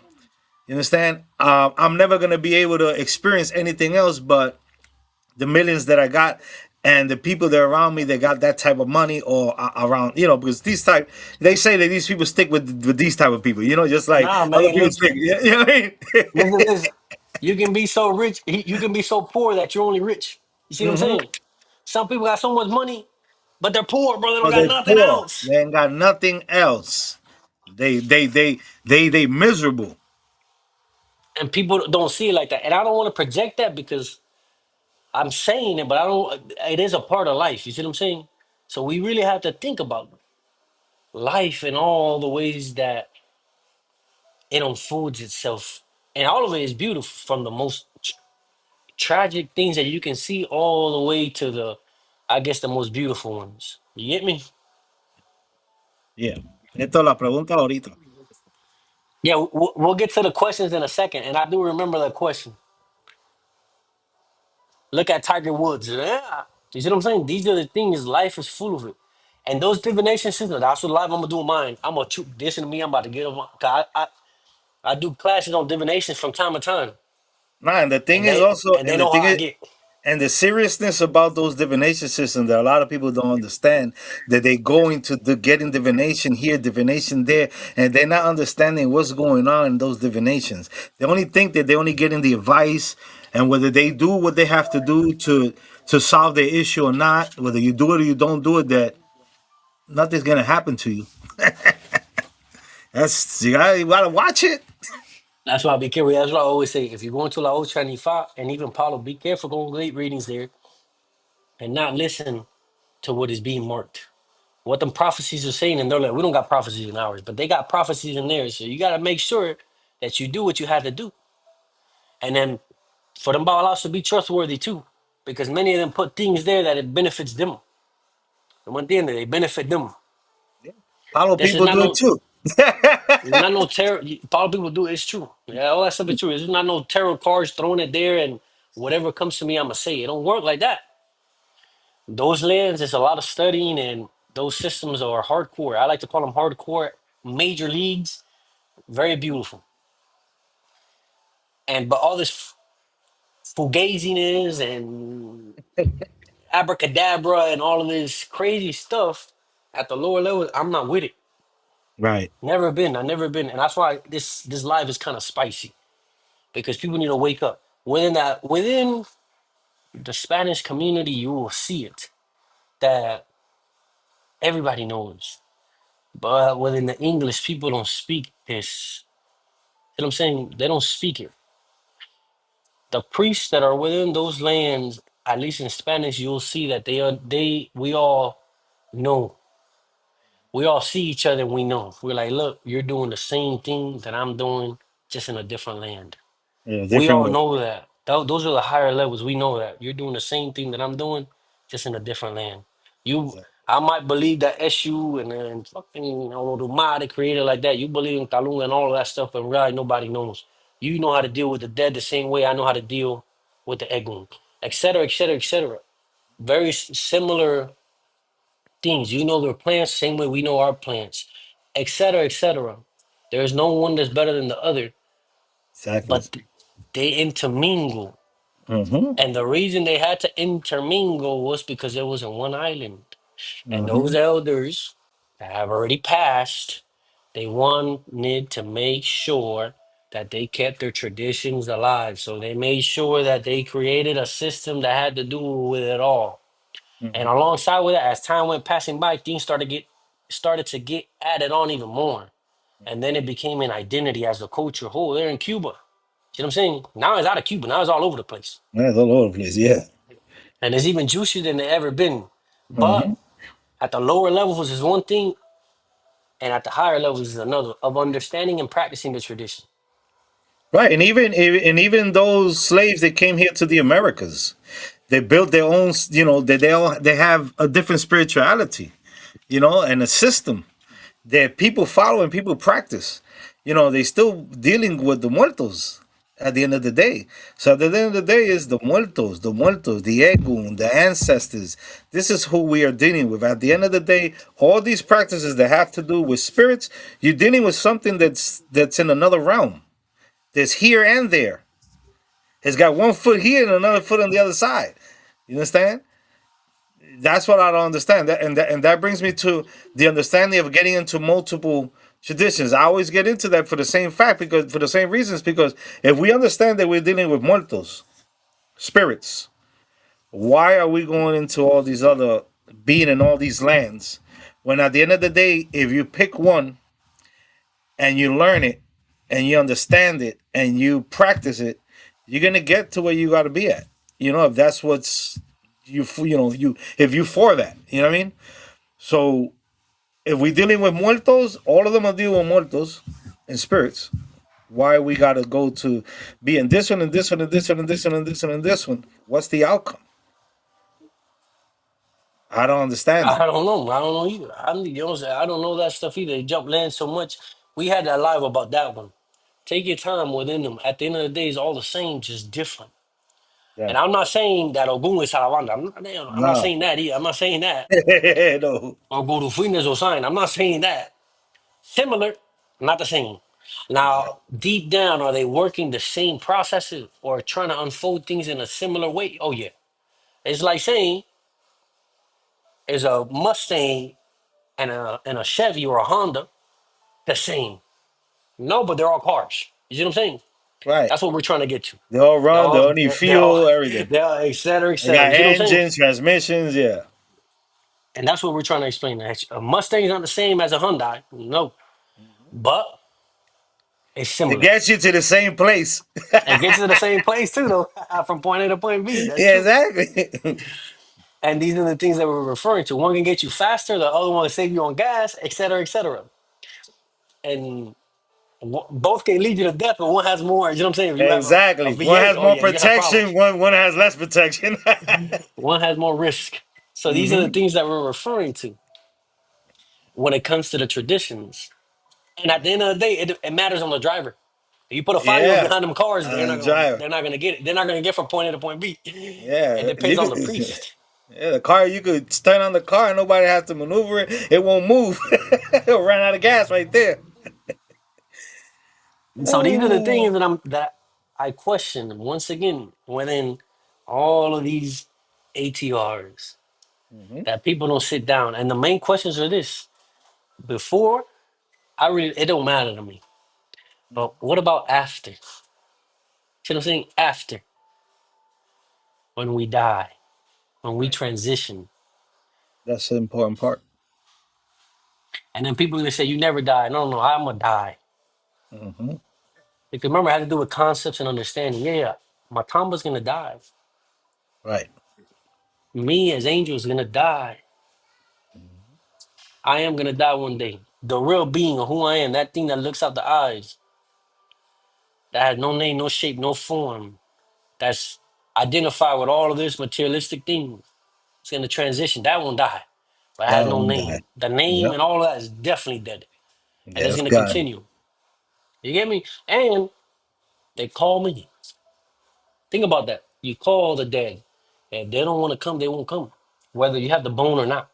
You understand? I'm never going to be able to experience anything else but the millions that I got and the people that are around me that got that type of money or around, you know, because these type, they say that these people stick with these type of people, you know, just like nah, other man. people Look, stick. You know what I mean? listen, listen. You can be so rich, you can be so poor that you're only rich. You see what I'm Hmm. saying? Some people got so much money, but they're poor, bro. They don't But got they nothing poor. else. They ain't got nothing else. They miserable. And people don't see it like that. And I don't want to project that because I'm saying it, but I don't. It is a part of life. You see what I'm saying? So we really have to think about life in all the ways that it unfolds itself, and all of it is beautiful, from the most tragic things that you can see, all the way to the, I guess, the most beautiful ones. You get me? Yeah. Esto es la pregunta ahorita. Yeah, we'll get to the questions in a second, and I do remember that question. Look at Tiger Woods. Yeah. You see what I'm saying? These are the things. Life is full of it. And those divination systems, that's what life I'm gonna do mine. I'm gonna choose this and me. I'm about to get them. I do classes on divination from time to time, Nah, and the thing and is they also, and they know how I get. and the seriousness about those divination systems that a lot of people don't understand, that they go into the getting divination here, divination there, and they're not understanding what's going on in those divinations. They only think that they're only getting the advice, and whether they do what they have to do to solve their issue or not, whether you do it or you don't do it, that nothing's gonna happen to you. That's you gotta watch it. That's why I be careful. That's why I always say, if you're going to La Ocha Nifa and even Paulo, be careful going late readings there and not listen to what is being marked. What them prophecies are saying, and they're like, we don't got prophecies in ours, but they got prophecies in theirs. So you got to make sure that you do what you had to do. And then for them Babalas to be trustworthy too, because many of them put things there that it benefits them. And when they benefit them. Follow This is people not do it no, too. not no tarot. Follow people do it, it's true. Yeah, all that stuff is true. It's not no tarot cards throwing it there and whatever comes to me, I'ma say. It don't work like that. Those lands, there's a lot of studying, and those systems are hardcore. I like to call them hardcore major leagues. Very beautiful. And but all this fugaziness and abracadabra and all of this crazy stuff at the lower level, I'm not with it. Right. Never been. I never been. And that's why this live is kind of spicy, because people need to wake up. Within the Spanish community, you will see it that everybody knows. But within the English, people don't speak this. You know what I'm saying? They don't speak it. The priests that are within those lands, at least in Spanish, you'll see that we all know We all see each other and we know. We're like, look, you're doing the same thing that I'm doing, just in a different land. In a We different all way. know that. Those are the higher levels. We know that you're doing the same thing that I'm doing, just in a different land. You, Exactly. I might believe that SU and fucking the Ma, the creator like that. You believe in Talunga and all of that stuff, but really nobody knows. You know how to deal with the dead the same way I know how to deal with the Egun, etc., etc., etc. Very similar things. You know their plants same way we know our plants, etc., etc. There's no one that's better than the other, Exactly. but they intermingle. Mm-hmm. And the reason they had to intermingle was because it was in one island. And those Mm-hmm. elders that have already passed, they wanted to make sure that they kept their traditions alive. So they made sure that they created a system that had to do with it all. And Mm-hmm. alongside with that, as time went passing by, things started to get added on even more. And then it became an identity as a culture whole. They're in Cuba. See what I'm saying? Now it's out of Cuba. Now it's all over the place. That's all over the place. Yeah. And it's even juicier than they ever been. Mm-hmm. But at the lower levels is one thing, and at the higher levels is another of understanding and practicing the tradition. Right, and even those slaves that came here to the Americas, they built their own. They have a different spirituality, and a system that people follow and people practice. They still dealing with the muertos at the end of the day. So at the end of the day is the muertos, the egun, the ancestors. This is who we are dealing with. At the end of the day, all these practices that have to do with spirits, you're dealing with something that's in another realm. There's here and there. It's got one foot here and another foot on the other side. You understand? That's what I don't understand. And that brings me to the understanding of getting into multiple traditions. I always get into that for the same fact, because for the same reasons. Because if we understand that we're dealing with muertos, spirits, why are we going into all these other being in all these lands? When at the end of the day, if you pick one and you learn it and you understand it and you practice it, you're gonna get to where you got to be at. If that's what's you if you for that, you know what I mean. So if we're dealing with muertos, all of them are dealing with muertos and spirits. Why we got to go to be in this one and this one and this one and this one and this one and this one? What's the outcome? I don't understand I it. don't know. I don't know either. I don't know that stuff either. They jump land so much. We had that live about that one. Take your time within them. At the end of the day, it's all the same, just different. Yeah. And I'm not saying that Ogun is Salavanda. I'm not No. saying that either. I'm not saying that. No. Or Gurufines or sign. I'm not saying that. Similar, not the same. Now, Exactly. deep down, are they working the same processes or trying to unfold things in a similar way? Oh yeah. It's like saying is a Mustang and a Chevy or a Honda the same? No, but they're all cars. You see what I'm saying? Right. That's what we're trying to get to. They all They're run. They all all need they're all fuel. Everything. they're all et cetera, et They cetera. got You see what I'm saying? engines, transmissions. Yeah. And that's what we're trying to explain. A Mustang is not the same as a Hyundai. No, but it's It similar. gets you to the same place. And gets to the same place too, though, from point A to point B. That's Yeah, true. exactly. And these are the things that we're referring to. One can get you faster, the other one will save you on gas, et cetera, et cetera. And both can lead you to death, but one has more. You know what I'm saying? If you have a Exactly. One V8, has oh more yeah, you're gonna have protection. problems. One has less protection. One has more risk. So these are the Hmm. things that we're referring to when it comes to the traditions. And at the end of the day, it matters on the driver. If you put a 5-year-old Yeah. behind them cars, Drive. they're not gonna get it. They're not gonna get from point A to point B. It Yeah. depends You on the could. priest. Yeah, the car, you could stand on the car and nobody has to maneuver it. It won't move. It'll run out of gas right there. So these are the things Oh. that I question once again within all of these ATRs Hmm. that people don't sit down. And the main questions are this: before, it don't matter to me. But what about after? See what I'm saying? After, when we die, when we Right. transition, That's the important part. and then people are gonna say you never die. No, no, I'm gonna die. Hmm. Because remember, it had to do with concepts and understanding. Yeah, yeah. Matamba's gonna die. Right. Me as angel is gonna die. I am gonna die one day. The real being of who I am, that thing that looks out the eyes, that has no name, no shape, no form, that's identified with all of this materialistic things. It's gonna transition. That won't die, but it has That no one guy. name. The name Yep. and all of that is definitely dead, and it's That's gonna God. continue. You get me? And they call me. Think about that. You call the dead. If they don't want to come, they won't come. Whether you have the bone or not,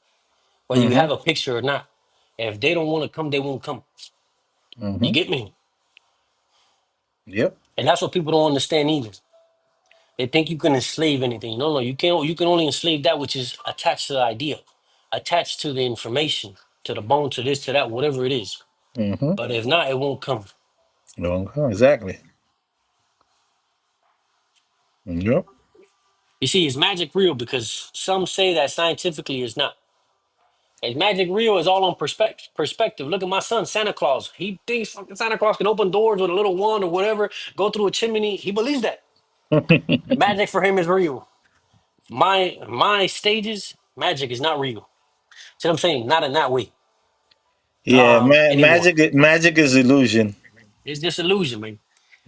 whether you Mm-hmm. have a picture or not. If they don't want to come, they won't come. You Mm-hmm. get me? Yep. And that's what people don't understand either. They think you can enslave anything. No, no, you can't. You can only enslave that which is attached to the idea, attached to the information, to the bone, to this, to that, whatever it is. Mm-hmm. But if not, it won't come. Exactly. Yep. You see, is magic real? Because some say that scientifically it's not. Is magic real? Is all on perspective. Look at my son, Santa Claus. He thinks fucking Santa Claus can open doors with a little wand or whatever, go through a chimney. He believes that. Magic for him is real. My stages, magic is not real. See what I'm saying? Not in that way. Yeah, Anymore. magic is illusion. It's just illusion, man.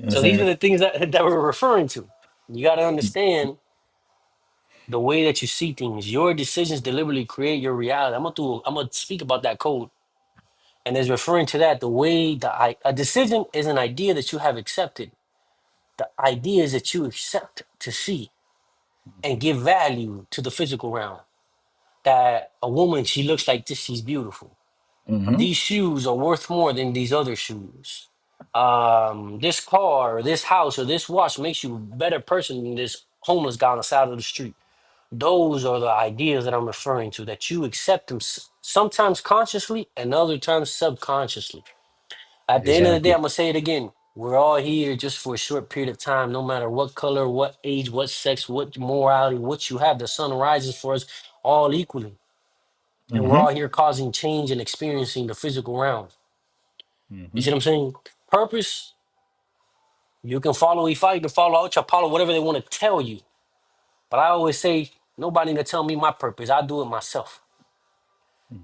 So these are Uh-huh. the things that we're referring to. You got to understand the way that you see things. Your decisions deliberately create your reality. I'm gonna speak about that code, and is referring to that the way a decision is an idea that you have accepted. The idea is that you accept to see and give value to the physical realm. That a woman, she looks like this, she's beautiful. Mm-hmm. These shoes are worth more than these other shoes. This car or this house or this watch makes you a better person than this homeless guy on the side of the street. Those are the ideas that I'm referring to, that you accept them sometimes consciously and other times subconsciously. At the end of the day, Exactly. I'm gonna say it again. We're all here just for a short period of time, no matter what color, what age, what sex, what morality, what you have. The sun rises for us all equally. And we're Mm-hmm. all here causing change and experiencing the physical realm. You Mm-hmm. see what I'm saying? Purpose, you can follow Ifa, you can follow Apollo, whatever they want to tell you. But I always say, nobody can tell me my purpose. I do it myself.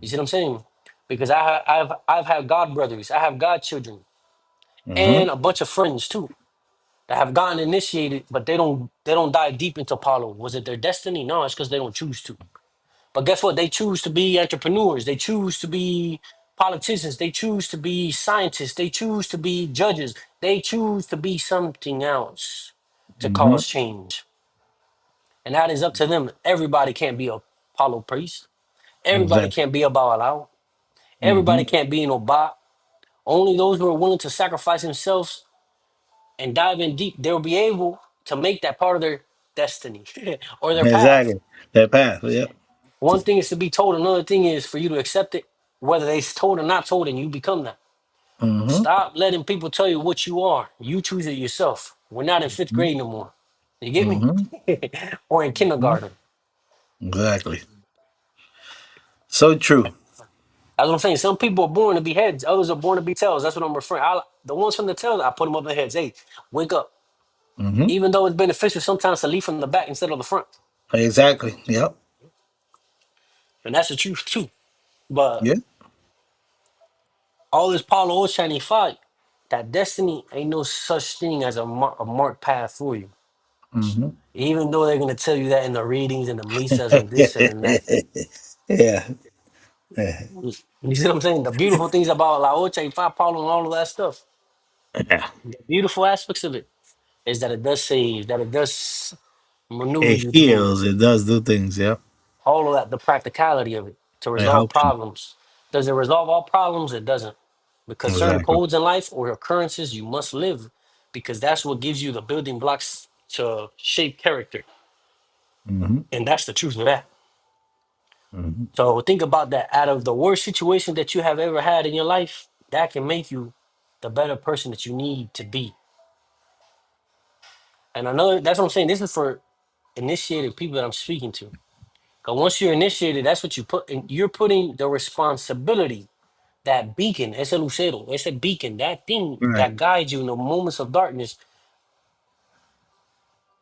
You see what I'm saying? Because I've had God brothers, I have God children, Mm-hmm. and a bunch of friends too that have gotten initiated, but they don't dive deep into Apollo. Was it their destiny? No, it's because they don't choose to. But guess what? They choose to be entrepreneurs. They choose to be politicians. They choose to be scientists. They choose to be judges. They choose to be something else to Mm-hmm. cause change. And that is up to them. Everybody can't be a Apollo priest. Everybody Exactly. can't be a Baal. Mm-hmm. Everybody can't be an Oba. Only those who are willing to sacrifice themselves and dive in deep, they'll be able to make that part of their destiny or their path. Exactly. That path. Yep. One thing is to be told, another thing is for you to accept it, whether they told or not told, and you become that. Mm-hmm. Stop letting people tell you what you are. You choose it yourself. We're not in fifth grade no more. You get me? Mm-hmm. Or in Mm-hmm. kindergarten. Exactly. So true. That's what I'm saying. Some people are born to be heads, others are born to be tails. That's what I'm referring. The ones from the tails, I put them up in the heads. Hey, wake up. Mm-hmm. Even though it's beneficial sometimes to lead from the back instead of the front. Exactly. Yep. And that's the truth too. But Yeah. all this Paulo Shiny fight, that destiny ain't no such thing as a marked path for you. Mm-hmm. Even though they're gonna tell you that in the readings and the misas and this and in that. Yeah. Yeah. You see what I'm saying? The beautiful things about La Ocha y Fa Paulo and all of that stuff. Yeah. The beautiful aspects of it is that it does save, that it does maneuver It you through heals. It does do things. Yep. all of that, the practicality of it to It resolve helps you. problems. Does it resolve all problems? It doesn't. Because certain Exactly. codes in life or occurrences you must live because that's what gives you the building blocks to shape character. Mm-hmm. And that's the truth of that. Mm-hmm. So think about that. Out of the worst situation that you have ever had in your life, that can make you the better person that you need to be. And another, that's what I'm saying. This is for initiated people that I'm speaking to. Because once you're initiated, that's what you put in. You're putting the responsibility, that beacon, ese lucero, ese beacon, that thing Right. that guides you in the moments of darkness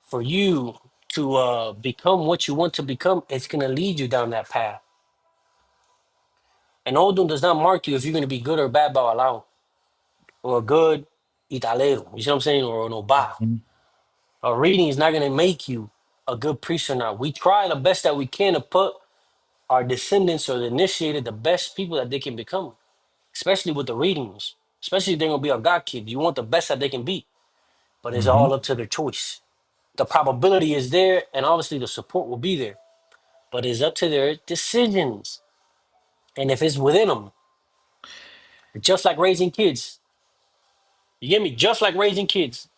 for you to become what you want to become. It's going to lead you down that path. An odun does not mark you if you're going to be good or bad babalao, or a good italero. You see what I'm saying? Or an oba. Mhm. A reading is not going to make you a good priest or not. We try the best that we can to put our descendants or the initiated the best people that they can become, especially with the readings. Especially if they're going to be a God kid. You want the best that they can be, but it's Mhm. all up to their choice. The probability is there, and obviously the support will be there, but it's up to their decisions. And if it's within them, just like raising kids, you get me? Just like raising kids,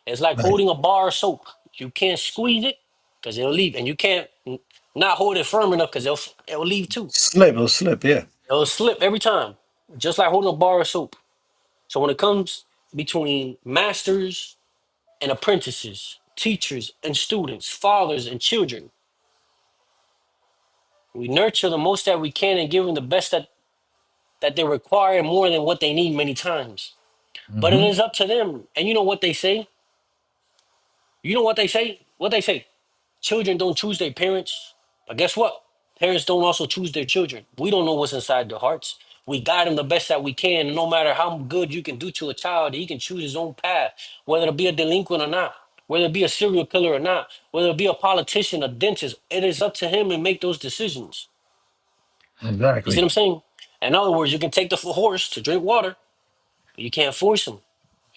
it's like Right. holding a bar of soap. You can't squeeze it because it'll leave, and you can't not hold it firm enough because it'll leave too. Slip, it'll slip, yeah. It'll slip every time, just like holding a bar of soap. So when it comes between masters and apprentices, teachers and students, fathers and children, we nurture the most that we can and give them the best that they require more than what they need many times. But it Hmm. is up to them. And you know what they say? You know what they say? What they say? Children don't choose their parents. But guess what? Parents don't also choose their children. We don't know what's inside their hearts. We guide them the best that we can. And no matter how good you can do to a child, he can choose his own path, whether it be a delinquent or not, whether it be a serial killer or not, whether it be a politician, a dentist. It is up to him to make those decisions. You see Exactly. what I'm saying? In other words, you can take the horse to drink water, but you can't force him.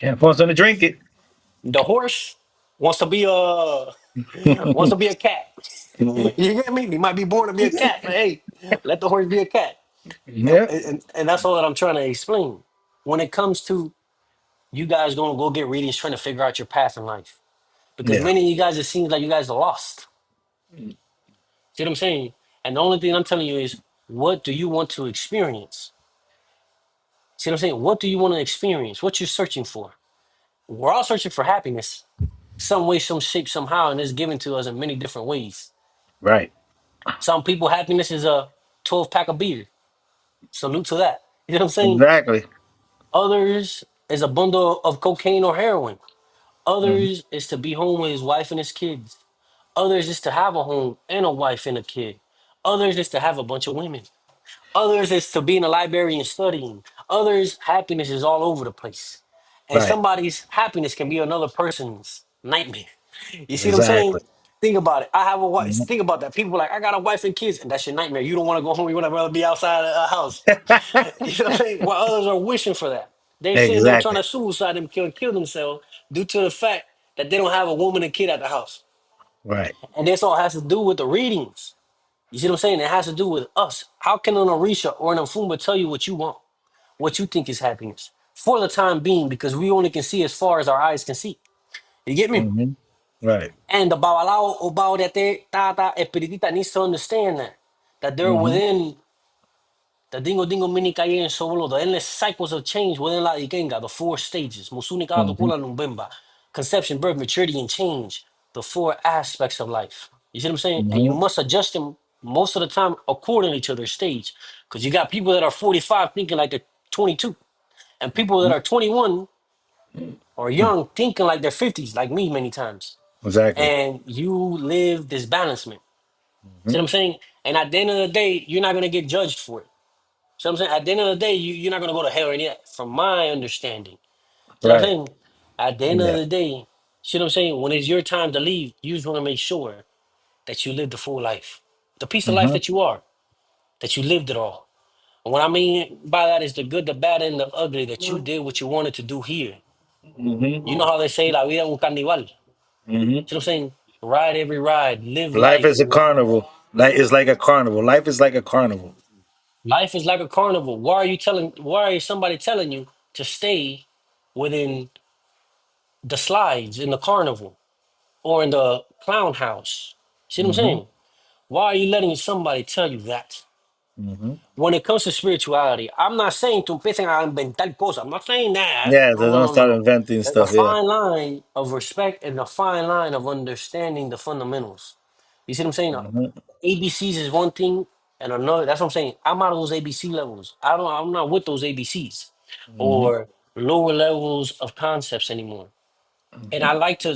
Can't force them to drink it. The horse wants to be a wants to be a cat. You get me? He might be born to be a cat, but hey, let the horse be a cat. And, Yep. and that's all that I'm trying to explain. When it comes to you guys going to go get readings, trying to figure out your path in life, because Yeah. many of you guys, it seems like you guys are lost. See what I'm saying? And the only thing I'm telling you is, what do you want to experience? See what I'm saying? What do you want to experience? What you're searching for? We're all searching for happiness, some way, some shape, somehow, and it's given to us in many different ways. Right. Some people, happiness is a 12 pack of beer. Salute to that. You know what I'm saying? Exactly. Others is a bundle of cocaine or heroin. Hmm. Others is to be home with his wife and his kids. Others is to have a home and a wife and a kid. Others is to have a bunch of women. Others is to be in a library and studying. Others, happiness is all over the place. And Right. somebody's happiness can be another person's nightmare. You see what I'm saying? Exactly. Think about it. I have a wife. Mhm. Think about that. People like, I got a wife and kids, and that's your nightmare. You don't want to go home. You want to rather be outside the house. You know what I'm saying? While others are wishing for that. They're sitting there trying Exactly. to suicide and kill themselves due to the fact that they don't have a woman and kid at the house. Right. And this all has to do with the readings. You see what I'm saying? It has to do with us. How can an Orisha or an Afumba tell you what you want, what you think is happiness? For the time being, because we only can see as far as our eyes can see. You get me? Hmm. Right. And the Babalao o Bao that they Tata Espiritita needs to understand that they're Hmm. within the Dingo Dingo Mini Kaye and Solo, the endless cycles of change within La Ikenga, the four stages, Musunika Hmm. Kula Numbemba, conception, birth, maturity, and change, the four aspects of life. You see what I'm saying? And you Hmm. must adjust them most of the time accordingly to their stage. Because you got people that are 45 thinking like they're 22, and people that are 21 or young thinking like they're 50s, like me many times. Exactly. And you live this balancement. See what Hmm. I'm saying? And at the end of the day, you're not gonna get judged for it. So I'm saying at the end of the day, you're not gonna go to hell or any of that, from my understanding. So I'm Right. saying at the end of Yeah. the day, see what I'm saying? When it's your time to leave, you just want to make sure that you live the full life. The piece of life Hmm. that you are, that you lived it all. And what I mean by that is the good, the bad, and the ugly, that you did what you wanted to do here. You know Hmm. how they say la vida es un carnival. See Hmm. what I'm saying? Ride every ride, live Life is life. a carnival. Life is like a carnival. Life is like a carnival. Life is like a carnival. Why is somebody telling you to stay within the slides in the carnival or in the clown house? See what I'm Hmm. saying? Why are you letting somebody tell you that? Hmm. When it comes to spirituality, I'm not saying to empiecen a inventar cosas. I'm not saying that. Yeah, No, they no, don't no, no, start no. inventing There's a stuff. Yeah. fine line of respect and a fine line of understanding the fundamentals. You see what I'm saying? Hmm. ABCs is one thing and another. That's what I'm saying. I'm out of those ABC levels. I'm not with those ABCs Hmm. or lower levels of concepts anymore. And I like to,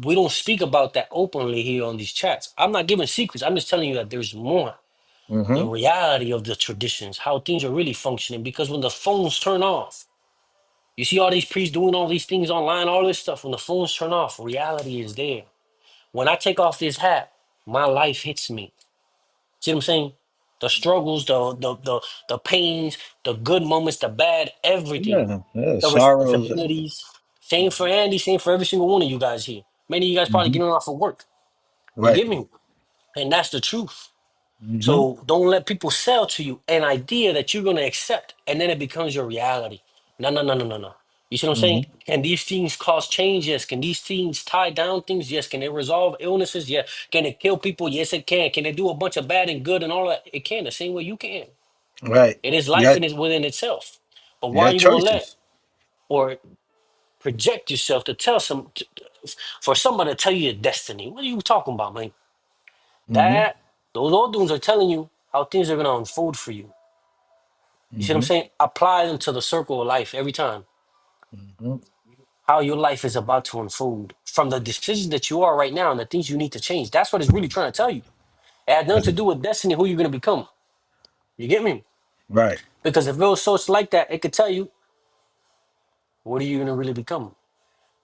we don't speak about that openly here on these chats. I'm not giving secrets. I'm just telling you that there's more. the Mm-hmm. reality of the traditions, how things are really functioning. Because when the phones turn off, you see all these priests doing all these things online, all this stuff. When the phones turn off, reality is there. When I take off this hat, my life hits me. See what I'm saying? The struggles, the pains, the good moments, the bad, everything. Yeah, yeah. The Sorrows. responsibilities. Same for Andy, same for every single one of you guys here. Many of you guys probably Mm-hmm. getting off of work. You Right. get me? And that's the truth. Mm-hmm. So don't let people sell to you an idea that you're gonna accept and then it becomes your reality. No, no, no, no, no, no. You see what I'm saying? Mm-hmm. Can these things cause change? Yes. Can these things tie down things? Yes. Can they resolve illnesses? Yes. Can it kill people? Yes, it can. Can it do a bunch of bad and good and all that? It can, the same way you can. Right. It is Yeah. life and it's within itself. But You why got you gonna let choices. or project yourself to tell for somebody to tell you your destiny? What are you talking about, man? Mm-hmm. That those old dudes are telling you how things are gonna unfold for you. You see what I'm Mm-hmm. saying? Apply them to the circle of life every time. Mm-hmm. How your life is about to unfold from the decisions that you are right now and the things you need to change. That's what it's really trying to tell you. It had nothing to do with destiny, who you're gonna become. You get me? Right. Because if it was so it's like that, it could tell you what are you gonna really become.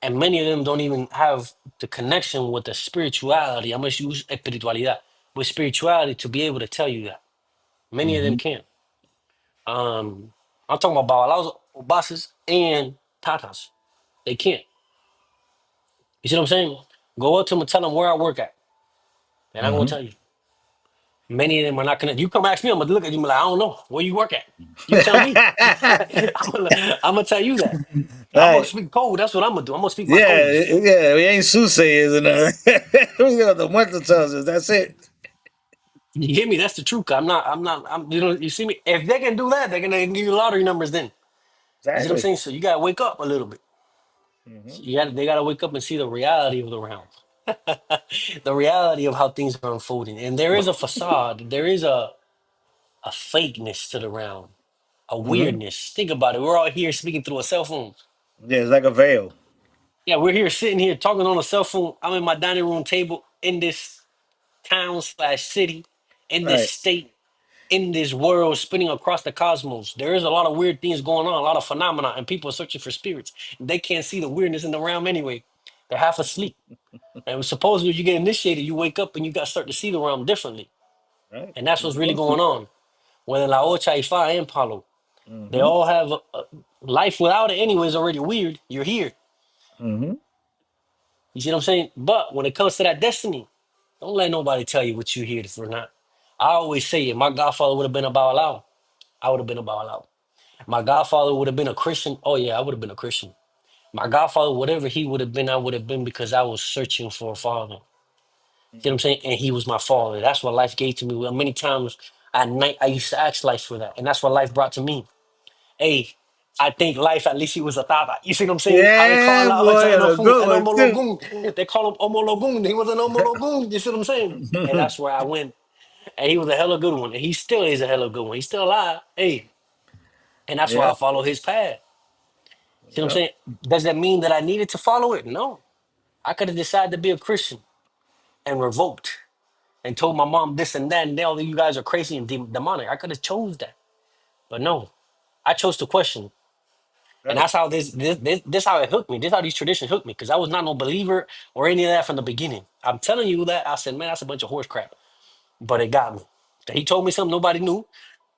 And many of them don't even have the connection with the spirituality. I must use espiritualidad with spirituality to be able to tell you that. Many of them Mm-hmm. can't. I'm talking about Balaos, Obases, and Tatas. They can't. You see what I'm saying? Go up to them and tell them where I work at. And I'm gonna Mm-hmm. tell you. Many of them are not gonna. You come ask me, I'm gonna look at you and be like, I don't know. Where you work at? You tell me. I'm gonna tell you that. I'm gonna Right. speak code. That's what I'm gonna do. I'm gonna speak my Yeah, codes. yeah, we ain't soothsayers and we got the winter tells us. That's it. You get me? That's the truth. I'm, you know, you see me? If they can do that, they're gonna give you lottery numbers then. You see what I'm Exactly. saying? So you gotta wake up a little bit. Mm-hmm. They gotta wake up and see the reality of the realm. The reality of how things are unfolding. And there is a facade, there is a fakeness to the realm, a Mm-hmm. weirdness. Think about it. We're all here speaking through a cell phone. Yeah, it's like a veil. Yeah, we're here sitting here talking on a cell phone. I'm in my dining room table in this town slash city, in this Right. state, in this world, spinning across the cosmos. There is a lot of weird things going on, a lot of phenomena, and people are searching for spirits. They can't see the weirdness in the realm anyway. They're half asleep. And supposedly, if you get initiated, you wake up and you got to start to see the realm differently. Right. And that's You're what's really supposed going to. on. Whether La Ocha, Ifa, and Palo, they Mm-hmm. all have a life without it anyway is already weird. You're here. Mm-hmm. You see what I'm saying? But when it comes to that destiny, don't let nobody tell you what you're here for not. I always say if my godfather would have been about Allah, I would have been about Allah. My godfather would have been a Christian. Oh yeah, I would have been a Christian. My godfather, whatever he would have been, I would have been because I was searching for a father. See what I'm Mm-hmm. saying? And he was my father. That's what life gave to me. Well, many times at night, I used to ask life for that. And that's what life brought to me. Hey, I think life, at least he was a Tata. You see what I'm saying? How they call Yeah, La boy, Ocha and and a a fool, good an one too. homologun. They call him homologun. He was an homologun. You see what I'm saying? And that's where I went. And he was a hella good one. And he still is a hella good one. He's still alive. Hey, and that's why I Yep. follow his path. See what I'm Yep. saying? Does that mean that I needed to follow it? No. I could have decided to be a Christian and revoked and told my mom this and that, and now you guys are crazy and demonic. I could have chose that, but no, I chose to question, and Right. that's how this how it hooked me. This how these traditions hooked me because I was not no believer or any of that from the beginning. I'm telling you that I said, man, that's a bunch of horse crap, but it got me. He told me something nobody knew,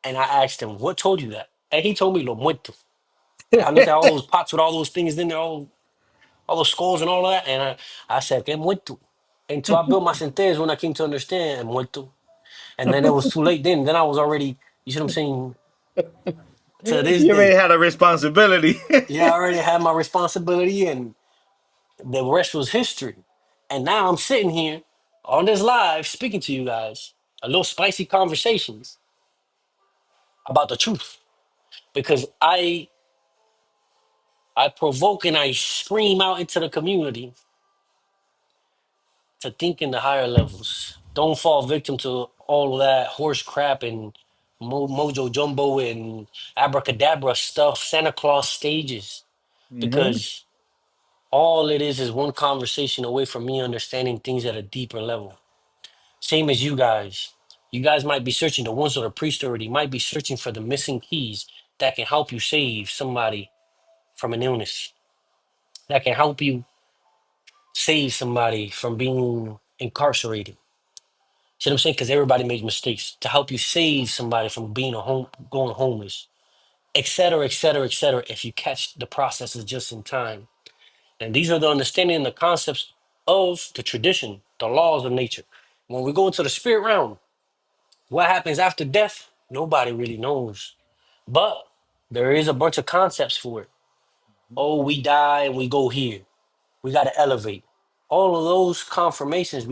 and I asked him, "What told you that?" And he told me, "Lo muerto." I looked at all those pots with all those things in there, all those skulls and all that, and I said, "Que muerto." Until I built my sentence when I came to understand muerto. And then it was too late then I was already, you see what I'm saying, to this You already day. had a responsibility. Yeah, I already had my responsibility and the rest was history. And now I'm sitting here on this live speaking to you guys, a little spicy conversations about the truth. Because I provoke and I scream out into the community to think in the higher levels. Don't fall victim to all of that horse crap and mojo jumbo and abracadabra stuff, Santa Claus stages. Mm-hmm. Because all it is one conversation away from me understanding things at a deeper level. Same as you guys. You guys might be searching, the ones that are priest already might be searching for the missing keys that can help you save somebody from an illness, that can help you save somebody from being incarcerated. See what I'm saying? Because everybody makes mistakes. To help you save somebody from being going homeless, et cetera, et cetera, et cetera, if you catch the processes just in time. And these are the understanding and the concepts of the tradition, the laws of nature. When we go into the spirit realm, what happens after death? Nobody really knows. But there is a bunch of concepts for it. Oh, we die and we go here. We got to elevate. All of those confirmations,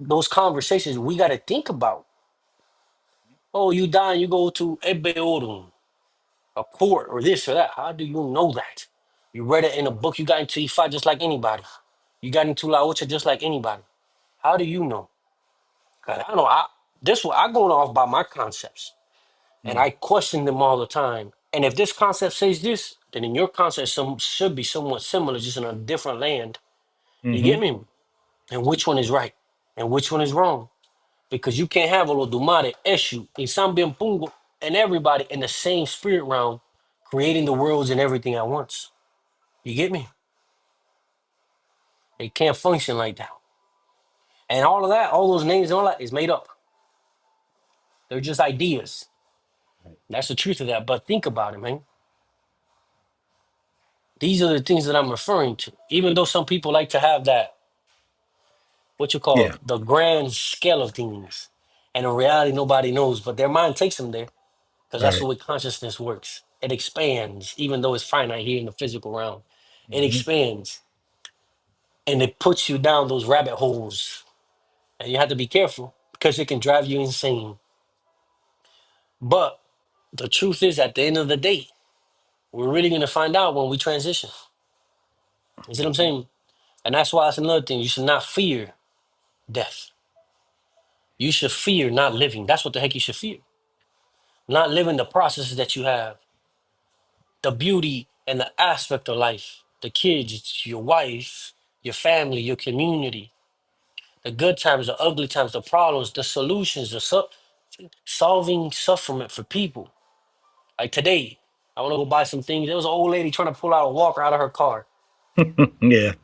those conversations, we got to think about. Oh, you die and you go to Ebe Orum, a court or this or that. How do you know that? You read it in a book, you got into Ifa just like anybody. You got into La Ocha just like anybody. How do you know? 'Cause I know I going off by my concepts. And Mm. I question them all the time. And if this concept says this, then in your concept should be somewhat similar, just in a different land. You Mm-hmm. get me? And which one is right and which one is wrong? Because you can't have Olodumare, Eshu, Isambia Pungo, and everybody in the same spirit realm creating the worlds and everything at once. You get me? It can't function like that. And all of that, all those names and all that is made up. They're just ideas. That's the truth of that. But think about it, man. These are the things that I'm referring to. Even though some people like to have that, what you Yeah. call the grand scale of things. And in reality, nobody knows, but their mind takes them there because that's the Right. way consciousness works. It expands, even though it's finite here in the physical realm. It Mm-hmm. expands and it puts you down those rabbit holes. And you have to be careful because it can drive you insane. But the truth is, at the end of the day, we're really going to find out when we transition. You see what I'm saying? And that's why it's another thing. You should not fear death. You should fear not living. That's what the heck you should fear. Not living the processes that you have, the beauty and the aspect of life, the kids, your wife, your family, your community, the good times, the ugly times, the problems, the solutions, solving suffering for people. Like today, I want to go buy some things. There was an old lady trying to pull out a walker out of her car. Yeah.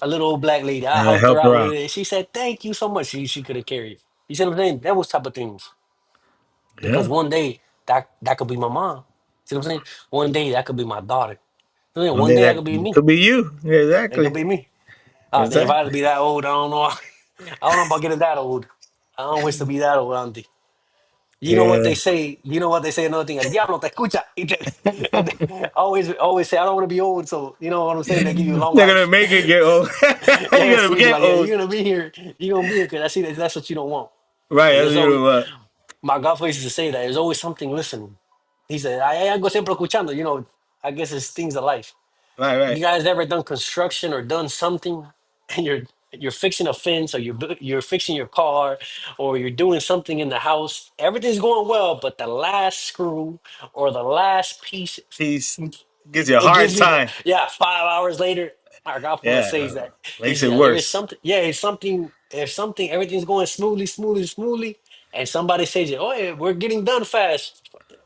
A little old black lady. I I helped her help her out with out. it. She said, "Thank you so much." She could have carried. You see what I'm saying? That was type of things. Because Yeah. one day that could be my mom. See what I'm saying? One day that could be my daughter. One One day day that that could be me. could be you. Yeah, It could exactly. be me. If I had to Exactly. be that old, I don't know. I don't know about getting that old. I don't wish to be that old, auntie. You know what Yeah. they say? You know what they say? Another thing, el diablo te escucha. Always say, I don't want to be old. So, you know what I'm saying? They give you a long They're gonna life. make it get old. You're Yeah, gonna see, get like, yeah, old. you're going to be here. You're going to be here because I see that's what you don't want. Right. And That's there's you always, know what. my godfather used to say that there's always something listening. He said, hay algo siempre escuchando. You know, I guess it's things of life. Right. You Right. guys ever done construction or done something and you're fixing a fence or you're fixing your car or you're doing something in the house, everything's going well, but the last screw or the last piece, Peace gives you a it hard gives you time. 5 hours later. Our godfather Yeah. says that. He Makes it said if it's worse. something, yeah, it's something, if something, everything's going smoothly, and somebody says, "Oh, yeah, we're getting done fast,"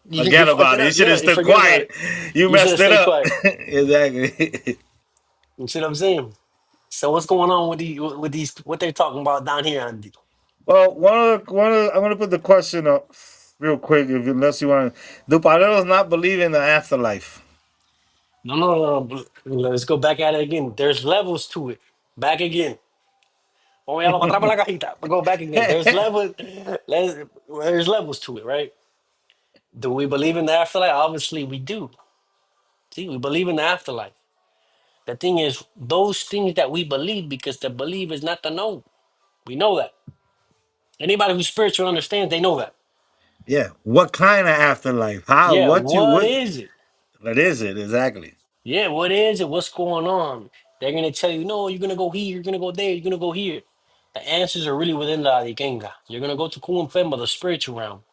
you Forget fucked about it it. You up. should Yeah, have you stood forget about quiet. it. You You should have messed it stayed up. quiet. Exactly. You see what I'm saying? So what's going on with these what they're talking about down here, Andy? Well, I'm gonna put the question up real quick, if unless you want. Do Pareros not believe in the afterlife? No. Let's go back at it again. There's levels to it. Back again. Oh, ya lo atrapa la cajita. But go back again. There's levels to it, right? Do we believe in the afterlife? Obviously, we do. See, we believe in the afterlife. The thing is, those things that we believe, because the believe is not the know. We know that. Anybody who's spiritual understands, they know that. Yeah. What kind of afterlife? How? Yeah, What you? what What? is it? What is it exactly? Yeah, what is it? What's going on? They're gonna tell you, no, you're gonna go here, you're gonna go there, you're gonna go here. The answers are really within the Adikenga. You're gonna go to Kumpemba, the spiritual realm.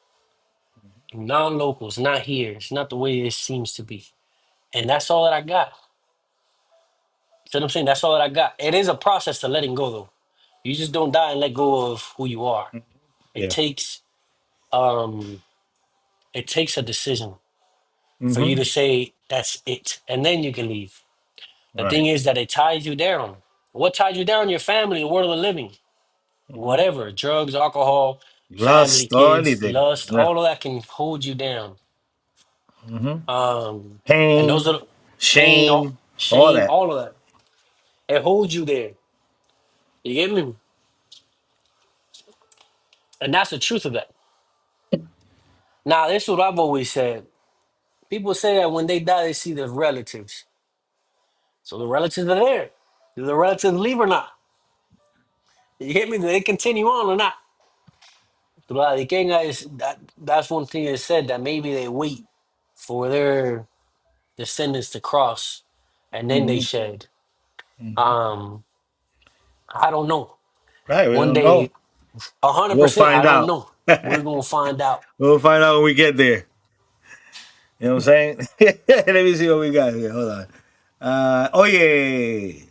Non-locals, not here. It's not the way it seems to be. And that's all that I got. See what I'm saying? That's all that I got. It is a process to letting go though. You just don't die and let go of who you are. It Yeah. takes um it takes a decision for you Mm-hmm. to say that's it, and then you can leave. The Right. thing is that it ties you down. What ties you down? Your family, the world of living, Mm-hmm. whatever, drugs, alcohol, family, Lust or kids, anything. lust, Yeah. all of that can hold you down. Mm-hmm. And those Pain, are the pain, shame, all shame, that. all of that. It holds you there. You get me? And that's the truth of that. Now, this is what I've always said. People say that when they die, they see their relatives. So the relatives are there. Do the relatives leave or not? You get me? Do they continue on or not? The thing is that's one thing they said that maybe they wait for their descendants to cross and then they Mm-hmm. shed. Mm-hmm. Um, I don't know. Right. We One don't know. day, a hundred We'll percent, I find don't out. know. We're gonna find out. We'll find out when we get there. You know what I'm saying? Let me see what we got here. Hold on. Oye,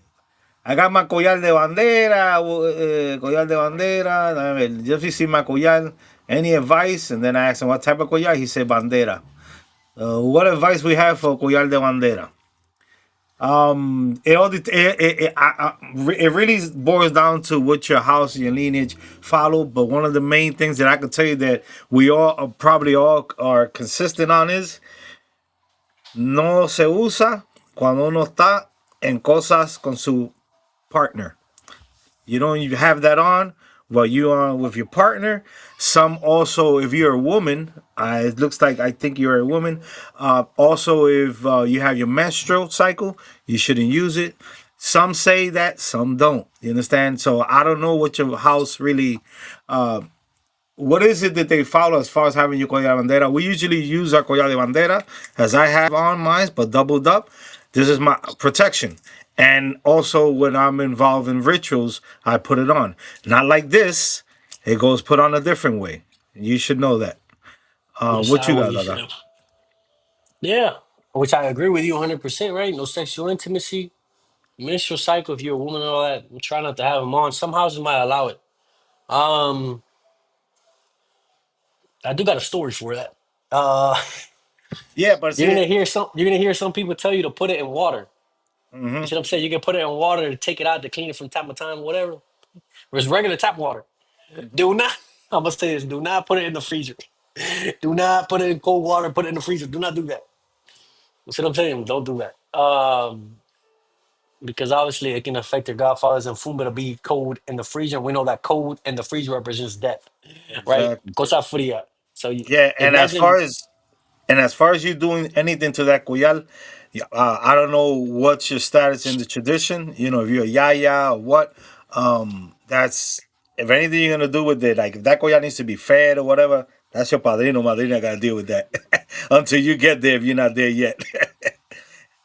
I got my collar de bandera. Collar de bandera. A ver, just you see my collar. Any advice? And then I asked him what type of collar. He said bandera. What advice we have for collar de bandera? It all it really boils down to what your house and your lineage follow. But one of the main things that I can tell you that we all probably all are consistent on is no se usa cuando uno está en cosas con su partner. You don't have that on while you are with your partner. Some also, if you're a woman, it looks like I think you're a woman. Also, if you have your menstrual cycle, you shouldn't use it. Some say that, some don't. You understand? So I don't know what your house really what is it that they follow as far as having your collar de bandera? We usually use our collar de bandera as I have on mine, but doubled up. This is my protection. And also when I'm involved in rituals, I put it on. Not like this. It goes put on a different way. You should know that. That's What how you we got, used Dada? to. Yeah, which I agree with you 100%. Right? No sexual intimacy, menstrual cycle. If you're a woman and all that, try not to have them on. Some houses might allow it. Um, I do got a story for that. Uh, Yeah, but you're see, gonna hear some. You're gonna hear some people tell you to put it in water. You mm-hmm, see what I'm saying? You can put it in water to take it out to clean it from time to time, whatever. It's regular tap water. Do not. I'm gonna say this. Do not put it in the freezer. Do not put it in cold water. Put it in the freezer. Do not do that. You see what I'm saying? Don't do that. Because obviously it can affect your godfathers and food to be cold in the freezer. We know that cold in the freezer represents death, right? exactly. Cosa fría. So Yeah, and imagine, as far as you doing anything to that collar, yeah, I don't know what's your status in the tradition. You know, if you're a yaya or what. That's if anything you're gonna do with it, like if that collar needs to be fed or whatever, that's your padrino, madrina gotta deal with that until you get there if you're not there yet.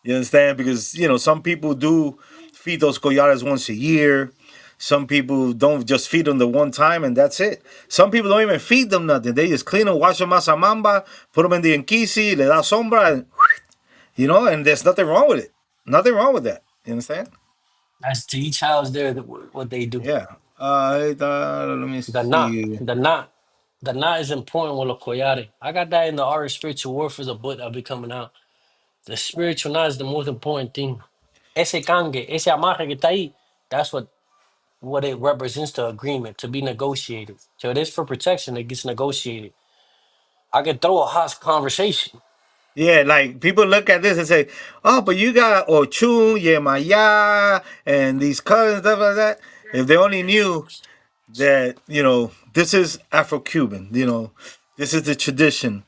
You understand? Because some people do feed those collares once a year. Some people don't just feed them the one time and that's it. Some people don't even feed them nothing. They just clean them, wash them mamba, put them in the enquisi, le da sombra, and there's nothing wrong with it. Nothing wrong with that. You understand? that's to each house there what they do. Yeah. Let me The knot, see. the knot, the knot is important with los collares. I got that in the Art of Spiritual Warfare, is a book that'll be coming out. The spiritual knot is the most important thing. Ese cangue, ese amarre que está ahí, that's what it represents, the agreement to be negotiated. So it is for protection, it gets negotiated. I could throw a hot conversation. Yeah, like people look at this and say, "Oh, but you got Ochun, Yemaya, and these colors and stuff like that." If they only knew that this is Afro-Cuban. This is the tradition.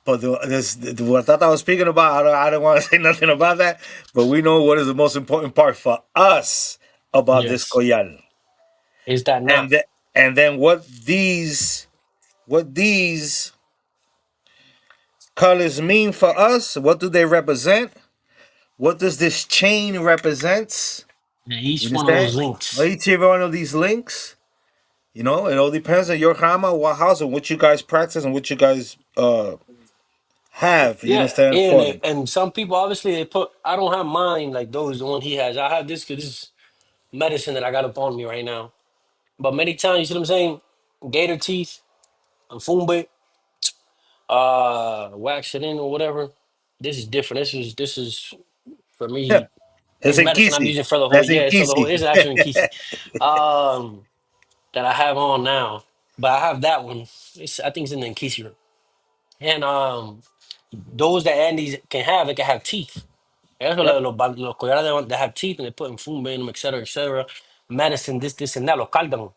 But what Tata was speaking about, I don't want to say nothing about that. But we know what is the most important part for us about this Yes. collar, Is that and not? then what these colors mean for us. What do they represent? What does this chain represents? Yeah, You each one of understand? those links. Each every one of these links. It all depends on your Hama, what house, and what you guys practice and what you guys have. You Yeah, understand and for them. and some people obviously they put. I don't have mine like those the one he has. I have this because this is medicine that I got up on me right now. But many times, you see what I'm saying? gator teeth, and fumbe, wax it in or whatever. This is different. This is for me. It's It's in medicine I'm Kisi. using for the whole That's in yeah. So the whole Kisi. is actually in Kisi. Um, that I have on now, but I have that one. I think it's in the Kisi room. And those that Andes can have, it can have teeth. Eso Yep. los collares that have teeth and they put in fumbe in them, et cetera, et cetera. Medicine, this, and that, los caldan.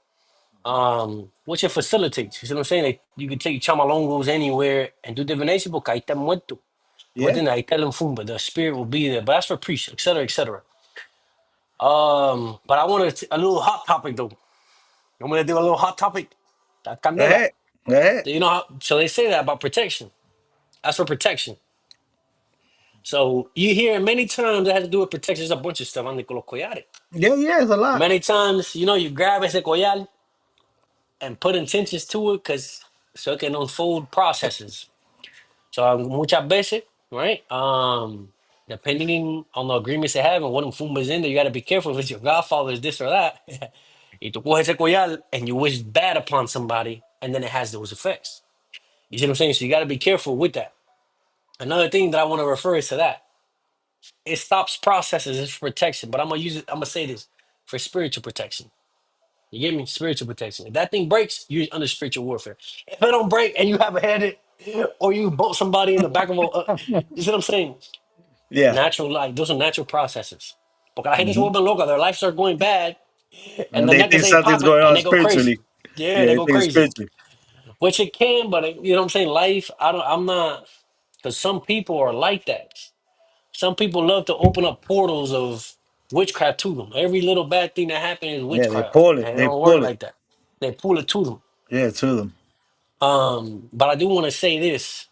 Which it facilitates. You see what I'm saying? Like, you can take chamalongos anywhere and do divination porque ahí está muerto. Yeah. Within ahí está el fumbe. The spirit will be there. But that's for priests, et cetera, et cetera. But I wanted a little hot topic though. I'm gonna do a little hot topic. La Go candela. ahead. Go ahead. You know how, so they say that about protection. That's for protection. So you hear many times that has to do with protection. There's a bunch of stuff on the collares. Yeah, yeah, it's a lot. Many times, you grab ese collar and put intentions to it because so it can unfold processes. So muchas veces, right? Depending on the agreements they have and what fumbas in there, you got to be careful if it's your godfather's this or that. Y tú coges ese collar and you wish bad upon somebody, and then it has those effects. You see what I'm saying? So you got to be careful with that. Another thing that I want to refer is to that. It stops processes. It's for protection, but I'm gonna use it. I'm gonna say this for spiritual protection. You get me? Spiritual protection. If that thing breaks, you're under spiritual warfare. If it don't break and you have a headache, or you bolt somebody in the back of a, you see what I'm saying? Yeah. Natural life. Those are natural processes. Porque la gente se Hmm. vuelve loca. Their lives start going bad, and And the they think necklace ain't something's popping, going and on they go crazy. spiritually. Yeah, Yeah, they they go think it's crazy. spiritually. Which it can, but you know what I'm saying? Life. I don't. I'm not. Because some people are like that. Some people love to open up portals of witchcraft to them. Every little bad thing that happens is Yeah, they witchcraft, pull it. and it They don't work pull it. like that. They pull it to them. Yeah, to them. But I do want to say this: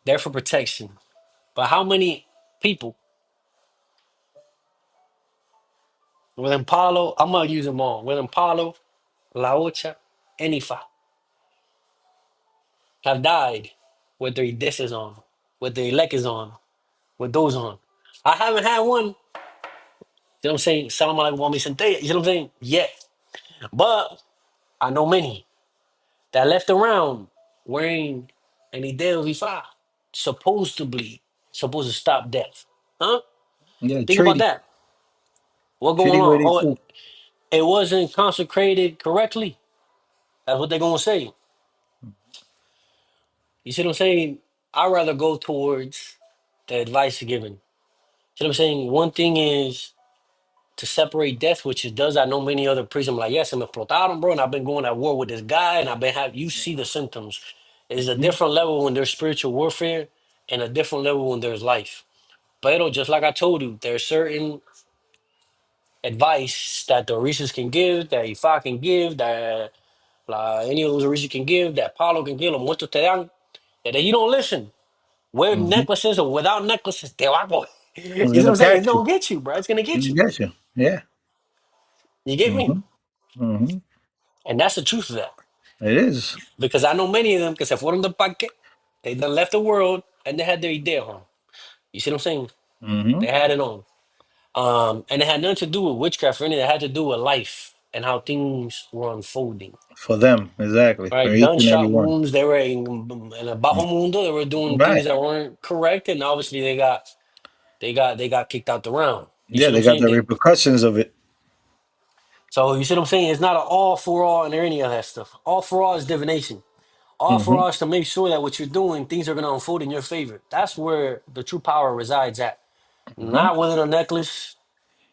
they're for protection. But how many people within Palo? I'm gonna use them all. Within Palo, La Ocha, and Ifa have died with their disses on, with their lekes on, with those on. I haven't had one. You know what I'm saying? Salam alaikum wa misante. You know what I'm saying? Yet, but I know many that left around wearing an Ideo V5, supposed to stop death. Huh? Yeah, Think about treaty. that. What going Treaty on? with Oh, Ifu. it wasn't consecrated correctly. That's what they're gonna say. You see what I'm saying? I'd rather go towards the advice you're giving. See what I'm saying? One thing is to separate death, which it does. I know many other priests. I'm like, yes, I'm explotaron, bro, and I've been going at war with this guy, and I've been have you see the symptoms. It's a Hmm. different level when there's spiritual warfare, and a different level when there's life. But just like I told you, there's certain advice that the Orishas can give, that Ifa can give, that any of those Orishas can give, that Palo can give, los muertos te dan, that if you don't listen, wear Hmm. necklaces or without necklaces, te va a go. You It's see what gonna I'm saying? catch It's you. gonna get you, bro. It's gonna get you. Get you. Yeah. You get me? Hmm. Hmm. And that's the truth of that. It is. Because I know many of them que se fueron del parque, they done left the world and they had their idea on. You see what I'm saying? Hmm. They had it on. And it had nothing to do with witchcraft or anything. It had to do with life and how things were unfolding. For them, exactly. For Right? each and every Gunshot one. wounds, they were in a bajo mundo, they were doing things Right. that weren't correct, and obviously they got kicked out the round. You Yeah, see what they I'm got saying? the They repercussions of it. so you see what I'm saying? It's not an all for all and any of that stuff. All for all is divination. All for Hmm. all is to make sure that what you're doing, things are gonna unfold in your favor. That's where the true power resides at. Hmm. Not within a necklace.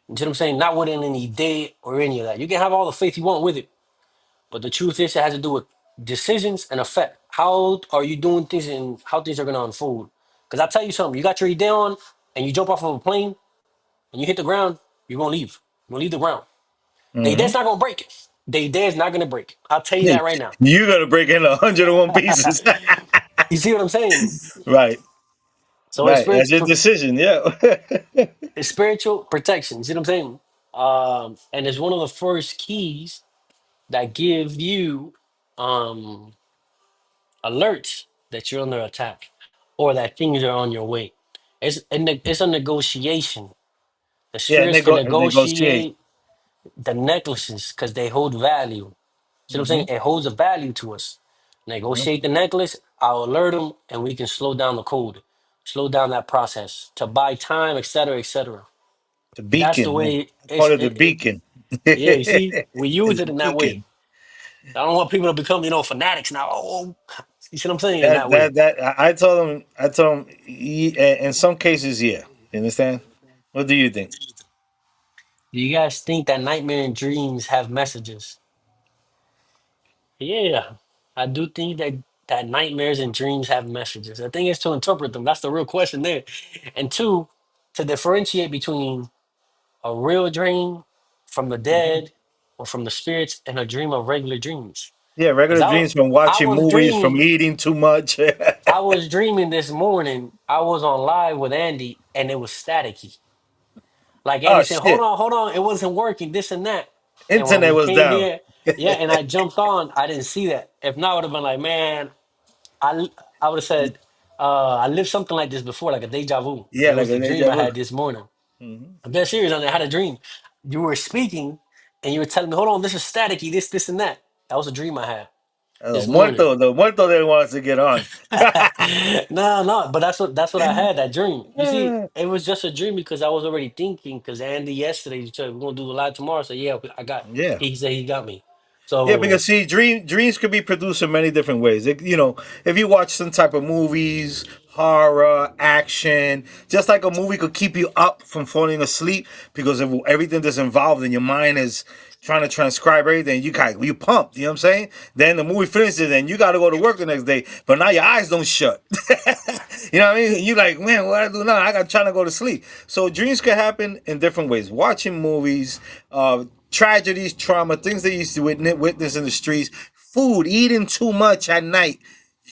You see what I'm saying? Not within any day or any of that. You can have all the faith you want with it. But the truth is, it has to do with decisions and effect. How are you doing things and how things are going to unfold? Because I tell you something, you got your idea on and you jump off of a plane and you hit the ground, you're going to leave. You're going to leave the ground. The Hmm. idea's not going to break. The idea is not going to break. I'll tell you Yeah, that right now. you gotta break into 101 pieces. You see what I'm saying? Right. So Right. That's your decision. Yeah. it's spiritual protection. You see what I'm saying? And it's one of the first keys that give you um, alerts that you're under attack or that things are on your way. It's a negotiation. The Yeah. spirits can Negotiate. negotiate the necklaces because they hold value. See what I'm saying? It holds a value to us. Negotiate the necklace, I'll alert them, and we can slow down the code, slow down that process to buy time, etc., etc. The That's the beacon. Yeah. way I call it the it beacon. yeah, you see, we use It's it in that way. beacon. I don't want people to become, fanatics now. Oh, you see what I'm saying? In That that way. that that I told him in some cases, yeah. You understand? What do you think? Do you guys think that nightmare and dreams have messages? Yeah, I do think that nightmares and dreams have messages. I think it's to interpret them. That's the real question there. And two, to differentiate between a real dream from the Mhm. dead or from the spirits and a dream of regular dreams. Yeah, Because regular dreams from I watching was movies, from dreaming, eating too much. I was dreaming this morning. I was on live with Andy and it was staticky. Like Oh Andy said, shit! hold on, it wasn't working, this and that. And when Internet we was came down. here, yeah, and I jumped on, I didn't see that. If not, I would have been like, man, I I would have said, I lived something like this before, like a deja vu. Yeah, It like was a the dream deja I vu. had this morning. Mm-hmm. I'm dead serious on that. I had a dream. You were speaking and you were telling me, hold on, this is staticky, this, and that. That was a dream I had this morning. The muerto that wants to get on. No, no, but that's what I had, that dream. You see, it was just a dream because I was already thinking, because Andy yesterday he said we're gonna do the live tomorrow. So yeah, Yeah. he said he got me. Yeah, So because see, dreams could be produced in many different ways. If you watch some type of movies, horror, action, just like a movie could keep you up from falling asleep because of everything that's involved in your mind is trying to transcribe everything. You pumped, you know what I'm saying? Then the movie finishes and you got to go to work the next day, but now your eyes don't shut. You know what I mean? You like, man, what I do now? I got trying to go to sleep. So dreams can happen in different ways. Watching movies, tragedies, trauma, things they used to witness in the streets, food, eating too much at night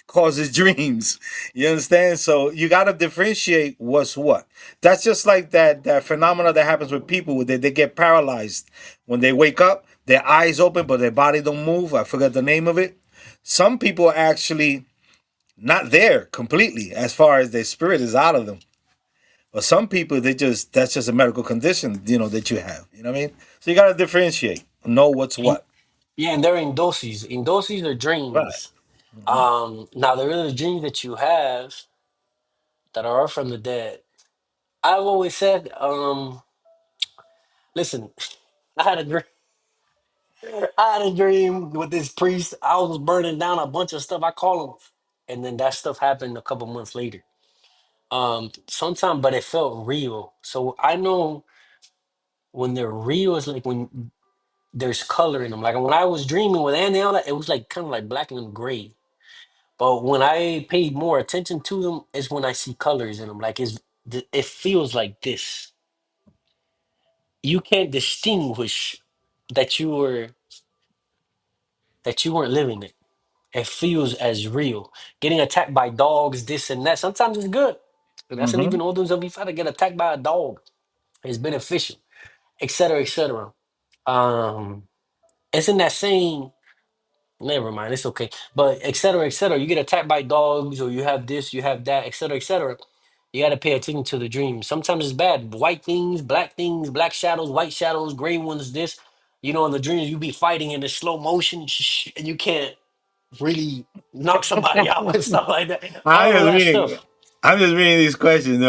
causes dreams. You understand? So you got to differentiate what's what. That's just like that phenomena that happens with people where they get paralyzed when they wake up. Their eyes open, but their body don't move. I forget the name of it. Some people are actually not there completely as far as their spirit is out of them. But some people, that's just a medical condition, that you have. You know what I mean? So you got to differentiate, know what's and, what. yeah, and they're in doses. In doses are Right. dreams. Hmm. Now there are the dreams that you have that are from the dead. I've always said, listen, I had a dream. I had a dream with this priest. I was burning down a bunch of stuff. I call him, and then that stuff happened a couple months later. Sometime, but it felt real. So I know when they're real is like when there's color in them. Like when I was dreaming with Andy, and all that, it was like kind of like black and gray. But when I paid more attention to them, is when I see colors in them. Like it feels like this. You can't distinguish that you were that you weren't living it. It feels as real. Getting attacked by dogs, this and that. Sometimes it's good. That's an Hmm. even older than before to get attacked by a dog. It's beneficial, etc., etc. Um, it's in that same. Never mind, it's okay. But etc., etc. You get attacked by dogs, or you have this, you have that, etc., etc. You got to pay attention to the dream. Sometimes it's bad. White things, black shadows, white shadows, gray ones. This, in the dreams you be fighting in the slow motion, and you can't really knock somebody out and stuff like that. I'm All of just that reading. stuff. I'm just reading these questions.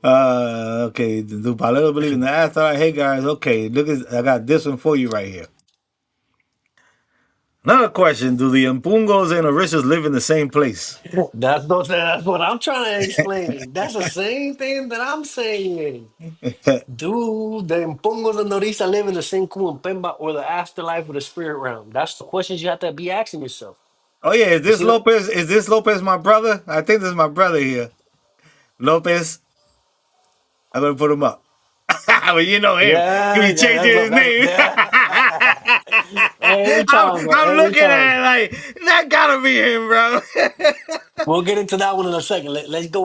Okay. Do Palero believe in the afterlife? Hey guys. Okay. I got this one for you right here. Another question: do the Impungos and Orishas live in the same place? That's what I'm trying to explain. That's the same thing that I'm saying. Do the Mpongos and Norisa live in the same Pemba or the afterlife or the spirit realm? That's the questions you have to be asking yourself. Oh yeah, You see, Is this Lopez my brother? I think this is my brother here. Lopez. I'm gonna put him up. But you know him. yeah, He yeah, changing his that's name. yeah. Every time, bro. I'm Every looking time. at it like that gotta be him, bro. We'll get into that one in a second. Let's go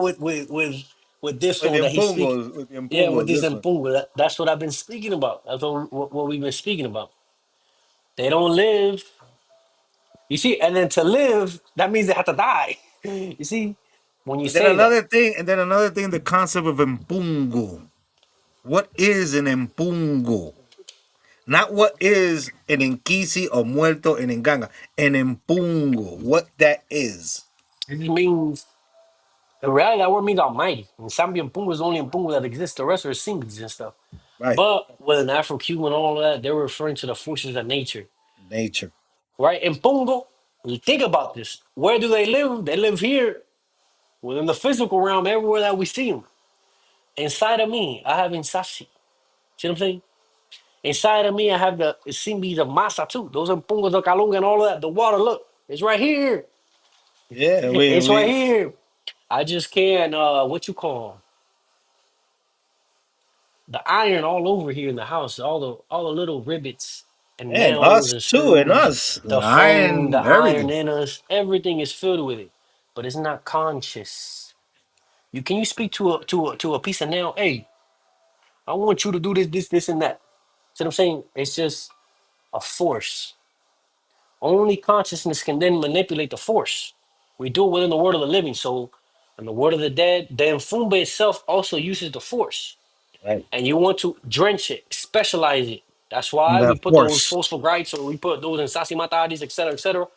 with this With one the that he's speaking. Impungos, with the Yeah, with Impungos, this this one. Mpunga. That's what I've been speaking about. That's what we've been speaking about. They don't live. You see, and then to live, that means they have to die. You see, when you say that. And then another thing, the concept of Impungo. What is an Impungo? Not what is an Inkisi or muerto in Nganga, an Impungo, what that is. It just means, in reality, that word means almighty. And Sambi Mpungu is the only Mpungu that exists. The rest are singles and stuff. Right. But with an Afro-Cuban and all of that, they're referring to the forces of nature, Nature. right? And Mpungu, when you think about this, where do they live? They live here, within the physical realm, everywhere that we see them. Inside of me, I have Insasi. See what I'm saying? Inside of me, I have the Simbis of Masa too. Those are Pungas of Kalunga and all of that. The water, look, it's right here. Yeah, It's right we here. I just can't what you call the iron all over here in the house, all the little rivets and and nails us and too, and screws, us. the foam, the Iron, iron everything. in us, everything is filled with it. But it's not conscious. You speak to a piece of nail, hey, I want you to do this, and that. See what I'm saying? It's just a force. Only consciousness can then manipulate the force. We do it within the world of the living. So, in the world of the dead, the Mfumba itself also uses the force. Right. And you want to drench it, specialize it. That's why The we put those force. forceful grites or we put those in Sasimatadis, etc.,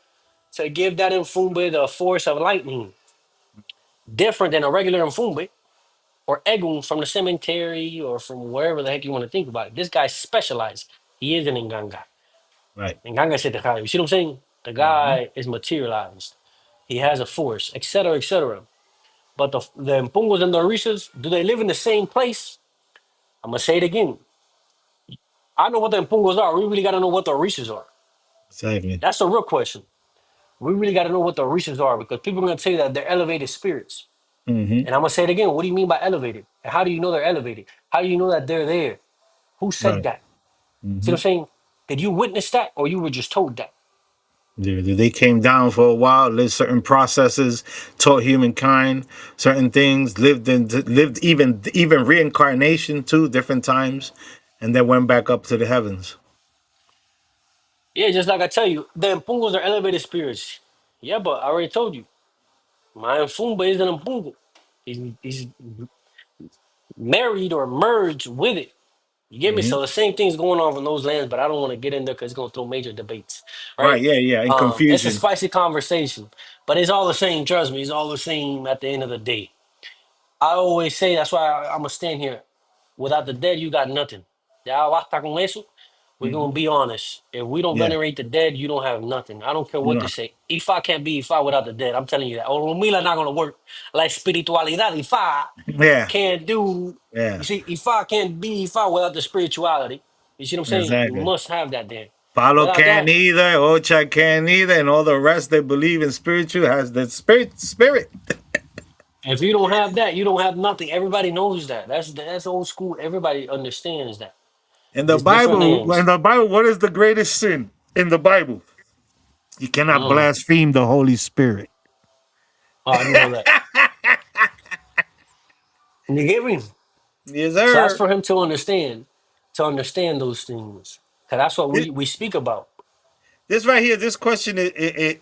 to give that Mfumba the force of lightning. Different than a regular Mfumba or Egun from the cemetery or from wherever the heck you want to think about it. This guy's specialized. He is an Nganga. Right. Nganga said the guy. You see what I'm saying? The Hmm. guy is materialized. He has a force, etc., etc. But the Mpungos and the Orishas, do they live in the same place? I'm gonna say it again. I know what the Mpungos are. We really gotta know what the Orishas are. Exactly. That's the real question. We really gotta know what the Orishas are because people are gonna tell you that they're elevated spirits. Hmm. And I'm gonna say it again. What do you mean by elevated? And how do you know they're elevated? How do you know that they're there? Who said Right. that? See Hmm. what I'm saying? Did you witness that or you were just told that? They came down for a while, lived certain processes, taught humankind certain things, lived even reincarnation too, different times, and then went back up to the heavens. Yeah, just like I tell you, the Mpungos are elevated spirits. Yeah, but I already told you. My Mfumba isn't a Mpungu. He's married or merged with it. You get me? Hmm. So the same thing's going on in those lands, but I don't want to get in there because it's going to throw major debates, Right. right? Yeah. Yeah. In It's a confusion. spicy conversation, but it's all the same. Trust me, it's all the same at the end of the day. I always say that's why I'm gonna stand here. Without the dead, you got nothing. Ya basta con eso. We're gonna Hmm. be honest. If we don't Yeah. venerate the dead, you don't have nothing. I don't care You what they know. say. Ifa can't be Ifa without the dead. I'm telling you that. Orumila not gonna work. Like spiritualidad, Ifa Yeah. can't do. You Yeah. see, Ifa can't be Ifa without the spirituality. You see what I'm saying? You Exactly. must have that there. Palo Without can't that, either. Ocha can't either, and all the rest that believe in spiritual has the spirit. Spirit. if you don't have that, you don't have nothing. Everybody knows that. That's old school. Everybody understands that. It's different In names. the Bible, what is the greatest sin in the Bible? You cannot Mm. blaspheme the Holy Spirit. Oh, I didn't know that. You get me? Yes, So that's sir. for him to understand those things. Cause that's what This, we speak about. this right here, this question,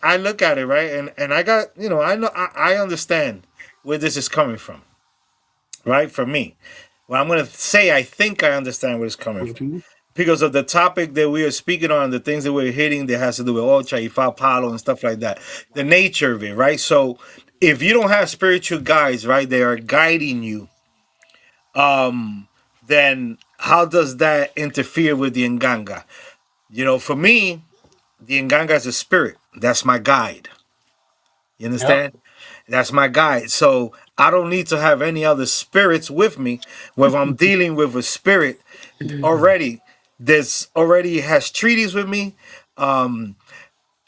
I look at it right, and I got, I know, I understand where this is coming from, right? For me, well, I'm gonna say I think I understand where it's coming from Mhm. because of the topic that we are speaking on, the things that we're hitting that has to do with Ocha, Ifa, Palo, and stuff like that, the nature of it, right? So, if you don't have spiritual guides, right, they are guiding you, um, then how does that interfere with the Nganga? For me, the Nganga is a spirit. That's my guide. You Yep. understand? That's my guide. So I don't need to have any other spirits with me. Whether I'm dealing with a spirit already, this already has treaties with me. Um,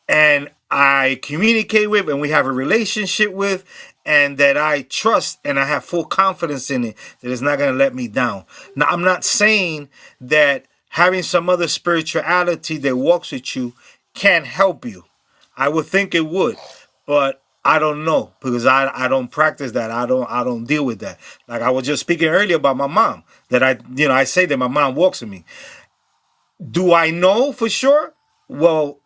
and I communicate with and we have a relationship with and that I trust and I have full confidence in it that it's not going to let me down. Now, I'm not saying that having some other spirituality that walks with you can't help you. I would think it would, but I don't know because I don't practice that. I don't deal with that. Like I was just speaking earlier about my mom that I say that my mom walks with me. Do I know for sure? Well,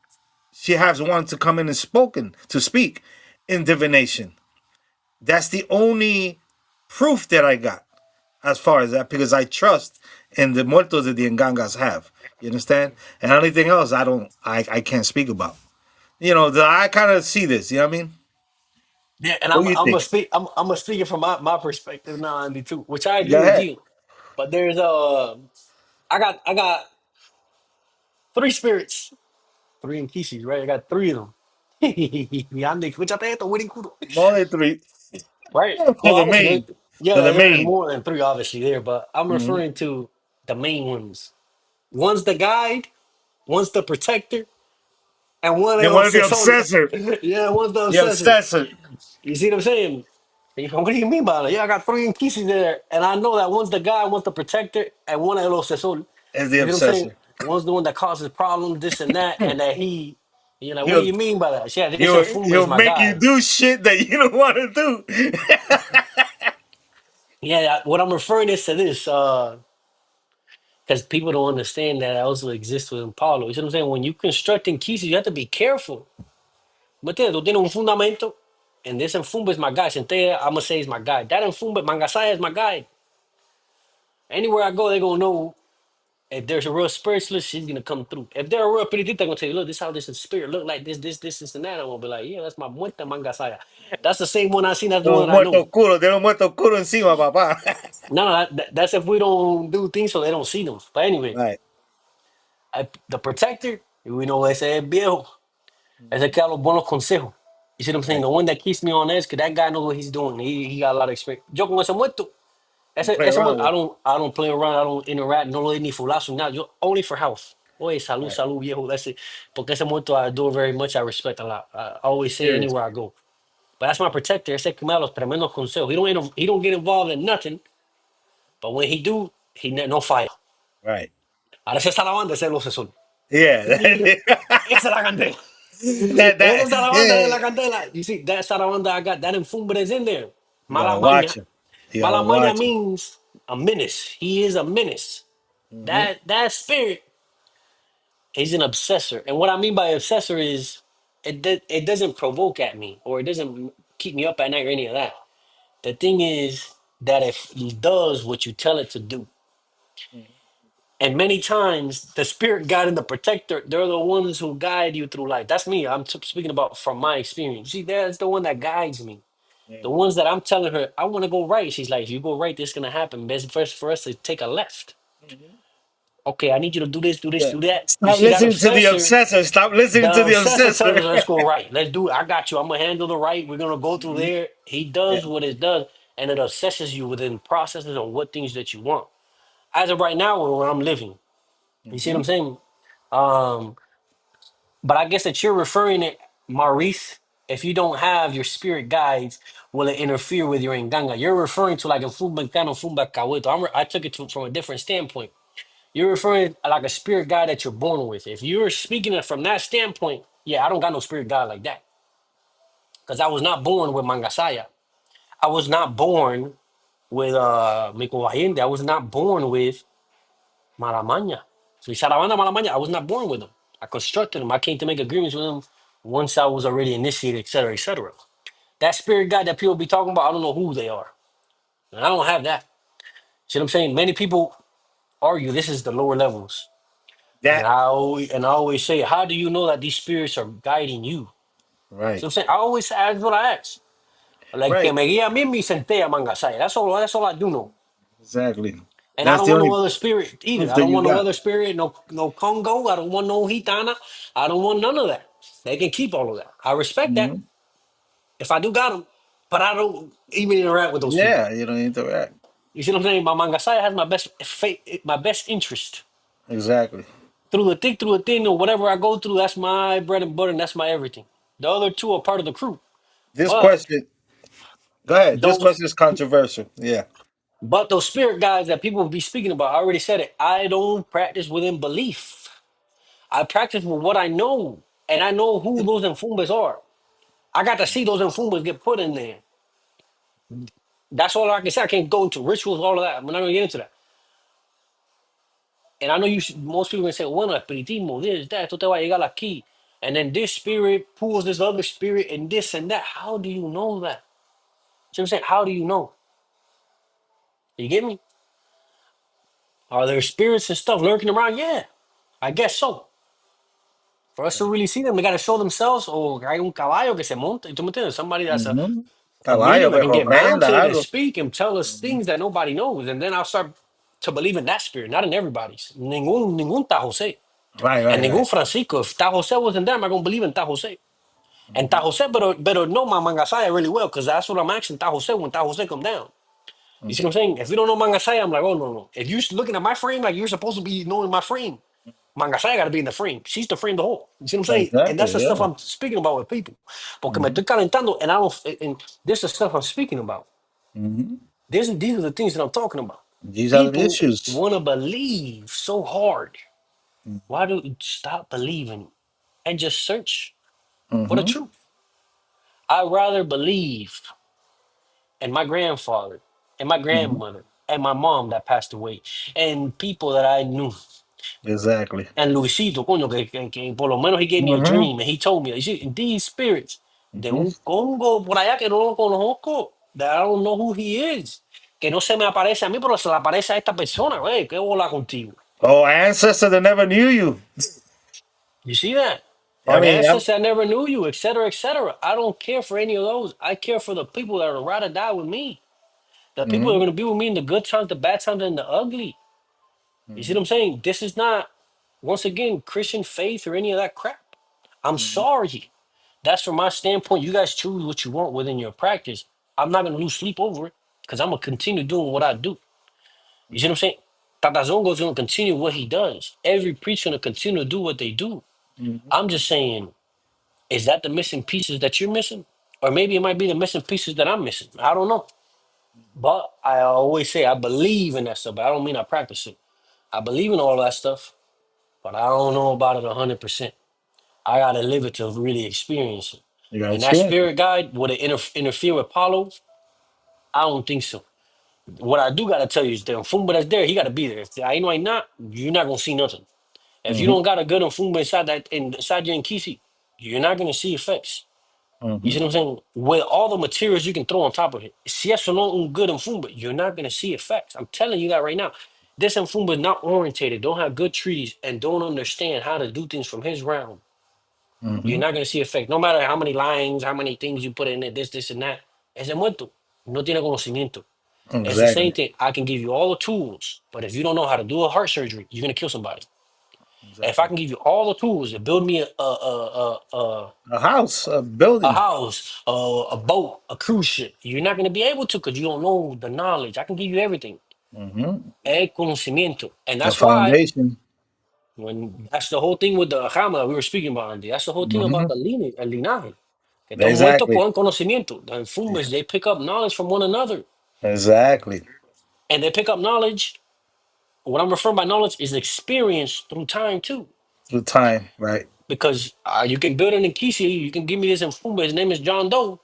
she has one to come in and spoken to speak in divination. That's the only proof that I got as far as that because I trust and the muertos that the Ngangas have. You understand? And anything else, I can't speak about. I kind of see this. You know what I mean? Yeah, and What do you I'm gonna think? speak. I'm gonna speak it from my perspective now, Andy, too, which I Go agree with ahead. you. But there's I got three spirits, three in Kisses, right? I got three of them. Andy, escúchate esto, Winnie Kudo. More than three. Right? For Well, the obviously, main. For yeah, the there's main. more than three, obviously there, but I'm Hmm. referring to the main ones. One's the guide, one's the protector, and one They el want to be obsessor. obsessor. Yeah, one's the The obsessor. obsessor You see what I'm saying? You go, what do you mean by that? Yeah, I got three in pieces there, and I know that one's the guy, one's the protector, and one el obsessor. is the You see what I'm saying? obsessor. One's the one that causes problems, this and that, and that you're like, what do He'll you mean by that? Yeah, this he'll Fumba is he'll my make you guy. do shit that you don't want to do. Yeah, what I'm referring is to this, because people don't understand that also exists within Palo. You see what I'm saying? When you constructing cases, you have to be careful. But tú tienes un fundamento, and this Fumba is my guy. Centella, I'm gonna say is my guy. That Fumba, Mangasaya is my guy. Anywhere I go, they're gonna know if there's a real spiritualist, she's gonna come through. If they're a real pretty they're gonna tell you, look, this how this spirit look like this, and that. I'm gonna be like, yeah, that's my muerta mangasaya. That's the same one I seen, that's the one I know. De los muertos oscuros encima, papá. No, no, that's if we don't do things so they don't see them. But anyway, Right. the protector, we know ese es viejo. Ese que da los buenos consejos. You see what I'm saying? Right. The one that keeps me on edge, cause that guy knows what he's doing. He got a lot of experience. Yo con ese muerto, You play around with. I don't play around, I don't interact, no le doy ni fulazo, nada. Yo only for health. Oye, salud, Right. salud, viejo. That's it. Porque ese muerto I adore very much, I respect a lot. I always say it Serious. anywhere I go. But that's my protector. Ese que me da los tremendos consejos. He don't get involved in nothing, but when he do, no falla. Right. Ahora esa es la banda, ese es el obsesor. Yeah. Esa es la candela. that Esa salabanda de yeah. la candela. You see, that salabanda I got, that infumbre is in there. You gotta Malamaña. watch him. You gotta Malamaña watch him. means a menace. He is a menace. Hmm. That spirit is an obsessor. And what I mean by obsessor is it doesn't provoke at me or it doesn't keep me up at night or any of that. The thing is that if it does what you tell it to do, and many times, the spirit guide and the protector, they're the ones who guide you through life. That's me. Speaking about from my experience. See, that's the one that guides me. The Hmm. ones that I'm telling her, I want to go right. She's like, if you go right, this is going to happen. Best first for us to take a left. Okay, I need you to do this, do this, Yeah. do that. You Stop see, that listening to the obsessor, obsessor. Stop listening the to the obsessor tells obsessor. us, let's go right. Let's do it. I got you. I'm going to handle the right. We're going to go through Mhm. there. He Yeah. does what it does, and it obsesses you within processes on what things that you want. As of right now, where I'm living, you see what I'm Hmm. saying? Um, But I guess that you're referring it, Maurice, if you don't have your spirit guides, will it interfere with your inganga? You're referring to like a fumbacano, fumbacawito. I took it from a different standpoint. You're referring like a spirit guide that you're born with. If you're speaking it from that standpoint, yeah, I don't got no spirit guide like that. Because I was not born with Mangasaya. I was not born with Miko Allende. I was not born with Malamanya. So Saravana Malamanya, I was not born with them. I constructed them. I came to make agreements with them once I was already initiated, et cetera, et cetera. That spirit guide that people be talking about, I don't know who they are. And I don't have that. See what I'm saying? Many people argue this is the lower levels. And That I always say, how do you know that these spirits are guiding you? So right. I'm saying, I always ask what I ask. Like que Right. me guía a mí mi centella mangasaya. That's all I do know. Exactly. And I That's don't the want no only other spirit either. proof I that don't you want no got. other spirit, no Congo. I don't want no Gitana. I don't want none of that. They can keep all of that. I respect that Hmm. if I do got them, but I don't even interact with those people. Yeah, you don't interact. You see what I'm saying? My Mangasaya has my best my best interest. Exactly. Through the thing, or whatever I go through, that's my bread and butter and that's my everything. The other two are part of the crew. This But question, go ahead. This those question is controversial. Yeah. but those spirit guides that people be speaking about, I already said it. I don't practice within belief. I practice with what I know, and I know who those infumbas are. I got to see those infumbas get put in there. That's all I can say. I can't go into rituals, all of that. I'm not gonna get into that. And I know most people gonna say, "Bueno, espiritismo, this, that, esto te va a llegar aquí," and then this spirit pulls this other spirit and this and that. How do you know that? See what I'm saying? How do you know? You get me? Are there spirits and stuff lurking around? Yeah, I guess so. For us to really see them, they got to show themselves. Or hay un caballo que se monta. ¿Tú me entiendes? Somebody that's Ujú. a medium Caballo that que can get reprenda mounted and algo. speak and tell us Ujú. things that nobody knows. And then I'll start to believe in that spirit, not in everybody's. Ningún Ta Jose. Right, And right, ningún right. Francisco. If Ta Jose wasn't there, am I going to believe in Ta Jose? And Ta Mhm, Jose better know my Mangasaya really well, because that's what I'm asking Ta Jose when Ta Jose come down. You see what I'm mhm. saying? If you don't know Mangasaya, I'm like, oh, no, no. If you're looking at my frame like you're supposed to be knowing my frame, Mangasaya got to be in the frame. She's the frame the whole. You see what I'm saying? And that's Exactly, the stuff yeah. I'm speaking about with people. Porque me Mhm, estoy calentando, and I don't. And this is the stuff I'm speaking about. mhm. These are the things that I'm talking about. These are the People issues. want to believe so hard. Mhm, Why do you stop believing and just search for the mhm, truth? I'd rather believe in my grandfather and my mhm. grandmother and my mom that passed away and people that I knew. Exactly. And Luisito, coño, que por lo menos he gave me a Mhm, dream and he told me, you see, these spirits de mhm. un Congo por allá que no lo conozco, that I don't know who he is, que no se me aparece a mí, pero se le aparece a esta persona, güey, qué bola contigo. Oh, ancestor that never knew you. You see that? I Or the mean, ancestor that never knew you, etc., etc. I don't care for any of those. I care for the people that are ride or die with me. The people that are mhm, going to be with me in the good times, the bad times, and the ugly. You see what mhm, I'm saying? This is not, once again, Christian faith or any of that crap. I'm mhm, sorry. That's from my standpoint. You guys choose what you want within your practice. I'm not going to lose sleep over it because I'm going to continue doing what I do. You see what I'm saying? Tata Zongo is going to continue what he does. Every preacher going to continue to do what they do. mhm. I'm just saying, is that the missing pieces that you're missing? Or maybe it might be the missing pieces that I'm missing. I don't know. But I always say I believe in that stuff, but I don't mean I practice it. I believe in all that stuff, but I don't know about it 100%. I got to live it to really experience it. You got And that experience. spirit guide, would it interfere with Palo? I don't think so. What I do got to tell you is the Fumba that's there, he got to be there. If I know I not, you're not going to see nothing. If you Mhm, don't got a good Fumba inside your Nkisi, you're not going to see effects. You see mhm, what I'm saying? With all the materials you can throw on top of it, si eso no un good Fumba, you're not going to see effects. I'm telling you that right now. This Fumba is not orientated, don't have good treaties, and don't understand how to do things from his realm. You're mhm. not going to see effect. No matter how many lines, how many things you put in it, this, and that. Ese muerto. No tiene conocimiento. It's the same Exactly. thing. I can give you all the tools, but if you don't know how to do a heart surgery, you're going to kill somebody. If I Exactly. can give you all the tools to build me A house, a a building. house, a boat, a cruise ship, you're not going to be able to because you don't know the knowledge. I can give you everything. Mhm. El conocimiento. And The that's why foundation. when that's the whole thing with the Hama we were speaking about, Andy. That's the whole thing about Mhm. the lineage, el linaje. Que estos muertos Exactly. cogen conocimiento. The Fumbas, they pick up knowledge from one another. Exactly. And they pick up knowledge. What I'm referring by knowledge is experience through time too. Through time, right? Because you can build an Nkisi, you can give me this in Fumba, his name is John Doe.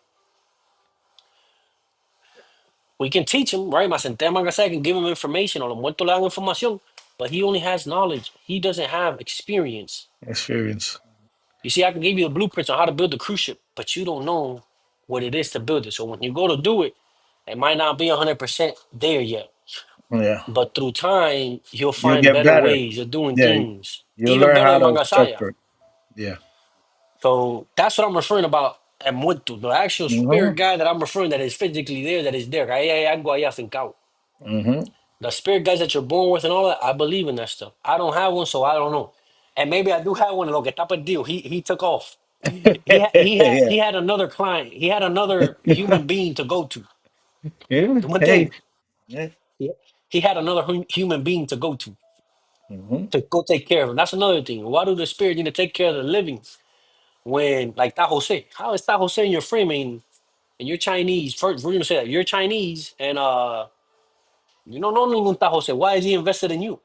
We can teach him, right? Masenté Mangasai can give him information, or the muerto le dan información, but he only has knowledge. He doesn't have experience. Experience. You see, I can give you the blueprints on how to build the cruise ship, but you don't know what it is to build it. So when you go to do it, it might not be 100% there yet. Yeah. But through time, you'll You find get better better. ways of doing Yeah. things, You even learn better how than to Mangasaya. structure it. Yeah. So that's what I'm referring about at Muerto. The actual spirit Mhm. guy that I'm referring that is physically there, that is there. Ahí hay algo ahí afincado. Mhm. The spirit guys that you're born with and all that, I believe in that stuff. I don't have one, so I don't know. And maybe I do have one. Lo que está perdido. He took off. Yeah. He had another client. He had another human being to go to. Yeah. ¿Tú me Hey. entiendes? Yeah. He had another human being Mhm. to go take care of him. That's another thing. Why do the spirit need to take care of the living when, like Ta Jose? How is Ta Jose in your frame and you're Chinese? First, we're gonna say that you're Chinese and you don't know ningún Ta Jose. Why is he invested in you?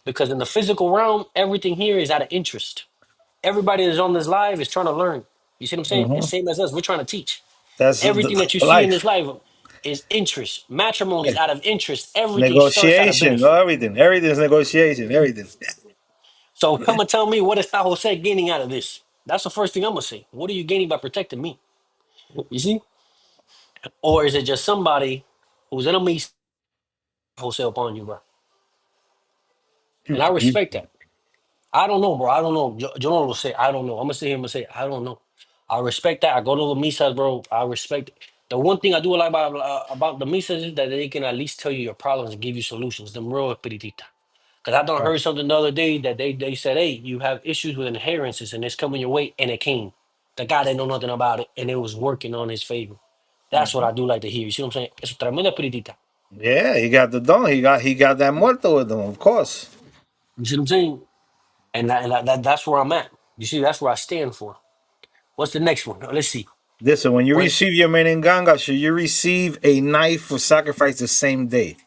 Because in the physical realm, everything here is out of interest. Everybody that's on this live is trying to learn. You see what I'm saying? It's Mhm. same as us. We're trying to teach. That's Everything that you see in life. this life is interest. Matrimony Yeah. is out of interest. Everything starts out of Negotiation. benefit. Everything. Everything's negotiation. Everything. So come and tell me, what is Ta Jose gaining out of this? That's the first thing I'm gonna say. What are you gaining by protecting me? You see? Or is it just somebody whose enemies Jose upon you, bro? And I respect that. I don't know, bro. I don't know. Yo no lo sé. I don't know. I'm gonna sit here and say I don't know. I respect that. I go to the misas, bro. I respect it. The one thing I do like about the misas is that they can at least tell you your problems and give you solutions. Them real espiritista. Because I done Right. heard something the other day that they said, hey, you have issues with inheritances and it's coming your way, and it came. The guy didn't know nothing about it, and it was working on his favor. That's what Mhm. I do like to hear. You see what I'm saying? It's tremenda espiritista. Yeah, he got the don. He got that muerto with him, of course. You see what I'm saying? That's where I'm at. You see, that's where I stand for. What's the next one? Let's see. Listen, when you When receive your meninganga, should you receive a knife for sacrifice the same day?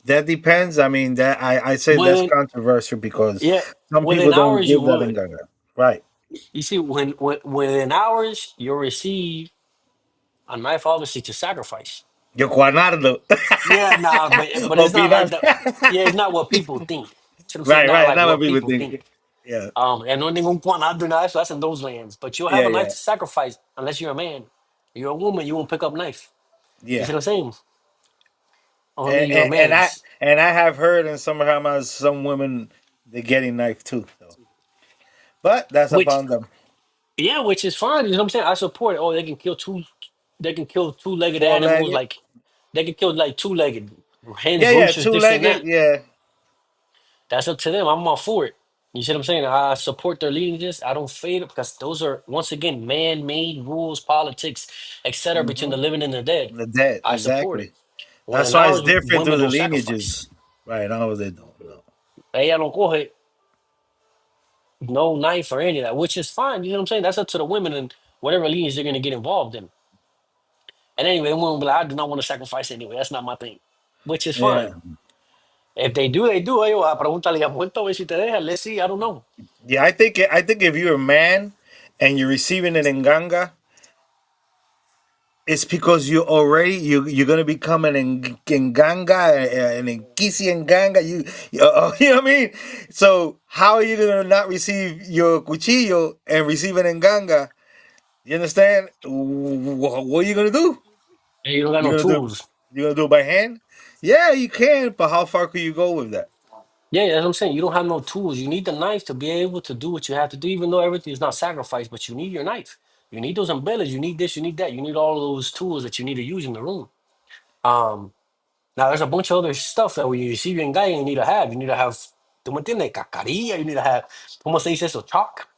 That depends. I mean, that I say that's when controversial because yeah, some people within don't hours you give that would. nganga. Right. You see, when within hours you'll receive a knife, obviously to sacrifice. Yo cuanardo. Yeah, nah, but it's not like Opinas. that. Yeah, it's not what people think. So I'm saying Right, not right. like Not what what people people think. think. Yeah. And no ningún cuanado knife, so that's in those lands. But you'll have Yeah, a knife yeah. to sacrifice unless you're a man. You're a woman, you won't pick up knife. You see Yeah. what I'm saying? Only And, you're a and, and I man's. and I have heard in some Hamas some women they're getting knife too. So. But that's Which upon them. yeah, which is fine. You know what I'm saying? I support it. Oh, they can kill two-legged Four animals, legged. like they can kill like two-legged hens, Yeah, yeah, roosters, two this and legged. that. Yeah. That's up to them. I'm all for it. You see what I'm saying? I support their lineages. I don't fade it because those are once again man-made rules, politics, etc. between Hmm. the living and the dead. The dead, I support it. exactly. When That's in why it's ours, different through women the don't sacrifice. lineages. Right now they don't know. Ella no coge no knife or any of that, which is fine. You know what I'm saying? That's up to the women and whatever lineage they're gonna get involved in. And anyway, the women will be like, I do not want to sacrifice anyway. That's not my thing. Which is Yeah. fine. If they do, they do. Yo, pregúntale a muerto a ver si te deja. Let's see. I don't know. Yeah, I think if you're a man and you're receiving an nganga, it's because you're gonna become an nganga, an nkisi nganga. You know what I mean? So how are you gonna not receive your cuchillo and receive an nganga? You understand? What are you gonna do? Hey, you don't got no You're gonna do tools. you're gonna do it by hand? Yeah, you can, but how far could you go with that? Yeah, that's what I'm saying. You don't have no tools. You need the knife to be able to do what you have to do, even though everything is not sacrificed, but you need your knife. You need those umbrellas. You need this, you need that. You need all of those tools that you need to use in the room. Um, Now there's a bunch of other stuff that when you receive your guy, you need to have. You need to have, ¿tú me entiendes? Cascarilla. You need to have, ¿cómo se dice eso? Chalk.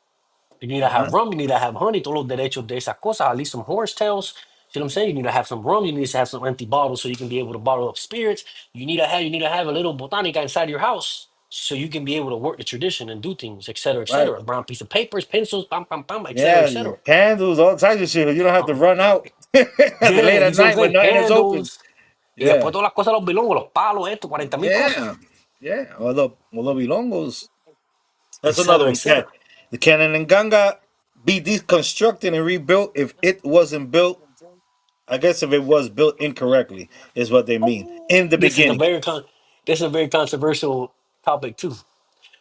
You need to have Uh-huh. rum. You need to have honey. Todos los derechos de esas cosas. At least some horse tails. See what I'm saying? You need to have some rum. You need to have some empty bottles so you can be able to bottle up spirits. You need to have a little botanica inside your house so you can be able to work the tradition and do things, et cetera, et Right. cetera. A brown piece of papers, pencils, pam, pam, pam, et cetera, et Yeah, cetera. candles, all types of shit. You don't have to run out at the late Yeah, you at see what I'm night when saying? nothing is open. Candles. Y después Yeah. todas las cosas, los bilongos, los palos, esto, 40,000 cosas, Yeah. Yeah. Although Bilongos. et That's another cetera, et one. Can cetera. the Kananenganga be deconstructed and rebuilt if it wasn't built? I guess if it was built incorrectly is what they mean in the This is a beginning. very this is a very controversial topic too.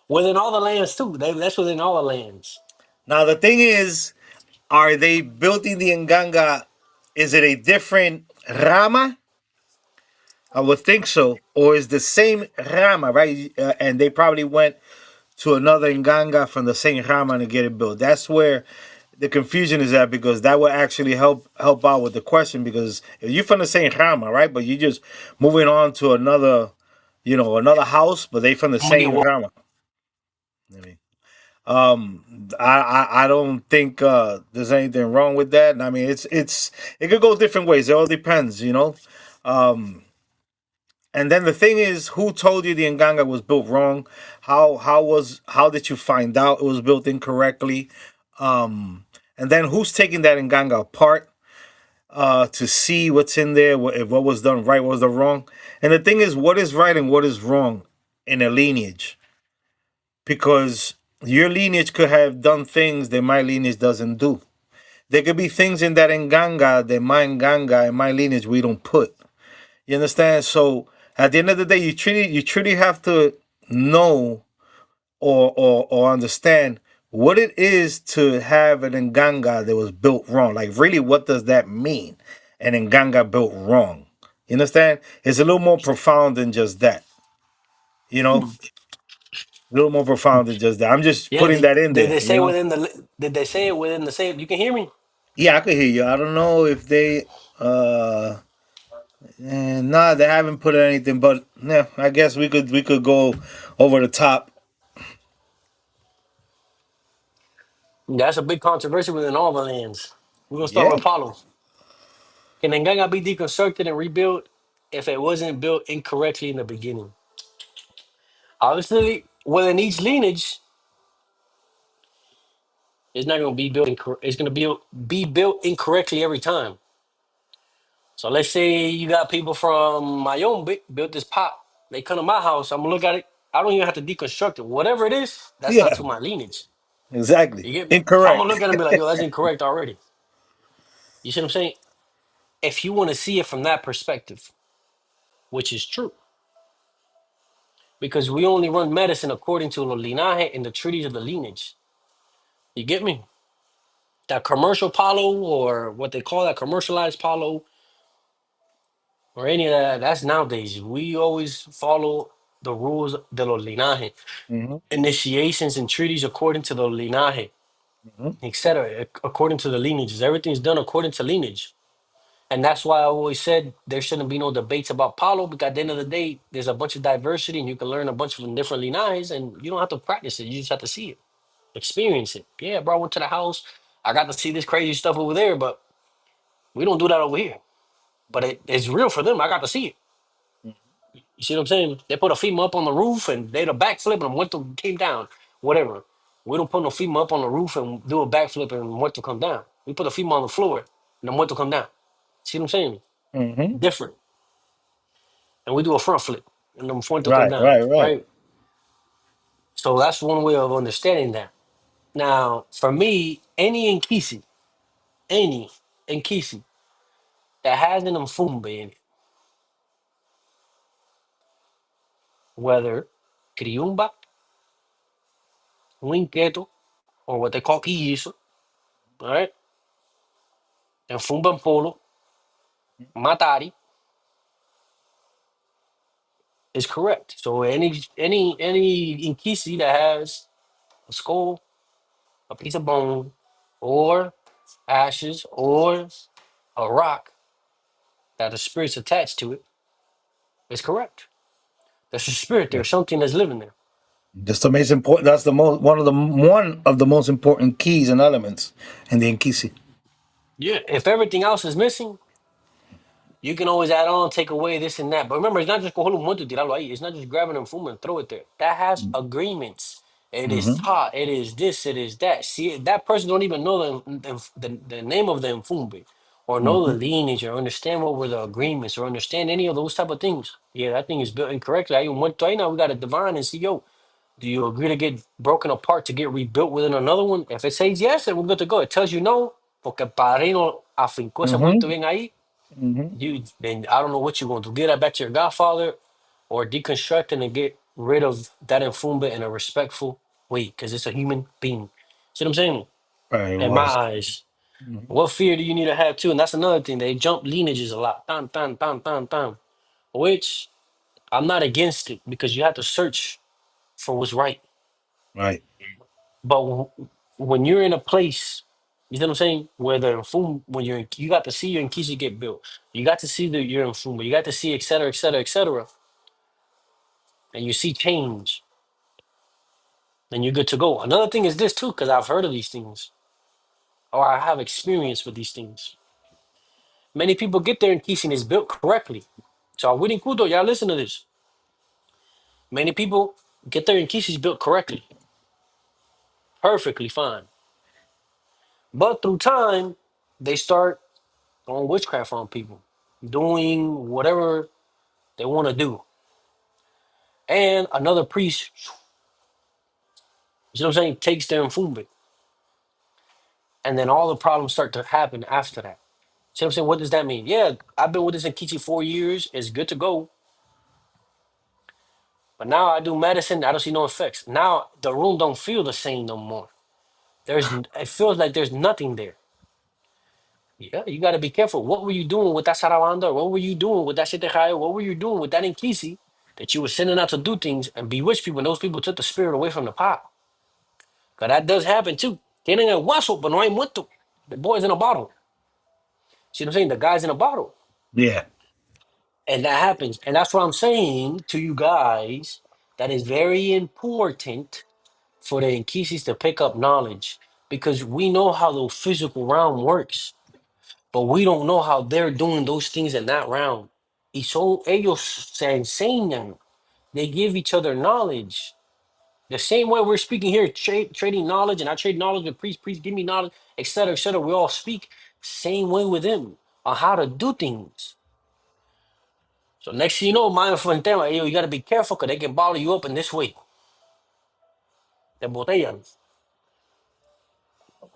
Within all the lands too. That's within all the lands. Now the thing is, are they building the Nganga? Is it a different Rama? I would think so. Or is the same Rama, right? And they probably went to another Nganga from the same Rama to get it built. That's where the confusion is at because that would actually help out with the question because if you're from the same Rama, right? But you just moving on to another, another house, but they from the I'm gonna get same Rama. I mean, I don't think there's anything wrong with that. I mean, it could go different ways. It all depends. Um, and then the thing is, who told you the Nganga was built wrong? How did you find out it was built incorrectly? And then who's taking that Nganga apart to see what's in there, what was done right, what was done wrong? And the thing is, what is right and what is wrong in a lineage? Because your lineage could have done things that my lineage doesn't do. There could be things in that Nganga that my Nganga and my lineage we don't put. You understand? So at the end of the day, you truly have to know or understand what it is to have an Nganga that was built wrong. Like really, what does that mean? An Nganga built wrong. You understand? It's a little more profound than just that. You know, a little more profound than just that. I'm just Yeah, putting that in did they there. You say know? within the did they say it within the same? You can hear me? Yeah, I could hear you. I don't know if they. Nah, they haven't put anything. But yeah, I guess we could go over the top. That's a big controversy within all the lands. We're gonna start Yeah. with Palo. Can Nganga be deconstructed and rebuilt if it wasn't built incorrectly in the beginning? Obviously, within each lineage, it's not gonna be built. It's gonna be built incorrectly every time. So let's say you got people from Mayombe built this pot. They come to my house. I'm gonna look at it. I don't even have to deconstruct it. Whatever it is, that's not Yeah. to my lineage. Exactly. You get me? I'm Incorrect. gonna look at it and be like, yo, that's incorrect already. You see what I'm saying? If you want to see it from that perspective, which is true, because we only run medicine according to the Lineage and the treaties of the lineage. You get me? That commercial Palo or what they call that commercialized Palo or any of that, that's nowadays. We always follow the rules de los Lineage, Hmm. initiations and treaties according to the Lineage, Hmm. etc. According to the lineages. Everything's done according to lineage. And that's why I always said there shouldn't be no debates about Palo because at the end of the day, there's a bunch of diversity and you can learn a bunch of different Lineages and you don't have to practice it. You just have to see it, experience it. Yeah, bro, I went to the house. I got to see this crazy stuff over there, but we don't do that over here. But it's real for them. I got to see it. You see what I'm saying? They put a female up on the roof and they did a backflip and went to came down. Whatever. We don't put no female up on the roof and do a backflip and went to come down. We put a female on the floor and then went to come down. See what I'm saying? Hmm. Different. And we do a front flip and then went to come Right. down. Right. Right. Right. So that's one way of understanding that. Now, for me, any Nkisi that has an Mfumbe in it, whether Kriumba, Winketo, or what they call Kiyiso, all right, and Fumba Polo, Matari is correct. So any Nkisi that has a skull, a piece of bone, or ashes, or a rock that the spirit's attached to it is correct. There's a spirit there, something that's living there. Just the most important. That's the most one of the most important keys and elements in the Inkisi. Yeah. If everything else is missing, you can always add on, take away this and that. But remember, it's not just cogerlo muerto y tirarlo ahí. It's not just grabbing and fuming and throw it there. That has agreements. It is Hmm. taught. It is this. It is that. See, that person don't even know the name of the infumbe or know the Hmm. lineage or understand what were the agreements or understand any of those type of things. Yeah, that thing is built incorrectly. Ahí un muerto ahí now we got to divine and see, yo, do you agree to get broken apart to get rebuilt within another one? If it says yes, then we're good to go. It tells you no, porque el padrino afincó ese muerto Hmm. bien ahí. Hmm. You then I don't know what you're going to do. Get that back to your godfather, or deconstruct and get rid of that infumba in a respectful way, because it's a human being. See what I'm saying? Right. It In my was. eyes, Hmm. what fear do you need to have too? And that's another thing. They jump lineages a lot. Tan tan tan tan tan. Which I'm not against it because you have to search for what's right. Right. But when you're in a place, you know what I'm saying, where the infum, when you got to see your Nkisi get built, you got to see your infuma, you got to see et cetera, et cetera, et cetera, and you see change, then you're good to go. Another thing is this too, because I've heard of these things, or I have experience with these things. Many people get there and Nkisi is built correctly. So Winning Kudo, y'all listen to this. Many people get there and Nkisi is built correctly, perfectly fine. But through time, they start on witchcraft on people, doing whatever they want to do. And another priest, you know what I'm saying, takes their infumbe. And then all the problems start to happen after that. See what I'm saying? What does that mean? Yeah, I've been with this in Kichi 4 years. It's good to go. But now I do medicine. I don't see no effects. Now the room don't feel the same no more. It feels like there's nothing there. Yeah, you got to be careful. What were you doing with that Sarabanda? What were you doing with that Sitejaya? What were you doing with that Inkisi that you were sending out to do things and bewitch people? And those people took the spirit away from the pot. Because that does happen too. Tienen el hueso, pero no hay muerto. The boy's in a bottle. See what I'm saying? The guy's in a bottle. Yeah. And that happens. And that's what I'm saying to you guys. That is very important for the Inkisis to pick up knowledge because we know how the physical realm works, but we don't know how they're doing those things in that realm. Y so ellos se enseñan. They give each other knowledge. The same way we're speaking here, trading knowledge, and I trade knowledge with priests, priests give me knowledge, etc., etc. We all speak same way with them on how to do things. So next thing you know, mind for them, like, yo, you got to be careful because they can bottle you up in this way. Te botellan.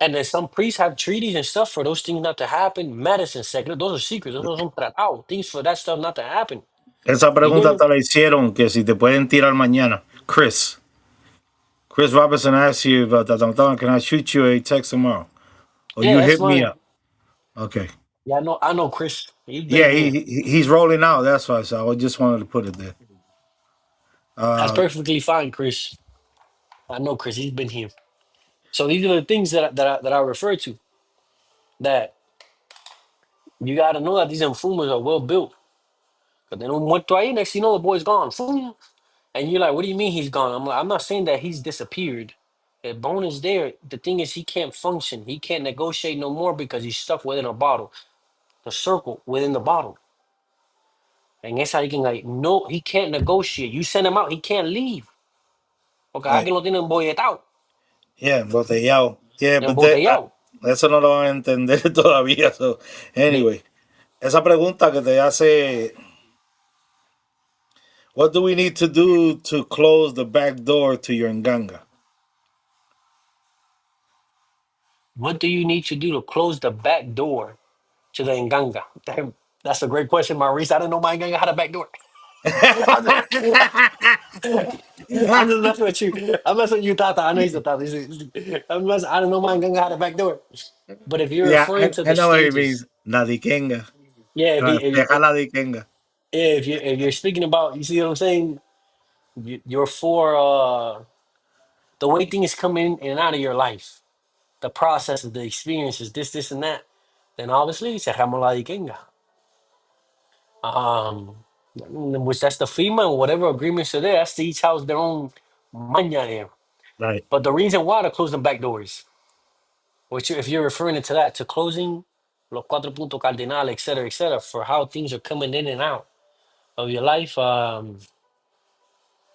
And then some priests have treaties and stuff for those things not to happen. Medicine, secret, those are secrets. Those are tratados, things for that stuff not to happen. Esa You get pregunta me? te la hicieron que si te pueden tirar mañana. Chris Robinson asked you about that. Can I shoot you a text tomorrow? Or Yeah, you that's hit me fine. up. Okay. Yeah, I know Chris. He's been Yeah, here. he's rolling out. That's why. So I just wanted to put it there. That's Uh, perfectly fine, Chris. I know Chris. He's been here. So these are the things that I refer to. That you got to know that these informers are well built. Because they don't want to ahí, next thing you know, the boy's gone. Boom. And you're like, what do you mean he's gone? I'm like, I'm not saying that he's disappeared. The bone is there. The thing is, he can't function. He can't negotiate no more because he's stuck within a bottle. The circle within the bottle. And that's how he can like, no, he can't negotiate. You send him out, he can't leave. Porque right. alguien lo tiene embolletado, Yeah, embotellado. Yeah, but embotellado. eso no lo van a entender todavía. So, Eh, anyway, esa pregunta que te hace, what do we need to do to close the back door to your nganga? What do you need to do to close the back door to the Nganga? Damn, that's a great question, Maurice. I didn't know my Nganga had a back door. I'm just, I'm just messing with you. I'm messing with you, Tata. I know he's a Tata. I don't know my Nganga had a back door. But if you're Yeah, referring to I the know what it stages, means. La dikenga. yeah, Deja la dikenga. if you're speaking about, you see what I'm saying? You're for the way things come in and out of your life, the processes, the experiences, this, and that. Then obviously, cerramos la dikenga. Um, which that's the FEMA and whatever agreements are there. That's to each house their own maña there. Right. But the reason why to close them back doors, which if you're referring to that, to closing los cuatro puntos cardinal, et cetera, for how things are coming in and out of your life,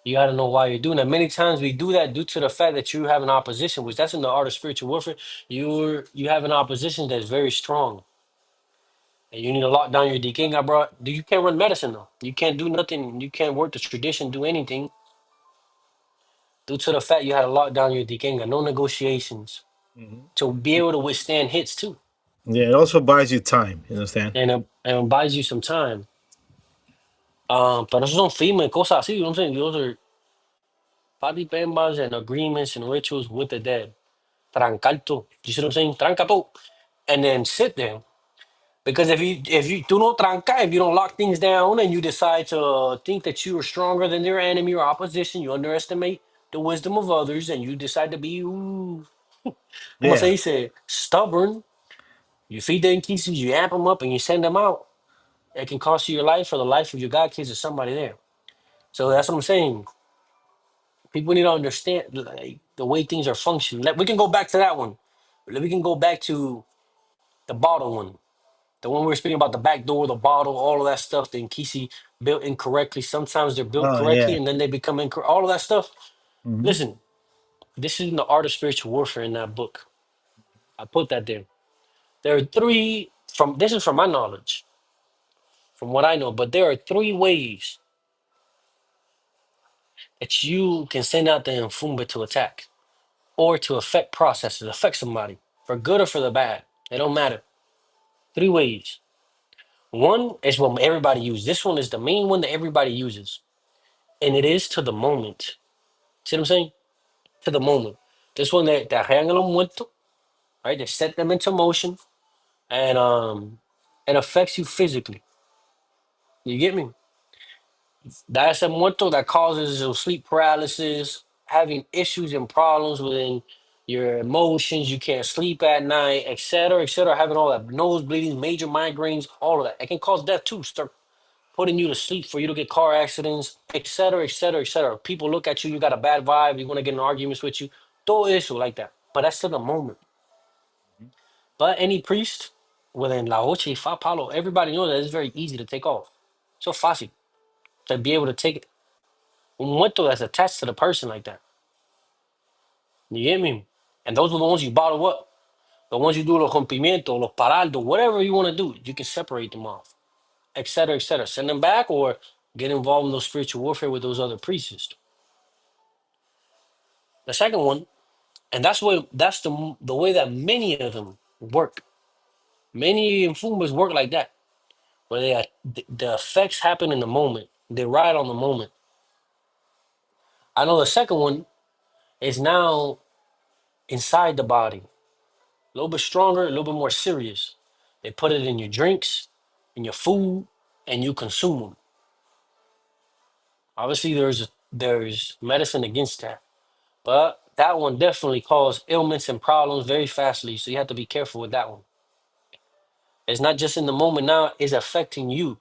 you got to know why you're doing that. Many times we do that due to the fact that you have an opposition, which that's in the art of spiritual warfare. You have an opposition that's very strong, and you need to lock down your deking. I brought. You can't run medicine though. You can't do nothing. You can't work the tradition, do anything due to the fact you had to lock down your deking. No negotiations Mhm. to be able to withstand hits too, Yeah, it also buys you time. You understand? and buys you some time. Pero esos son firmes, cosas así. You know what I'm saying? Those are party bambas and agreements and rituals with the dead. Trancar todo. You see what I'm saying? Tranca todo. And then sit there. Because if you do not tranca, if you don't lock things down and you decide to think that you are stronger than your enemy or opposition, you underestimate the wisdom of others and you decide to be como se Yeah. dice, stubborn, you feed the inquisitors, you amp them up and you send them out, it can cost you your life or the life of your god kids or somebody there. So that's what I'm saying. People need to understand like, the way things are functioning. We can go back to that one. We can go back to the bottle one. The one we were speaking about, the back door, the bottle, all of that stuff, the Nkisi built incorrectly. Sometimes they're built Oh, correctly yeah. and then they become incorrect. All of that stuff. Hmm. Listen, this is in the art of spiritual warfare in that book. I put that there. There are three, this is from my knowledge, from what I know, but there are three ways that you can send out the Infumba to attack or to affect processes, affect somebody, for good or for the bad. It don't matter. Three ways. One is what everybody uses. This one is the main one that everybody uses. And it is to the moment. See what I'm saying? To the moment. This one that rean a los muertos, right? They set them into motion. and it affects you physically. You get me? That's a muerto that causes you sleep paralysis, having issues and problems within your emotions. You can't sleep at night, etc., etc. Having all that nose bleeding, major migraines, all of that. It can cause death too. Start putting you to sleep for you to get car accidents, etc., etc., etc. People look at you, you got a bad vibe, you want to get in arguments with you. Todo issue like that. But that's to the moment. But any priest within La Oche, Fa Palo, everybody knows that it's very easy to take off. So fácil to be able to take un muerto that's attached to the person like that. You get me? And those are the ones you bottle up. The ones you do los rompimientos, los paraldos, whatever you want to do, you can separate them off, etc., etc. Send them back or get involved in those spiritual warfare with those other priests. The second one, and that's the way that many of them work. Many infumas work like that, where the effects happen in the moment. They ride on the moment. I know the second one is now inside the body, a little bit stronger, a little bit more serious. They put it in your drinks, in your food, and you consume them. Obviously, there's medicine against that, but that one definitely causes ailments and problems very fastly. So you have to be careful with that one. It's not just in the moment now; it's affecting you.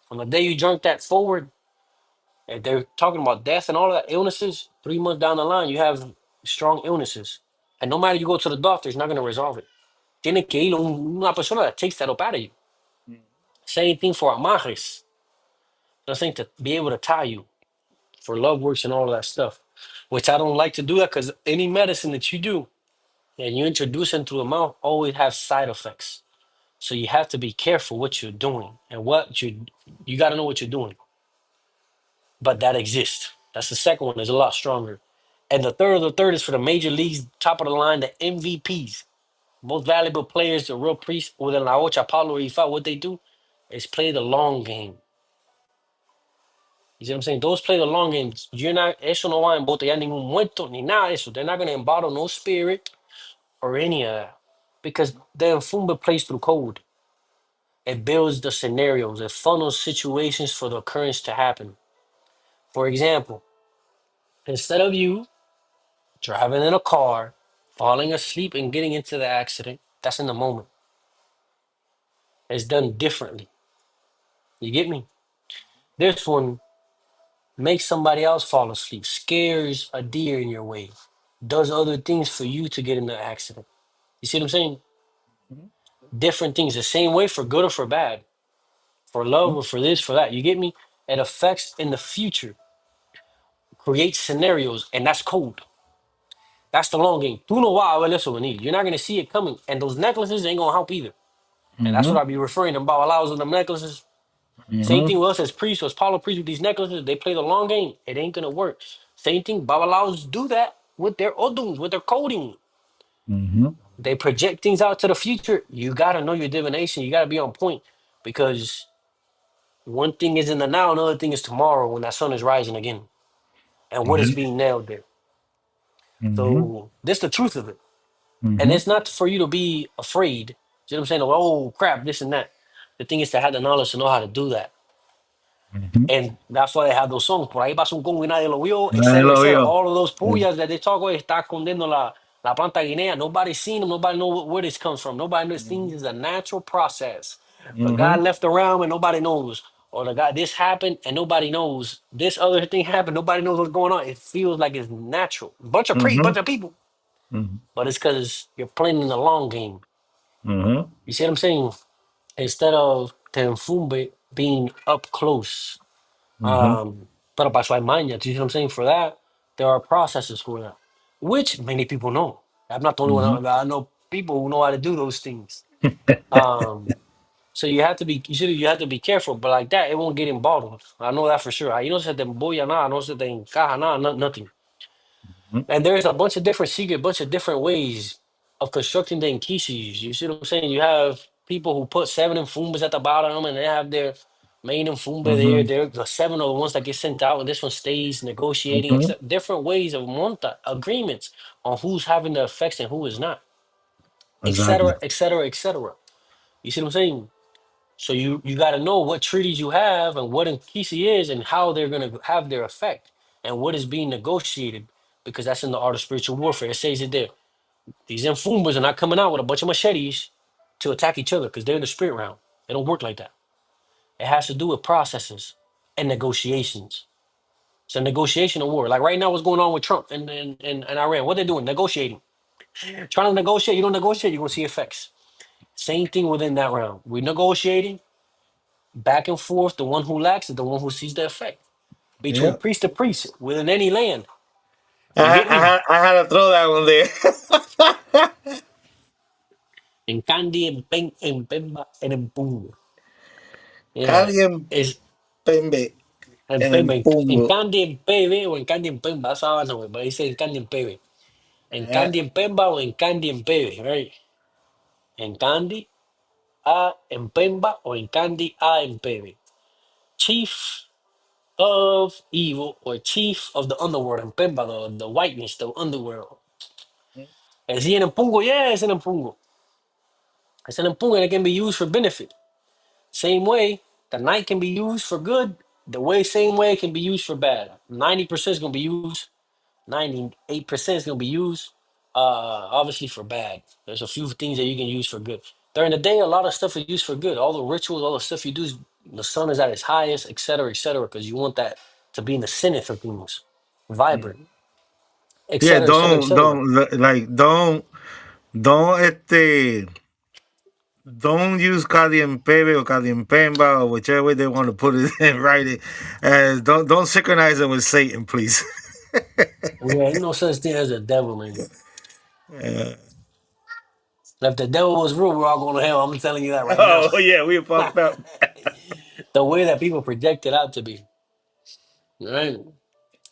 From the day you drink that forward, if they're talking about death and all of that illnesses. 3 months down the line, you have strong illnesses, and no matter you go to the doctor, it's not going to resolve it. Tiene que ir una persona that takes that up out of you. Same thing for amarres. I think to be able to tie you for love works and all of that stuff, which I don't like to do that because any medicine that you do and you introduce into the mouth always have side effects. So you have to be careful what you're doing and you got to know what you're doing. But that exists. That's the second one. Is a lot stronger. And the third is for the major leagues, top of the line, the MVPs, most valuable players, the real priests within La Ocha, Palo Ifa. What they do is play the long game. You see what I'm saying? Those play the long game. You're not, eso no va a embotellar ningún muerto, ni nada de eso. They're not going to embottle no spirit or any of that. Because the Fumba plays through code. It builds the scenarios. It funnels situations for the occurrence to happen. For example, instead of you driving in a car, falling asleep and getting into the accident, that's in the moment. It's done differently. You get me? This one makes somebody else fall asleep, scares a deer in your way, does other things for you to get in the accident. You see what I'm saying? Different things, the same way for good or for bad, for love or for this, for that. You get me? It affects in the future, creates scenarios, and that's code. That's the long game. Tú no vas a ver eso venir. You're not going to see it coming. And those necklaces ain't going to help either. And that's what I be referring to about allows of them necklaces. Same thing with us as priests, as Paulo priests with these necklaces. They play the long game. It ain't gonna work. Same thing, Babalaos do that with their oduns, with their coding. They project things out to the future. You gotta know your divination. You gotta be on point because one thing is in the now, another thing is tomorrow when that sun is rising again, and what is being nailed there. So this the truth of it, and it's not for you to be afraid. You know what I'm saying? Oh crap, this and that. The thing is to have the knowledge to know how to do that. And that's why they have those songs. Por ahí pasó un Congo y nadie lo vio, et Nadie cetera, et lo cetera. vio. All of those puyas that they talk about, está escondiendo la planta guinea. Nobody's seen them. Nobody know where this comes from. Nobody knows things is a natural process. But God left around and nobody knows. Or the God, this happened and nobody knows. This other thing happened. Nobody knows what's going on. It feels like it's natural. Bunch of people. But it's because you're playing in the long game. You see what I'm saying? Instead of Tenfumbe being up close. Pero para eso hay maña. You see what I'm saying? For that, there are processes for that, which many people know. I'm not the only one. I know people who know how to do those things. Um, so you have to be careful. But like that, it won't get in bottles. I know that for sure. Ahí no se te embolla nada, no se te encaja nada, nothing. And there's a bunch of different secret, bunch of different ways of constructing the inkishis. You see what I'm saying? You have people who put seven infumbas at the bottom and they have their main infumba there. They're the seven are the ones that get sent out, and this one stays negotiating, except different ways of monta agreements on who's having the effects and who is not, Exactly. etc., etc., etc. You see what I'm saying? So you got to know what treaties you have and what Nkisi is and how they're going to have their effect and what is being negotiated because that's in the art of spiritual warfare. It says it there. These Mfumbas are not coming out with a bunch of machetes to attack each other because they're in the spirit realm. It don't work like that. It has to do with processes and negotiations. It's a negotiation of war. Like right now, what's going on with Trump and Iran? What they're doing? Negotiating. Trying to negotiate. You don't negotiate, you're going to see effects. Same thing within that realm. We're negotiating back and forth. The one who lacks is the one who sees the effect. Between Yeah. priest to priest within any land. You get me? I had to throw that one there. In Kandi, en Pemba, and in Pungo. Yeah. Alguien It's pembe en en el Pemba. En pungo. Kandi, en Pebe, o en Kandi, en Pemba. That's how I know it, but he said en Kandi, en Pebe. En Yeah. Kandi, en Pemba, o en Kandi, en Pebe, right? En Kandi, a en Pemba, o en Kandi, a en Pebe. Chief of evil, or chief of the underworld, en Pemba, the whiteness, the underworld. Is he in Mpungo? Yeah, it's in Mpungo. It's in Mpungo and it can be used for benefit. Same way, the night can be used for good. The way same way it can be used for bad. 90% is gonna be used. 98% is gonna be used. Obviously for bad. There's a few things that you can use for good. During the day, a lot of stuff is used for good. All the rituals, all the stuff you do, the sun is at its highest, etc., because you want that to be in the zenith of things, vibrant, Yeah, etc., etc., etc. like don't don't use Kadiempebe or Kadiempemba or whichever way they want to put it in writing. Don't synchronize it with Satan, please. Yeah, ain't no such thing as a devil, man. Yeah. If the devil was real, we're all going to hell. I'm telling you that right now. Oh yeah, we fucked up. The way that people project it out to be, right?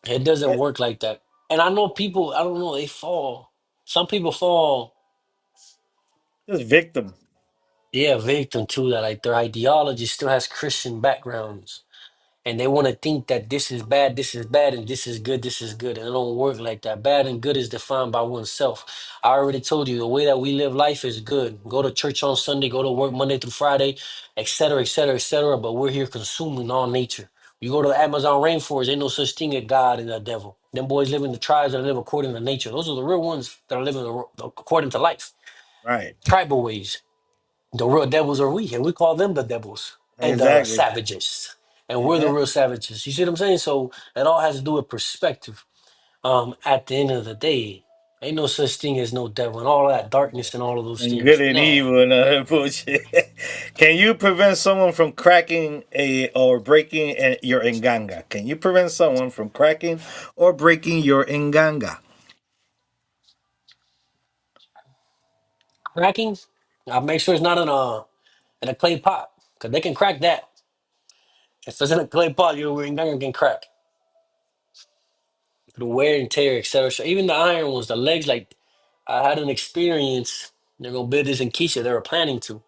It doesn't work like that. And I know people, I don't know, they fall. Some people fall, Just victim. yeah, victim to that. Like their ideology still has Christian backgrounds. And they want to think that this is bad, and this is good, this is good. And it don't work like that. Bad and good is defined by oneself. I already told you the way that we live life is good. Go to church on Sunday, go to work Monday through Friday, etc., etc., etc. But we're here consuming all nature. You go to the Amazon rainforest, ain't no such thing as God and the devil. Them boys live in the tribes that live according to nature. Those are the real ones that are living according to life. Right. Tribal ways. The real devils are we, and we call them the devils and the Exactly. savages. And we're the Yeah. real savages. You see what I'm saying? So it all has to do with perspective. At the end of the day, ain't no such thing as no devil and all that darkness and all of those And good things. and Nah. evil and other bullshit. Can you prevent someone from cracking a or breaking your enganga? Can you prevent someone from cracking or breaking your enganga? Cracking, I make sure it's not in a clay pot. Cause they can crack that. If it's in a clay pot, you ain't gonna get crack. The wear and tear, etc. So even the iron ones, the legs, like I had an experience. They're gonna build this in Keisha. They were planning to.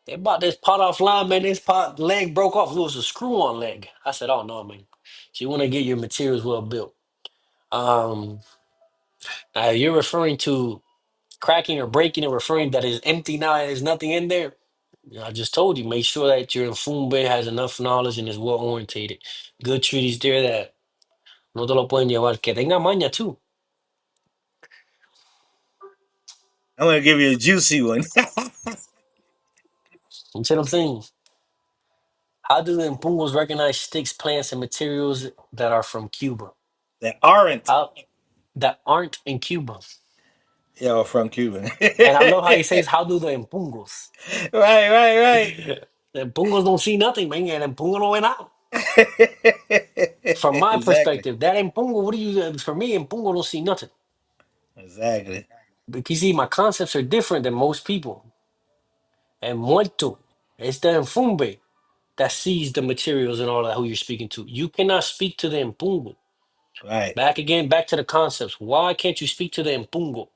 They bought this pot offline, man. This pot leg broke off. It was a screw-on leg. I said, "Oh no, man." So you want to get your materials well built. Um, Now you're referring to cracking or breaking and referring that is empty now and there's nothing in there. I just told you, make sure that your Fumbe has enough knowledge and is well orientated. Good treaties there that no te lo pueden llevar. Que tenga maña too. I'm gonna give you a juicy one You see what I'm saying? How do the Impungos recognize sticks, plants, and materials that are from Cuba? that aren't, How that aren't in Cuba? from Cuban. And I love how he Right, says, how do the Impungos? right, The Impungos don't see nothing, man. And Impungo no ve nada. right. From my Exactly. perspective, that Impungo, what do you, for me, Impungo don't see nothing. Exactly. Because see, my concepts are different than most people. And muerto, it's the Mfumbe that sees the materials and all that who you're speaking to. You cannot speak to the Mpungo. Right. Back again, back to the concepts. Why can't you speak to the Mpungo?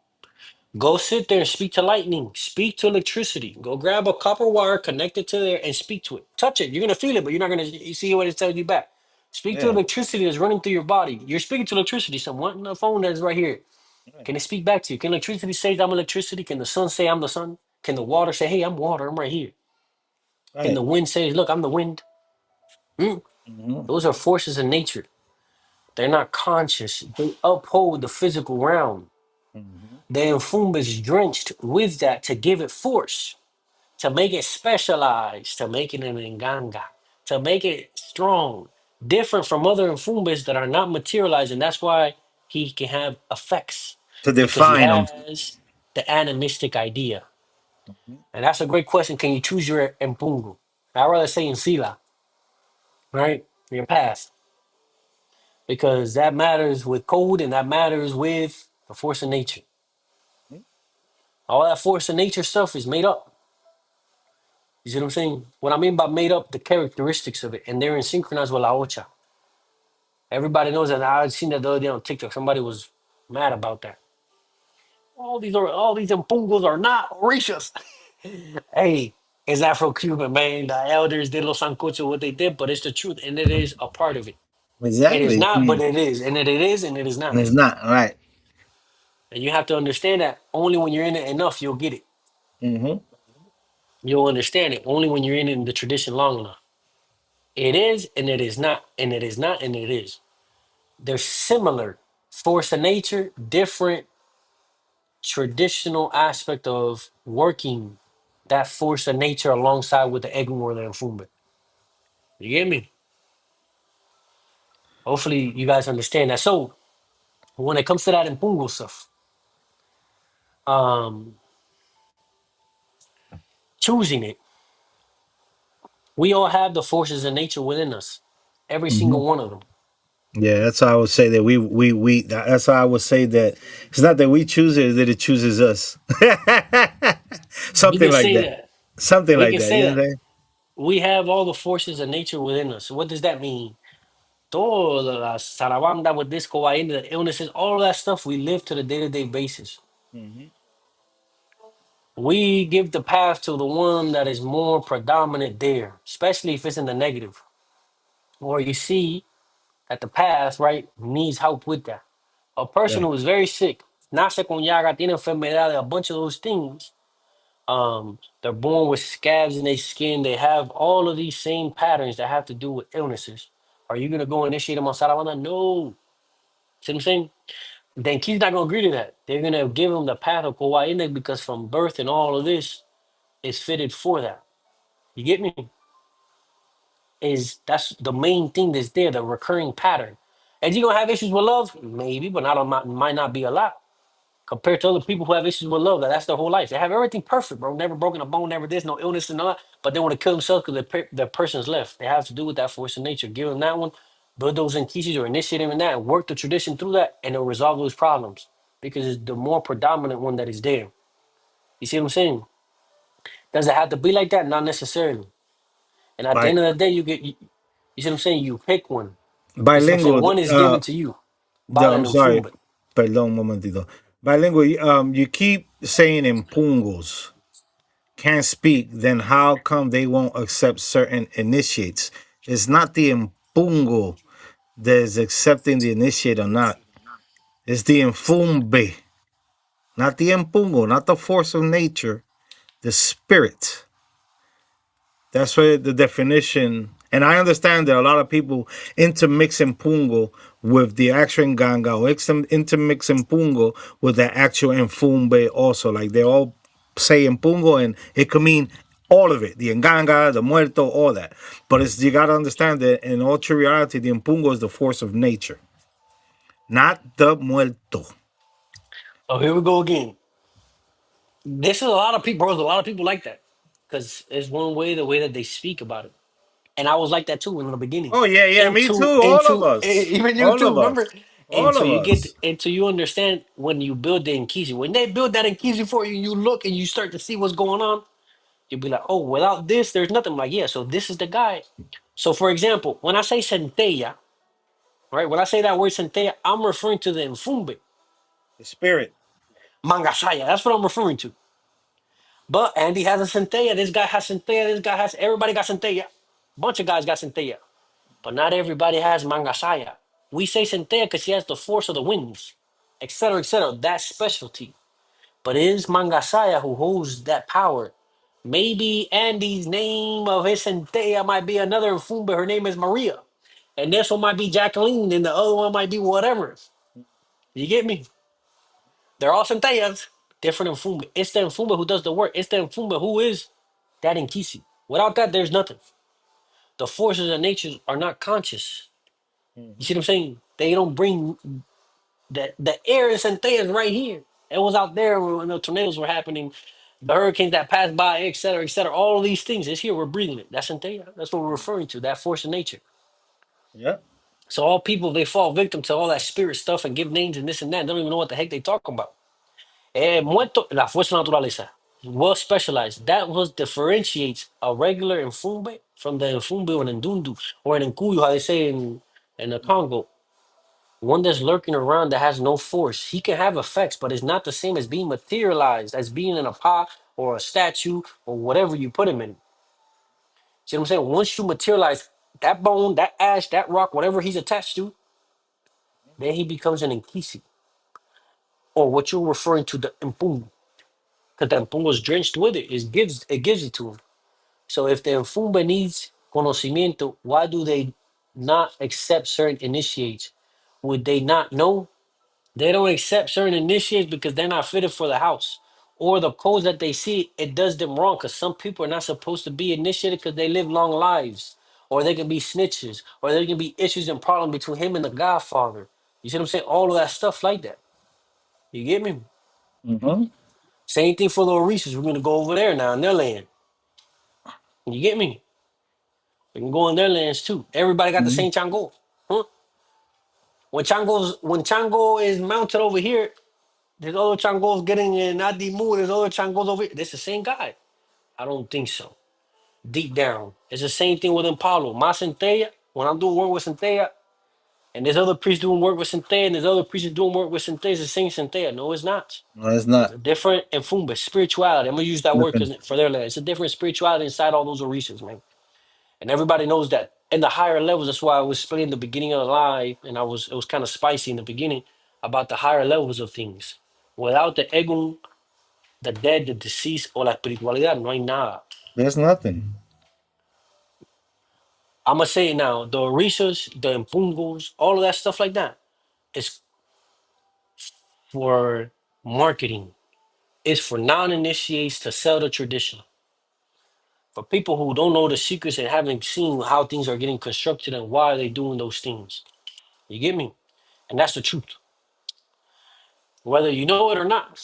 Go sit there and speak to lightning. Speak to electricity. Go grab a copper wire, connect it to there, and speak to it. Touch it. You're gonna feel it, but you're not gonna you see what it tells you back. Speak to Yeah. electricity that's running through your body. You're speaking to electricity. Someone on the phone that's right here. Right. Can it speak back to you? Can electricity say I'm electricity? Can the sun say I'm the sun? Can the water say, "Hey, I'm water. I'm right here"? Can the Right. wind say, "Look, I'm the wind"? Hmm? Hmm. Those are forces of nature. They're not conscious. They uphold the physical realm. Hmm. The Mfumba is drenched with that to give it force, to make it specialized, to make it an Nganga, to make it strong, different from other Mfumbas that are not materialized. And that's why he can have effects, To because he define them. has the animistic idea. And that's a great question. Can you choose your Mpungu? I'd rather say Nsila, right? Your past, because that matters with code and that matters with the force of nature. All that force of nature stuff is made up. You see what I'm saying? What I mean by made up, the characteristics of it, and they're in synchronized with La Ocha. Everybody knows that. I seen that the other day on TikTok. Somebody was mad about that. All these Mpungos are not Orishas. Hey, it's Afro-Cuban, man. The elders did Los Sancocho what they did, but it's the truth, and it is a part of it. It is Exactly. not, but Mm. it is, and it is, and it is And not. it's not right. And you have to understand that only when you're in it enough, you'll get it. Hmm. You'll understand it only when you're in the tradition long enough. It is, and it is not, and it is not, and it is. They're similar. Force of nature, different traditional aspect of working that force of nature alongside with the Egunwar and Fumba. You get me? Hopefully you guys understand that. So when it comes to that Mpungu stuff, um, choosing it, we all have the forces of nature within us. Every Hmm. single one of them. Yeah, that's how I would say that we. That's how I would say that it's not that we choose it; it's that it chooses us. We Something can like say that. that. Something We like can that. say You know what that. I'm saying? We have all the forces of nature within us. What does that mean? Toda la sarabanda with this kawaii, the illnesses, all of that stuff we live to the day-to-day basis. Hmm. We give the path to the one that is more predominant there, especially if it's in the negative, or you see that the path, right, needs help with that. A person Yeah. who is very sick, nace con llaga, tiene enfermedad, a bunch of those things. They're born with scabs in their skin. They have all of these same patterns that have to do with illnesses. Are you gonna go initiate them on Sarabanda? No. See what I'm saying? Then Keith's not gonna agree to that. They're gonna give him the path of Kawhi because from birth and all of this is fitted for that. You get me? Is that's the main thing that's there, the recurring pattern. And you gonna have issues with love? Maybe, but not might not be a lot. Compared to other people who have issues with love, that's their whole life. They have everything perfect, bro. Never broken a bone, never this, no illness and all that. But they want to kill themselves because the person's left. They have to do with that force of nature. Give them that one, build those inquisitions or initiate them in that, and work the tradition through that, and it'll resolve those problems because it's the more predominant one that is there. You see what I'm saying? Does it have to be like that? Not necessarily. And at the Bi- end of the day, you see what I'm saying? You pick one. You see what I'm saying? bilingual. One is given to you. Bala I'm and sorry. Fumba. Perdón, un momentito. Bilingual. You keep saying in pungos can't speak. Then how come they won't accept certain initiates? It's not the impungo that is accepting the initiate or not. It's the infumbe, not the impungo, not the force of nature, the spirit. That's where the definition. And I understand that a lot of people intermix Impungo with the actual Nganga or intermix Impungo with the actual Mfumbe also. Like they all say Impungo and it could mean all of it. The Nganga, the Muerto, all that. But it's you gotta understand that in all true reality, the Impungo is the force of nature, not the Muerto. Oh, here we go again. This is a lot of people, bro. A lot of people like that because it's one way, the way that they speak about it. And I was like that too in the beginning. Oh yeah, yeah, me too. All of Into us. even you All too. of Remember? us. All Until of you get us. until you understand when you build the Inquisi. When they build that Inquisi for you, you look and you start to see what's going on. You'll be like, oh, without this, there's nothing. I'm like, yeah. So this is the guy. So for example, when I say centella, right? When I say that word centella, I'm referring to the Mfumbe The spirit. Mangasaya. That's what I'm referring to. But Andy has a centella. This guy has centella. This guy has. Everybody got centella. Bunch of guys got centella. But not everybody has Mangasaya. We say centella because she has the force of the winds, etc., etc. That specialty. but it is Mangasaya who holds that power. Maybe Andy's name of his centella might be another Mfumba. Her name is Maria. And this one might be Jacqueline, and the other one might be whatever. You get me? They're all centellas, different Mfumba. It's the Mfumba who does the work. It's the Mfumba who is that Nkisi. Without that, there's nothing. The forces of nature are not conscious. You see what I'm saying? They don't bring the air in centellas right here. It was out there when the tornadoes were happening, the hurricanes that passed by, et cetera, et cetera. All of these things, it's here. We're breathing it. That's centella. That's what we're referring to. That force of nature. Yeah. So all people they fall victim to all that spirit stuff and give names and this and that. They don't even know what the heck they talking about. Muerto, la fuerza naturaleza. Well specialized. That was differentiates a regular Mfumbe from the Mfumbe or an Ndundu or an Nkuyu, how they say in the Congo. One that's lurking around that has no force. He can have effects, but it's not the same as being materialized, as being in a pot or a statue or whatever you put him in. See what I'm saying? Once you materialize that bone, that ash, that rock, whatever he's attached to, then he becomes an Nkisi, or what you're referring to the Mpungu. Because the Mpungu is drenched with it. It gives it to him. So if the Mfumba needs conocimiento, why do they not accept certain initiates? Would they not know? They don't accept certain initiates because they're not fitted for the house. Or the codes that they see, it does them wrong because some people are not supposed to be initiated because they live long lives. Or they can be snitches. Or there can be issues and problems between him and the Godfather. You see what I'm saying? All of that stuff like that. You get me? Mm-hmm. Same thing for the Orishas. We're going to go over there now in their land. You get me? We can go in their lands too. Everybody got the Mm-hmm. same Chango. Huh? When Chango is mounted over here, there's other Changos getting in Adimu. There's other Changos over here. It's the same guy. I don't think so. Deep down, it's the same thing with Impalo. My Centella, when I'm doing work with Centella, and there's other priests doing work with Centella, and there's other priests doing work with Centella, it's the same Centella. No, it's not. No, it's It's not. a different Infumba, spirituality. I'm gonna use that word Listen. because for their land, it's a different spirituality inside all those Orishas, man. And everybody knows that. In the higher levels, that's why I was explaining the beginning of the live, and it was kind of spicy in the beginning about the higher levels of things. Without the egun, the dead, the deceased, or la espiritualidad, no hay nada. There's nothing. I'm gonna say it now. The orishas, the impungos, all of that stuff like that is for marketing. It's for non-initiates to sell the tradition. For people who don't know the secrets and haven't seen how things are getting constructed and why they're doing those things. You get me? And that's the truth. Whether you know it or not,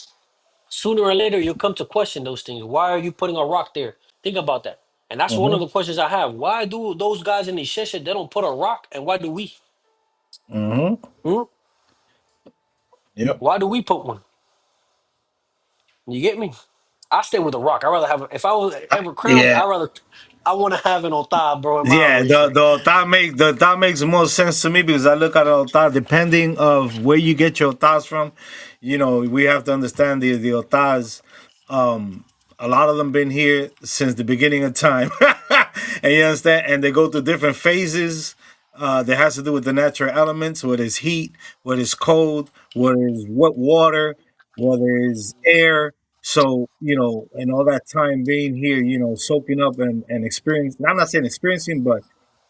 sooner or later you'll come to question those things. Why are you putting a rock there? Think about that. And that's one of Mm-hmm. the questions I have. Why do those guys in the Shesha, they don't put a rock, and why do we? Mm-hmm. Hmm? Yep. Why do we put one? You get me? I stay with a rock. I rather have. If I was ever crowned, Yeah. I want to have an altar, bro, in my Yeah, Orisha. the thought makes more sense to me because I look at the thought depending of where you get your thoughts from. You know, we have to understand the thoughts. Um, a lot of them been here since the beginning of time, and you understand, and they go through different phases. That has to do with the natural elements, whether it's heat, whether it's cold, whether it's wet water, whether it's air. So, you know, and all that time being here, you know, soaking up and experiencing, I'm not saying experiencing, but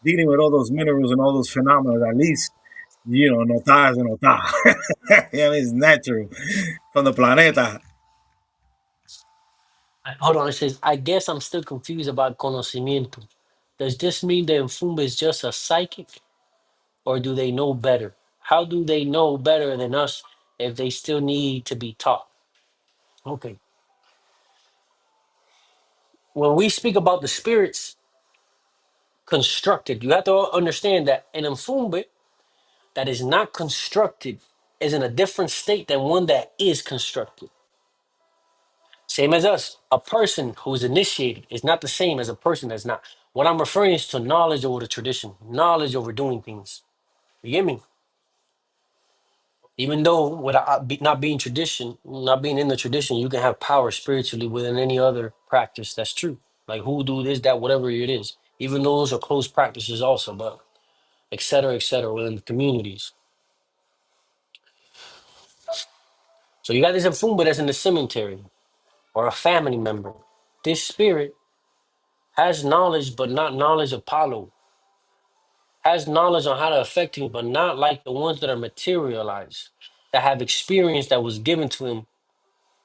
dealing with all those minerals and all those phenomena, at least, you know, notar is a notar. Yeah, I mean, it's natural from the planeta. Hold on, it says. I guess I'm still confused about conocimiento. Does this mean that Mfumba is just a psychic, or do they know better? How do they know better than us if they still need to be taught? Okay. When we speak about the spirits constructed, you have to understand that an Mfumba that is not constructed is in a different state than one that is constructed. Same as us. A person who's initiated is not the same as a person that's not. What I'm referring is to knowledge over the tradition, knowledge over doing things. You get me? Even though not being tradition, not being in the tradition, you can have power spiritually within any other practice. That's true. Like who do this, that, whatever it is. Even though those are closed practices also, but et cetera, within the communities. So you got this Mfumba that's in the cemetery or a family member. This spirit has knowledge, but not knowledge of Palo. Has knowledge on how to affect him, but not like the ones that are materialized, that have experience that was given to him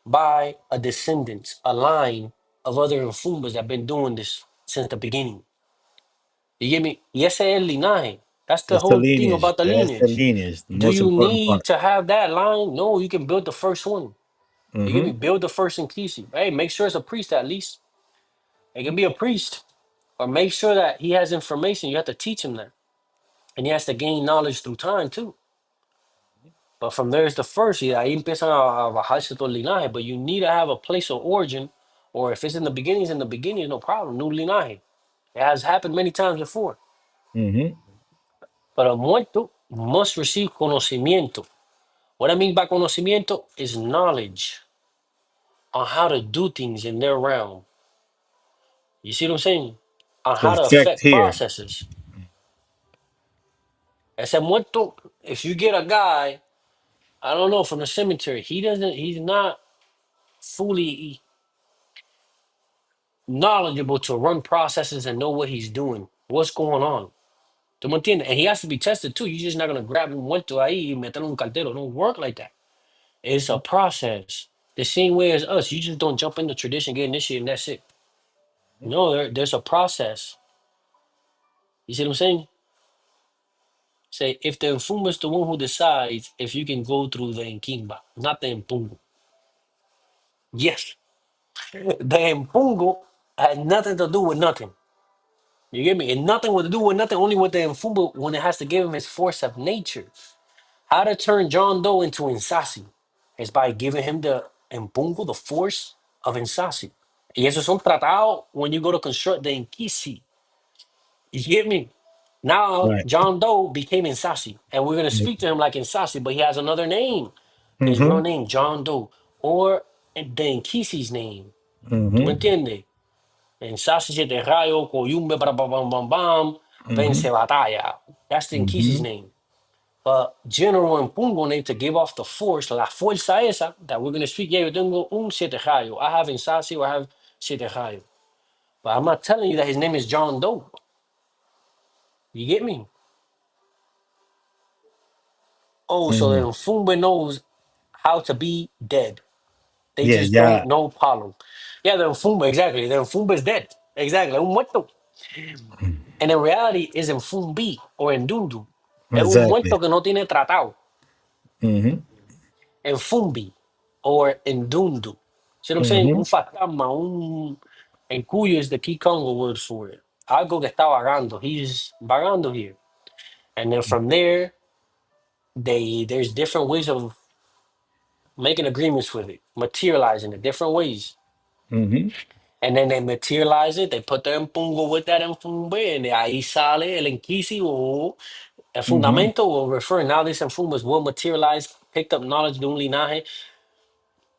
by a descendant, a line of other Mfumbas that have been doing this since the beginning. You get me? Yes, el linaje. That's the That's the whole thing lineage. about the That's the lineage. lineage. The Do most you important need part. to have that line? No, you can build the first one. You get me? Mm-hmm. Build the first in Kisi. Hey, make sure it's a priest at least. It can be a priest. Or make sure that he has information. You have to teach him that. And he has to gain knowledge through time too. But from there is the first. Y ahí empiezan a bajarse todo el linaje. But you need to have a place of origin. Or if it's in the beginnings, no problem. New linaje. It has happened many times before. Mm-hmm. But a muerto must receive conocimiento. What I mean by conocimiento is knowledge on how to do things in their realm. You see what I'm saying? On To how to affect affect here. processes. Ese muerto, if you get a guy, I don't know, from the cemetery, he's not fully knowledgeable to run processes and know what he's doing, what's going on. ¿Tú me entiendes? And he has to be tested too. You're just not going to grab him muerto ahí y meterlo en un cartero. It don't work like that. It's a process. The same way as us. You just don't jump into tradition, get initiated, and that's it. No, there's a process. You see what I'm saying? Say, if the Mfumba is the one who decides if you can go through the Nkimba, not the Mpungu. Yes, the Mpungu had nothing to do with nothing. You get me? And nothing to do with nothing, only with the Mfumba when it has to give him his force of nature. How to turn John Doe into Insasi is by giving him the Mpungu, the force of Insasi. Y esos son tratados when you go to construct the Nkisi. You get me? Now Right. John Doe became Insasi, and we're gonna speak to him like Insasi, but he has another name. His real Mm-hmm. name, John Doe, or the Nkisi's name. ¿Tú me Mm-hmm. entiendes? Insasi siete rayo, coyumbe, bam, bam, bam, bam, bam, Mm-hmm. vence batalla. That's the Nkisi's Mm-hmm. name. But General Mpungo name to give off the force, la fuerza esa, that we're gonna speak. Yeah, yo tengo un siete rayo. I have Insasi or I have siete rayo. But I'm not telling you that his name is John Doe. You get me? Oh, so Mm-hmm. then Fumba knows how to be dead. They Yeah, just yeah. don't know Palo. Yeah, then Fumba, exactly. Then Fumba is dead. Exactly. Un muerto. And in reality, is in Fumbi or in Dundu. Es un Exactly. muerto que no tiene tratado. Mm-hmm. En Fumbi or in Dundu. See what I'm saying? Mm-hmm. Un fantasma, un... En Cuyo is the key Congo word for it. Algo que está vagando. He's vagando here. And then from there, there's different ways of making agreements with it, materializing it different ways. Mm-hmm. And then they materialize it, they put the empungo with that enfumbe, and de ahí sale el enquisi o el Mm-hmm. fundamento will refer. Now this enfumbas will materialize, picked up knowledge de un linaje,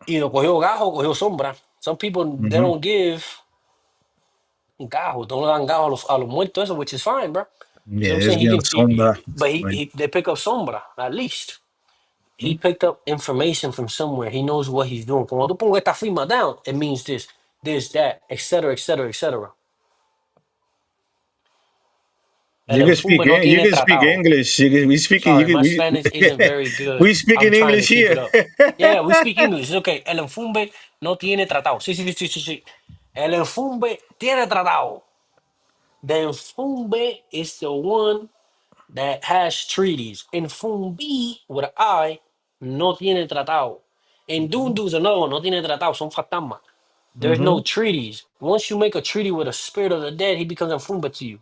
y lo cogió gajo, cogió sombra. Some people, they Mm-hmm. don't give gajo, don't dan gajo a los muertos, eso, which is fine, bro. Yeah, So I'm it's saying he getting can, sombra. but Right. they pick up sombra, at least. He Mm-hmm. picked up information from somewhere. He knows what he's doing. Cuando tú pongo esta firma down, it means this, that, etc., etc., etc. El enfumbe no You tiene can speak tratado. English. We speaking. You Sorry, can my Spanish isn't very we good. speak I'm in trying to English keep it here. up. Yeah, we speak English. It's okay. El enfumbe no tiene tratado. Sí, sí, sí, sí, sí, sí. El enfumbe tiene tratado. The enfumbe is the one that has treaties. Enfumbi with an I no tiene tratado. And Dundu is another one, no tiene tratado. Son fantasmas. There's Mm-hmm. no treaties. Once you make a treaty with a spirit of the dead, he becomes enfumba to you.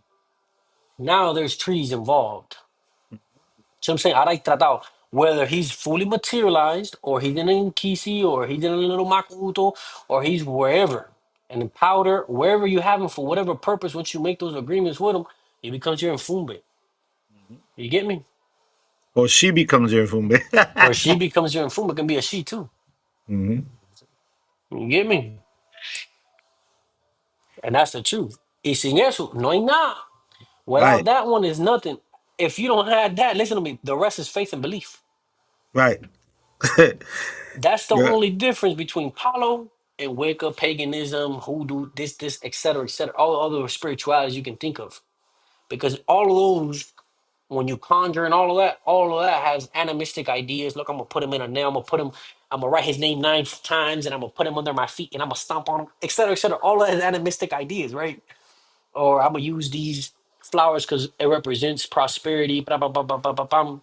Now there's treaties involved. So I'm saying, I tratado. Whether he's fully materialized, or he's in Kisi, or he's in a little Makuto, or he's wherever. And in powder, wherever you have him for whatever purpose, once you make those agreements with him, he becomes your infumbe. You get me? Or she becomes your fumbe. Or she becomes your infumbe. It can be a she too. Mm-hmm. You get me? And that's the truth. Y sin eso, no hay nada. Without Right. that one is nothing. If you don't have that, listen to me, the rest is faith and belief. Right. That's the Yeah, only difference between Palo and Wicca, paganism, hoodoo, this, etc., all other spiritualities you can think of. Because all of those, when you conjure and all of that has animistic ideas. Look, I'm gonna put him in a nail. I'm gonna write his name 9 times, and I'm gonna put him under my feet, and I'm gonna stomp on him, etc., etc. All of that is animistic ideas, right? Or I'm gonna use these flowers because it represents prosperity, blah blah blah blah blah blah, blah,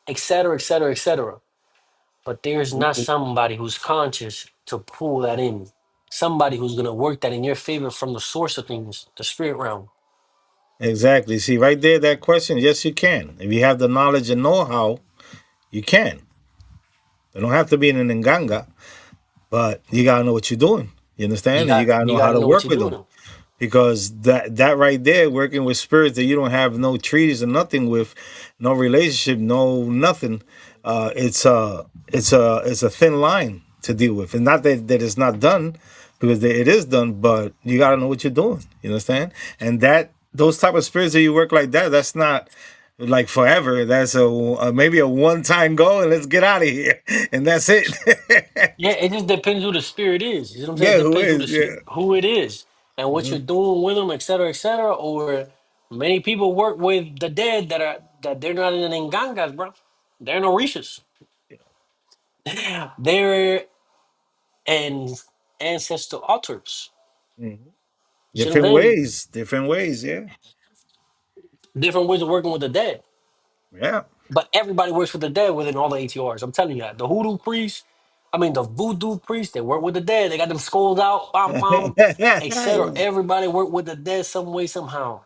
etc., etc., etc. But there's not somebody who's conscious to pull that in. Somebody who's gonna work that in your favor from the source of things, the spirit realm. exactly. See, right there, that question. Yes, you can. If you have the knowledge and know-how, you can. You don't have to be in an nganga, but you gotta know what you're doing. You understand? And you gotta You know how gotta to know what work you're with them. doing. Because that right there, working with spirits that you don't have no treaties or nothing with, no relationship, no nothing, it's a thin line to deal with, and not that it's not done, because it is done, but you got to know what you're doing. You understand? And that those type of spirits that you work like that, that's not like forever. That's maybe a one time goal, and let's get out of here, and that's it. Yeah, it just depends who the spirit is. You know what I'm saying? It Yeah, who depends is? Yeah. who it is and what you're Hmm. doing with them, etc., etc. Or many people work with the dead that they're not in Ngangas, bro. They're in Orishas. They're in ancestral altars. Hmm. You see what I'm Different saying? ways, different ways. Yeah, Different ways of working with the dead. yeah. But everybody works with the dead within all the ATRs. I'm telling you that. The hoodoo priests, I mean the voodoo priests, they work with the dead. They got them skulls out, bam, bam, etc. Everybody work with the dead some way, somehow.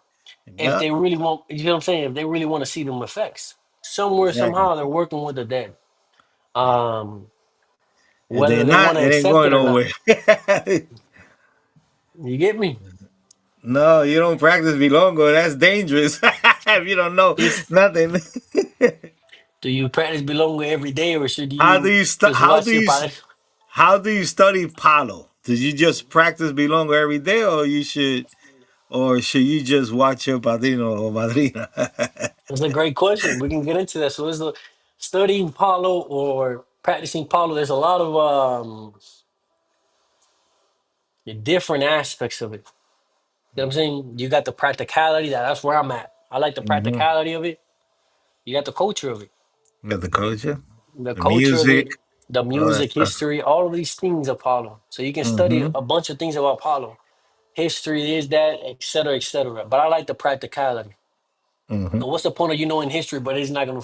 If Yeah, they really want, you know what I'm saying? If they really want to see them effects, somewhere, exactly. somehow, they're working with the dead. Yeah. Um, If Whether they're they not, want to it ain't accept going it or not. nowhere. You get me? No, you don't practice bilongo. That's dangerous. If you don't know It's nothing. Do you practice Bilongo every day, or should how do you you stu- just watch your body? how do you study palo? Did you just practice bilongo every day, or should you just watch your padrino or madrina? That's a great question. We can get into that. So, studying Palo or practicing Palo. There's a lot of different aspects of it. You know what I'm saying? You got the practicality. That's where I'm at. I like the Hmm. practicality of it. You got the culture of it, Got the culture, the the culture of it, music, the all that music, stuff. history, all of these things of Palo. So you can study Hmm. a bunch of things about Palo. History is that, etc., etc. But I like the practicality. Hmm. So what's the point of you knowing history, but it's not gonna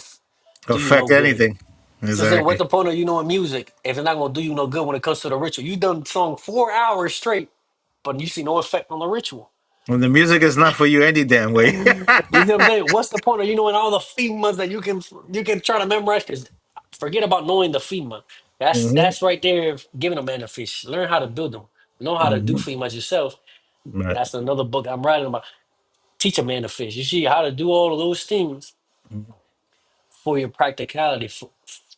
do you no Affect good? anything. So I'm saying, what's Exactly. the point of you knowing music if it's not gonna do you no good when it comes to the ritual? You done sung 4 hours straight, but you see no effect on the ritual. When the music is not for you any damn way. You see what I'm saying? What's the point of you knowing all the FEMAs that you can try to memorize? Because forget about knowing the FEMA. Hmm. That's right there giving a man a fish. Learn how to build them. Know how to do Hmm. FEMAs yourself. Right. That's another book I'm writing about. Teach a man to fish. You see how to do all of those things for your practicality,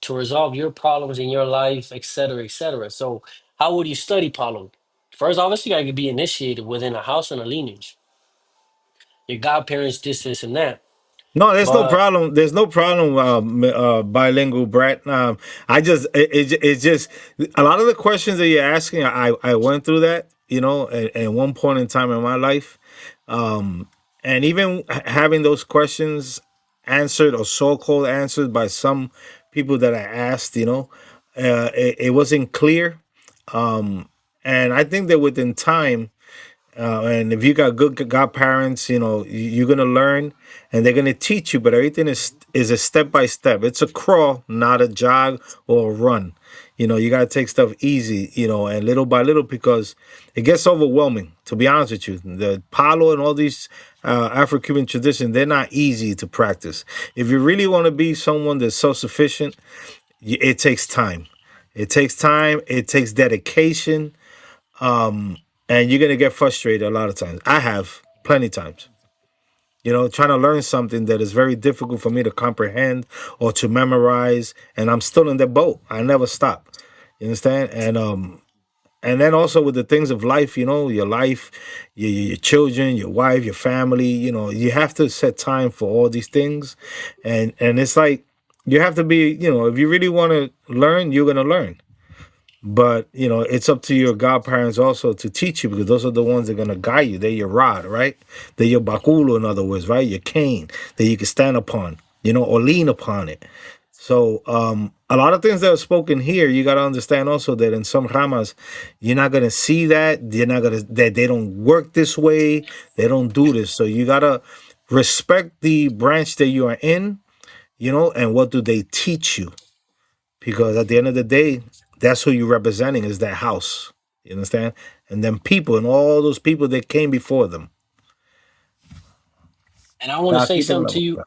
to resolve your problems in your life, etc., etc. So, how would you study Palo? First, obviously, you got to be initiated within a house and a lineage. Your godparents, this, and that. No, there's no But problem. There's no problem. Bilingual, Brett. I just it's just a lot of the questions that you're asking. I went through that, at one point in time in my life, and even having those questions answered or so-called answered by some people that I asked, it wasn't clear. And I think that within time, and if you got good godparents, you're gonna learn, and they're gonna teach you. But everything is a step by step. It's a crawl, not a jog or a run. You gotta take stuff easy, and little by little, because it gets overwhelming. To be honest with you, the Palo and all these Afro-Cuban traditions, they're not easy to practice. If you really want to be someone that's self-sufficient, it takes time. It takes time. It takes dedication, and you're gonna get frustrated a lot of times. I have plenty times. Trying to learn something that is very difficult for me to comprehend or to memorize, and I'm still in the boat. I never stop. You understand? And then also with the things of life, your life, your children, your wife, your family, you have to set time for all these things, and it's like You have to be, if you really want to learn, you're gonna learn. But it's up to your godparents also to teach you, because those are the ones that are gonna guide you. They're your rod, right? They're your bakulo, in other words, right? Your cane that you can stand upon, or lean upon it. So a lot of things that are spoken here, you got to understand also that in some ramas, you're not gonna see that. You're not gonna that they don't work this way. They don't do this. So you gotta respect the branch that you are in, and what do they teach you? Because at the end of the day, that's who you're representing, is that house. You understand? And then people and all those people that came before them. And I want to Now say keep it something to level. you.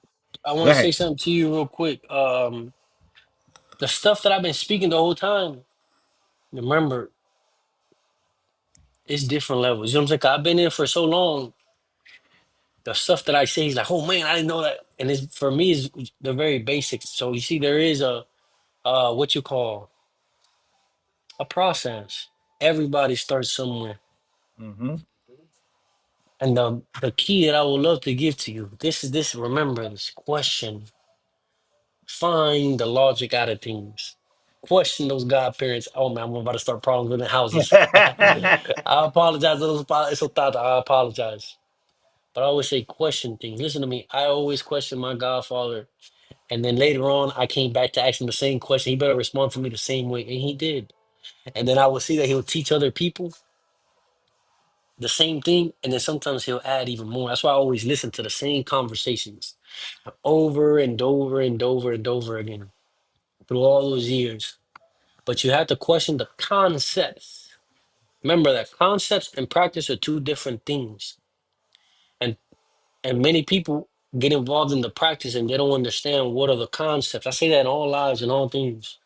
I Go want to say ahead. something to you real quick. The stuff that I've been speaking the whole time, remember, it's different levels. You know what I'm saying? 'Cause I've been in for so long. The stuff that I say is like, oh man, I didn't know that. And it's for me is the very basics. So you see, there is a what you call a process. Everybody starts somewhere. Mm-hmm. And the key that I would love to give to you, this remember this question. Find the logic out of things. Question those godparents. Oh man, I'm about to start problems with the houses. I apologize to those it's so Tata, I apologize. But I always say question things. Listen to me. I always question my godfather. And then later on, I came back to ask him the same question. He better respond to me the same way. And he did. And then I would see that he'll teach other people the same thing. And then sometimes he'll add even more. That's why I always listen to the same conversations over and over and over and over again through all those years. But you have to question the concepts. Remember that concepts and practice are two different things. And many people get involved in the practice and they don't understand what are the concepts. I say that in all lives and all things.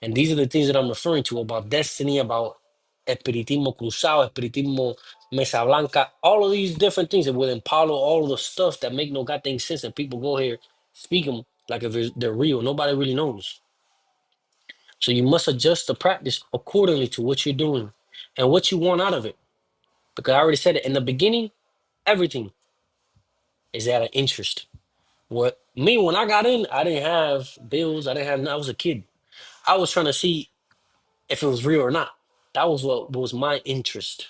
And these are the things that I'm referring to about destiny, about espiritismo cruzado, espiritismo mesa blanca, all of these different things. And within Palo, all of the stuff that make no goddamn sense. And people go here, speak them like if they're real. Nobody really knows. So you must adjust the practice accordingly to what you're doing and what you want out of it. Because I already said it in the beginning, everything is out of interest. What me when I got in, I didn't have bills. I didn't have. I was a kid. I was trying to see if it was real or not. That was what was my interest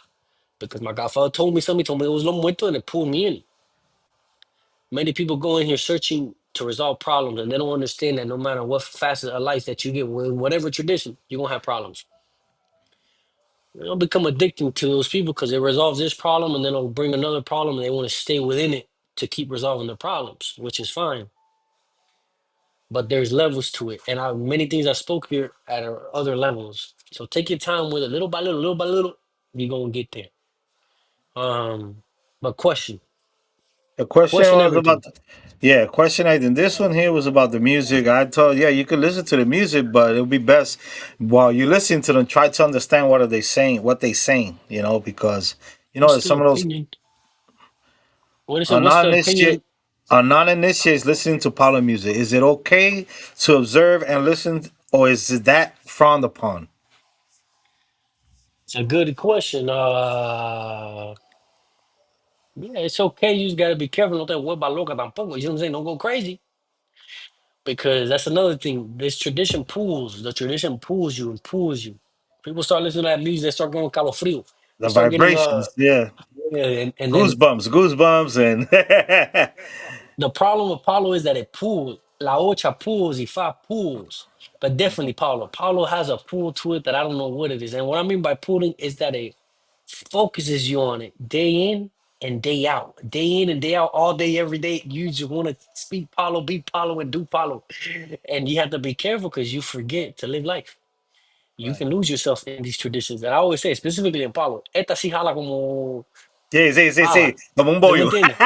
because my godfather told me something. He told me it was lo muerto, and it pulled me in. Many people go in here searching to resolve problems, and they don't understand that no matter what facet of life that you get, with whatever tradition, you're gonna have problems. You don't become addicted to those people because it resolves this problem, and then it'll bring another problem, and they want to stay within it to keep resolving the problems, which is fine. But there's levels to it, and many things I spoke here at are other levels. So take your time with it, little by little, little by little. You're gonna get there. But The question question was about, everything. yeah, question I did. This one here was about the music. I told, yeah, you could listen to the music, but it would be best while you listen to them, try to understand what are they saying, what they saying, because What's there's the some of those opinion? What is it? are What's the non-initiate opinion? are non-initiates listening to power music. Is it okay to observe and listen, or is that frowned upon? It's a good question. Yeah, it's okay. You just gotta be careful. No te vuelvas loca tampoco. You know what I'm saying? Don't go crazy because that's another thing. This tradition pulls. The tradition pulls you and pulls you. People start listening to that music. They start going calofrio. They The start getting vibrations, yeah, yeah, and then goosebumps, and the problem with Paulo is that it pulls. La ocha pulls, Ifa pulls. But definitely Paulo. Paulo has a pull to it that I don't know what it is. And what I mean by pulling is that it focuses you on it day in and day out. Day in and day out, all day, every day. You just want to speak Paulo, be Paulo, and do Paulo. And you have to be careful because you forget to live life. You right. can lose yourself in these traditions. And I always say, specifically in Paulo, esta sí jala como Sí, sí, sí, jala. sí, como un ¿No me bollo. entiendes?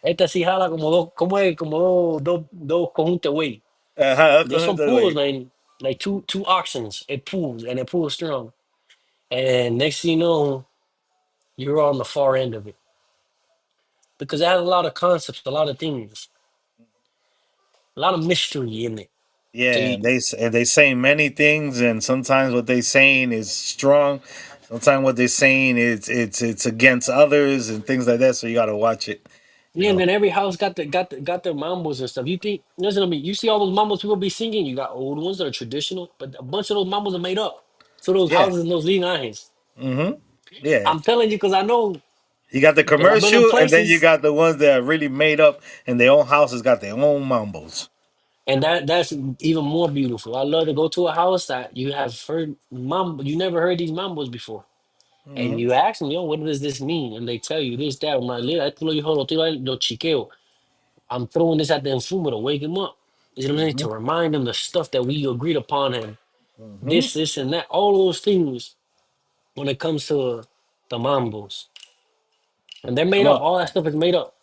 Esta sí jala como dos, ¿cómo es? Como dos conjuntos, güey. Ajá, There's some conjunto, pools, güey. man. Like two oxens. It pulls and it pulls strong. And next thing you know, you're on the far end of it. Because it has a lot of concepts, a lot of things, a lot of mystery in it. So Yeah, and they saying many things, and sometimes what they saying is strong. Sometimes what they're saying is it's against others and things like that. So you got to watch it. Yeah, and then every house got their mambos and stuff. You think listen to me, you see all those mambos people be singing, you got old ones that are traditional, but a bunch of those mambos are made up. So those Yeah. houses and those lines. Mm-hmm. Yeah. I'm telling you because I know You got the because I've been in commercial, and then you places got the ones that are really made up, and their own houses got their own mambos. and that's even more beautiful. I love to go to a house that you have heard mambo, you never heard these mambos before. And Mm-hmm. you ask them, yo, what does this mean? And they tell you this, that. I'm like, "Mira, esto lo dijo lo tiro lo chiqueo." I'm throwing this at the enfumo to wake him up. You know what I'm saying? Mm-hmm. To remind him the stuff that we agreed upon and Mm-hmm. this, and that. All those things when it comes to the mambos. And they're made Come up. on. All that stuff is made up.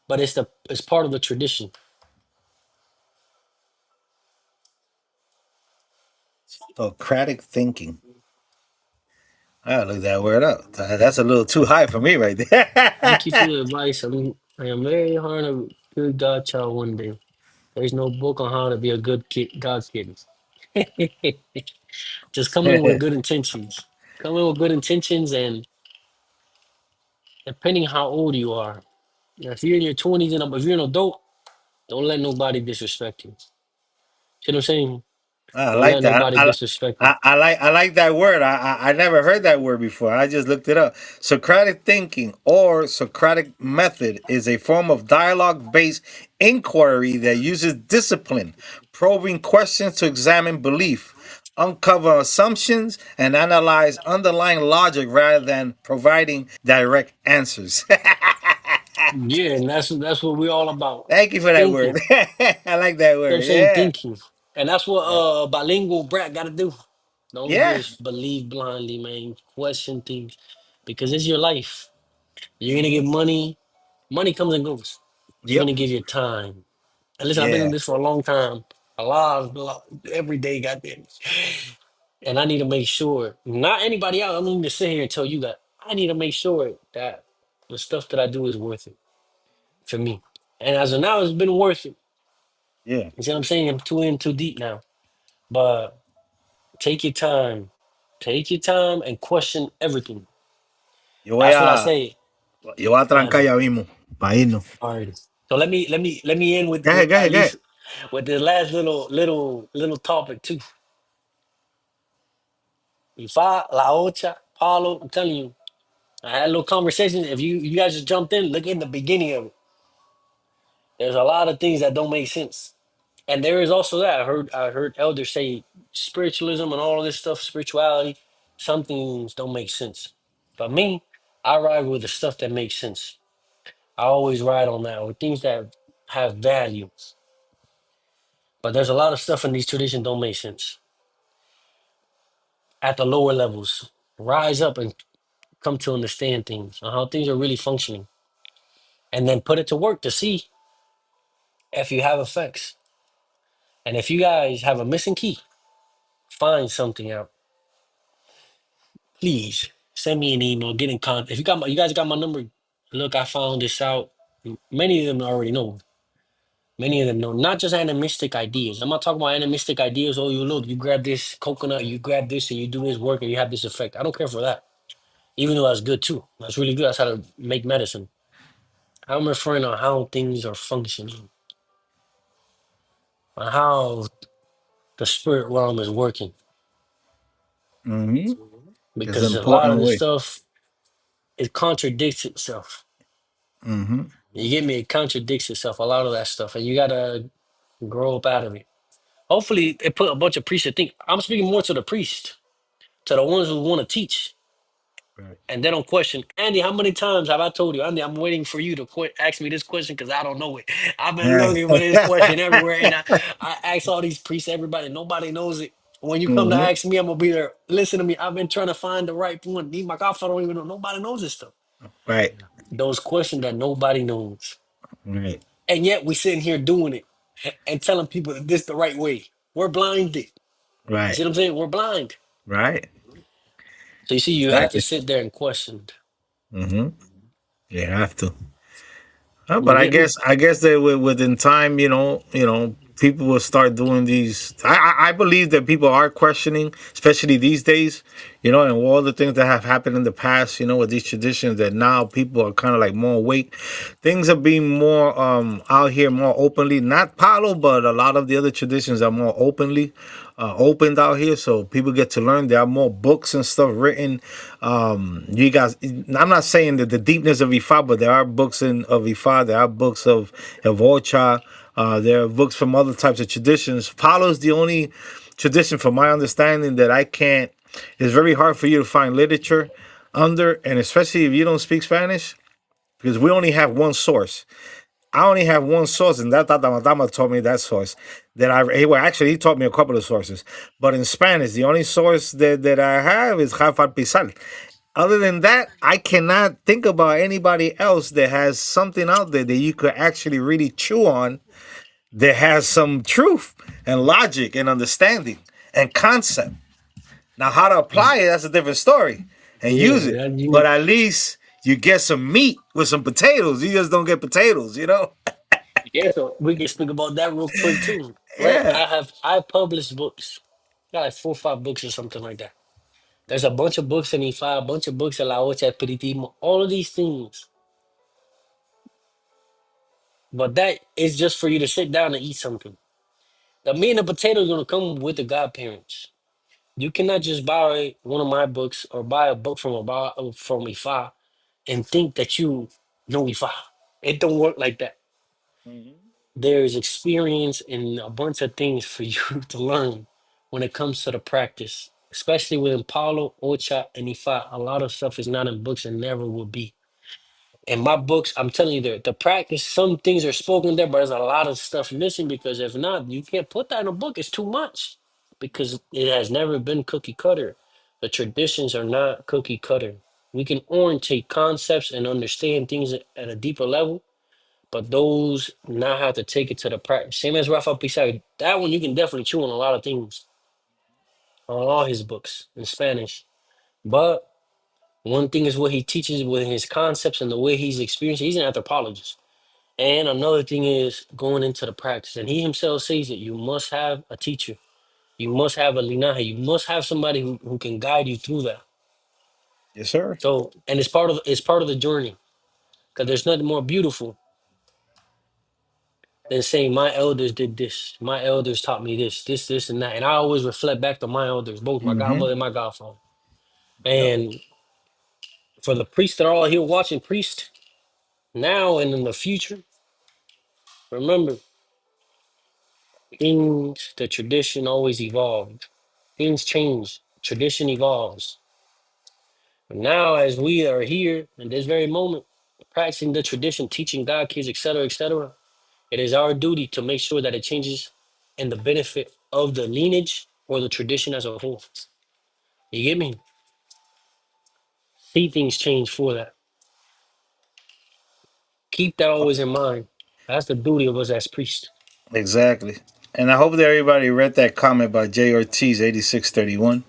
But it's part of the tradition. Socratic thinking. I gotta look that word up. That's a little too high for me right there. Thank you for the advice. I am very hard a good God child one day. There's no book on how to be a good kid, God kid. Just come in with good intentions. Come in with good intentions, and depending how old you are, if you're in your 20s and up, if you're an adult, don't let nobody disrespect you. See what I'm saying? I Don't like let that. nobody disrespect you. I like that word. I never heard that word before. I just looked it up. Socratic thinking or Socratic method is a form of dialogue based inquiry that uses discipline, probing questions to examine belief, uncover assumptions, and analyze underlying logic rather than providing direct answers. Yeah, and that's what we're all about. Thank you for that word. Thinking. I like that You know what I'm word. saying? Yeah. Thinking. And that's what bilingual brat gotta do. Don't Yeah. just believe blindly, man. Question things. Because it's your life. You're gonna get money. Money comes and goes. You're Yep. gonna give your time. And listen, I've been in Yeah. this for a long time. A lot every day, goddamn. And I need to make sure, not anybody else. I don't need to sit here and tell you that. I need to make sure that the stuff that I do is worth it for me. And as of now, it's been worth it. Yeah. You see what I'm saying? I'm too in too deep now. But take your time. Take your time and question everything. Yo voy That's what I a, say. yo voy a Go ahead, trancar bro. ya mismo, para irnos. All right. So let me end Go ahead, with go at ahead, go least ahead. with the last little topic too. Ifa, La Ocha, Paulo, I'm telling you, I had a little conversation. If you guys just jumped in, look in the beginning of it. There's a lot of things that don't make sense. And there is also that. I heard elders say spiritualism and all of this stuff, spirituality, some things don't make sense. But me, I ride with the stuff that makes sense. I always ride on that with things that have value. But there's a lot of stuff in these traditions don't make sense. At the lower levels, rise up and come to understand things and how things are really functioning. And then put it to work to see if you have effects. And if you guys have a missing key, find something out. Please send me an email, get in contact. If you guys got my number. Look, I found this out. Many of them already know. Many of them know, not just animistic ideas. I'm not talking about animistic ideas. Oh, you look, you grab this coconut, you grab this, and you do this work, and you have this effect. I don't care for that. Even though that's good too. That's really good. That's how to make medicine. I'm referring to how things are functioning, on how the spirit realm is working. Mm-hmm. It's an Because a lot of important this way. stuff, it contradicts itself. Mm-hmm. You get me? It contradicts itself, a lot of that stuff. And you gotta grow up out of it. Hopefully, it put a bunch of priests to think. I'm speaking more to the priest, to the ones who want to teach. Right. And they don't question. Andy, how many times have I told you, Andy, I'm waiting for you to ask me this question because I don't know it. I've been Right. looking for this question everywhere. And I ask all these priests, everybody, nobody knows it. When you come to Mm-hmm. ask me, I'm going to be there. Listen to me. I've been trying to find the right one. Me, my God, I don't even know. Nobody knows this stuff. Right. Those questions that nobody knows. Right. And yet we sitting here doing it and telling people that this the right way. We're blinded. You Right. see what I'm saying? We're blind. Right. So you see, you have to Exactly. sit there and question. Mm-hmm. You have to. But You I get me? guess that within time, people will start doing these. I believe that people are questioning, especially these days, and all the things that have happened in the past, with these traditions, that now people are kind of like more awake. Things are being more out here more openly. Not Palo, but a lot of the other traditions are more openly opened out here, so people get to learn. There are more books and stuff written. You guys, I'm not saying that the deepness of Ifa, but there are books of Ifa. There are books of Ocha. There are books from other types of traditions. Palo is the only tradition, from my understanding, that I can't. It's very hard for you to find literature under, and especially if you don't speak Spanish, because we only have one source. I only have one source, and that Tata Matamba told me that source. Well, actually, he taught me a couple of sources. But in Spanish, the only source that I have is Jafar Pizal. Other than that, I cannot think about anybody else that has something out there that you could actually really chew on, that has some truth and logic and understanding and concept. Now, how to apply it, that's a different story, and Yeah, use it. that you But need. at least you get some meat with some potatoes. You just don't get potatoes. Yeah, so we can speak about that real quick too, right? Yeah. I published books, got like 4 or 5 books or something like that. There's a bunch of books in E5, a bunch of books in La Ocha Aperitivo, all of these things. But that is just for you to sit down and eat something. The meat and the potato is gonna come with the godparents. You cannot just buy one of my books or buy a book from Ifa and think that you know Ifa. It don't work like that. Mhm. There is experience and a bunch of things for you to learn when it comes to the practice, especially with Palo, Ocha, and Ifa. A lot of stuff is not in books and never will be. In my books, I'm telling you, the practice, some things are spoken there, but there's a lot of stuff missing because if not, you can't put that in a book. It's too much because it has never been cookie cutter. The traditions are not cookie cutter. We can orientate concepts and understand things at a deeper level, but those now have to take it to the practice. Same as Rafa Pizarro. That one you can definitely chew on a lot of things on all his books in Spanish. But one thing is what he teaches with his concepts and the way he's experienced. He's an anthropologist. And another thing is going into the practice. And he himself says that you must have a teacher. You must have a linaje. You must have somebody who can guide you through that. Yes, sir. So, and it's part of the journey. Because there's nothing more beautiful than saying my elders did this. My elders taught me this, and that. And I always reflect back to my elders, both my Mm-hmm. godmother and my godfather. Yep. And for the priests that are all here watching, priest now and in the future, remember things, the tradition always evolved. Things change. Tradition evolves. But now, as we are here in this very moment, practicing the tradition, teaching God kids, etc., it is our duty to make sure that it changes in the benefit of the lineage or the tradition as a whole. You get me? See things change for that. Keep that always in mind. That's the duty of us as priests. Exactly. And I hope that everybody read that comment by J. Ortiz, 8631.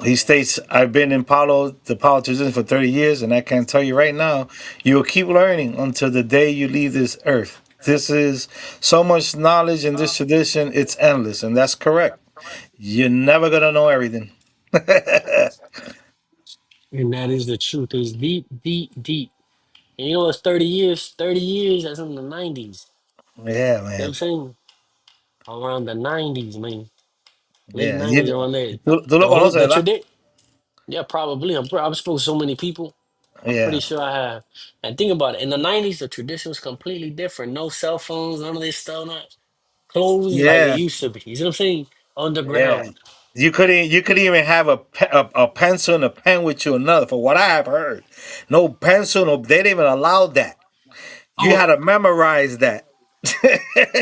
He states, I've been in the Palo tradition for 30 years, and I can tell you right now, you will keep learning until the day you leave this earth. This is so much knowledge in this tradition, it's endless, and that's correct. You're never going to know everything. And that is the truth. It's deep, deep, deep. And you know it's 30 years? 30 years, that's in the 90s. Yeah, You know what man. I'm saying? Around the 90s, man. Late Yeah. 90s, around there. Tú The lo whole, conoces, the ¿verdad? tradition, yeah, probably. I've spoken to so many people. I'm pretty Yeah. sure I have. And think about it. In the 90s, the tradition was completely different. No cell phones, none of this stuff, not closed like it Yeah. used to be. You see what I'm saying? Yeah. Underground. You couldn't even have a pencil and a pen with you, another, for what I have heard. No pencil, no, they didn't even allow that. You Oh, had to memorize that.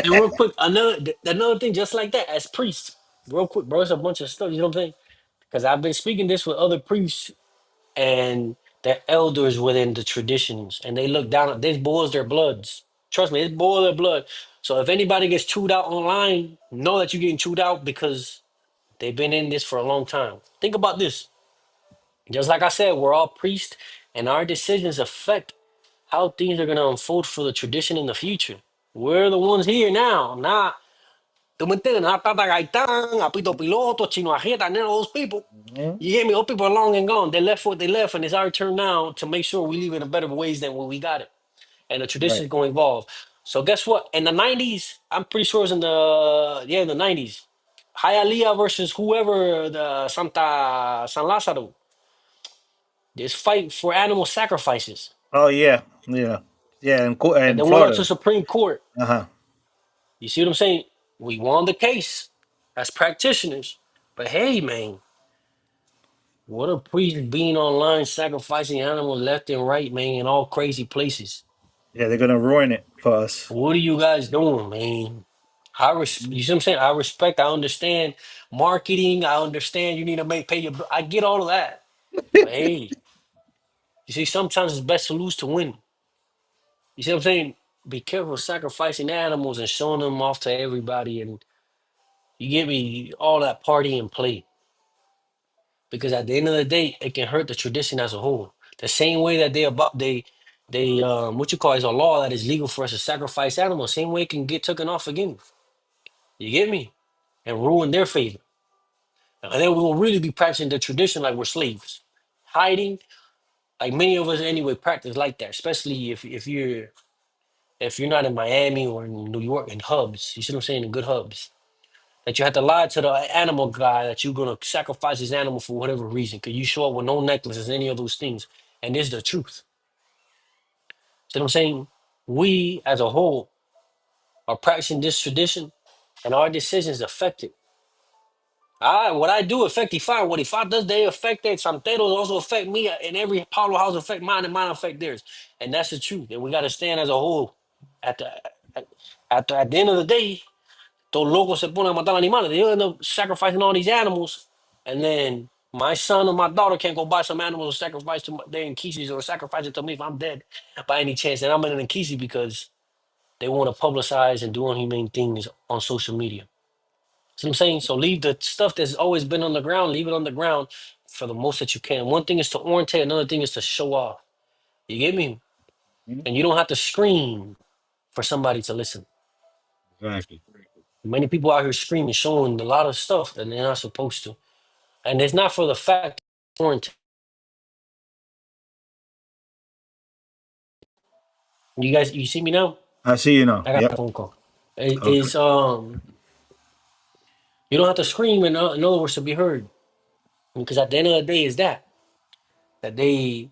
and real quick, another thing just like that, as priests, real quick, bro, it's a bunch of stuff, you know what I'm saying? Because I've been speaking this with other priests and the elders within the traditions, and they look down, this boils their bloods. Trust me, it boils their blood. So if anybody gets chewed out online, know that you're getting chewed out because they've been in this for a long time. Think about this. Just like I said, we're all priests, and our decisions affect how things are going to unfold for the tradition in the future. We're the ones here now. Nah, tú me entiendes? Not Tata Gaitán, Apito Piloto, Chino Ajeta, none of those people. Mhm. You hear me? Those people are long and gone. They left what they left, and it's our turn now to make sure we leave it in better ways than when we got it. And the tradition Right. is going to evolve. So guess what? In the 90s, I'm pretty sure it's in the 90s. Hialeah versus whoever, the Santa San Lazaro. This fight for animal sacrifices. Oh yeah, yeah, yeah. And In then went up to Florida. Supreme Court. Uh-huh. You see what I'm saying? We won the case as practitioners. But hey, man, what a priest being online sacrificing animals left and right, man, in all crazy places. Yeah, they're gonna ruin it for us. What are you guys doing, man? You see what I'm saying? I respect, I understand marketing, I understand you need to pay your I get all of that. But hey, you see, sometimes it's best to lose to win. You see what I'm saying? Be careful sacrificing animals and showing them off to everybody and you get me all that party and play. Because at the end of the day, it can hurt the tradition as a whole. The same way that they what you call is a law that is legal for us to sacrifice animals. Same way it can get taken off again. You get me? And ruin their favor. And then we will really be practicing the tradition like we're slaves. Hiding, like many of us anyway, practice like that. Especially if you're not in Miami or in New York in hubs. You see what I'm saying? In good hubs. That you have to lie to the animal guy that you're gonna sacrifice his animal for whatever reason. Cause you show up with no necklaces, any of those things. And this is the truth. See what I'm saying? We as a whole are practicing this tradition and our decisions affect it. What I do affect Ifa. What Ifa does, they affect it. Santeros also affect me, and every Palo house affect mine, and mine affect theirs. And that's the truth. And we got to stand as a whole. At the at, at the end of the day, those locos se ponen a matar animales. They end up sacrificing all these animals, and then my son or my daughter can't go buy some animals or sacrifice to their Nkisi or sacrifice it to me if I'm dead by any chance. And I'm in an Nkisi because they want to publicize and do inhumane things on social media. See what I'm saying? So leave the stuff that's always been on the ground, leave it on the ground for the most that you can. One thing is to orientate, another thing is to show off. You get me? Mhm. And you don't have to scream for somebody to listen. Exactly. Many people out here screaming, showing a lot of stuff that they're not supposed to. And it's not for the fact orientate. You guys, you see me now? I see you now. I got a Yep. phone call. It Okay. is you don't have to scream in other words to be heard. Because at the end of the day is that they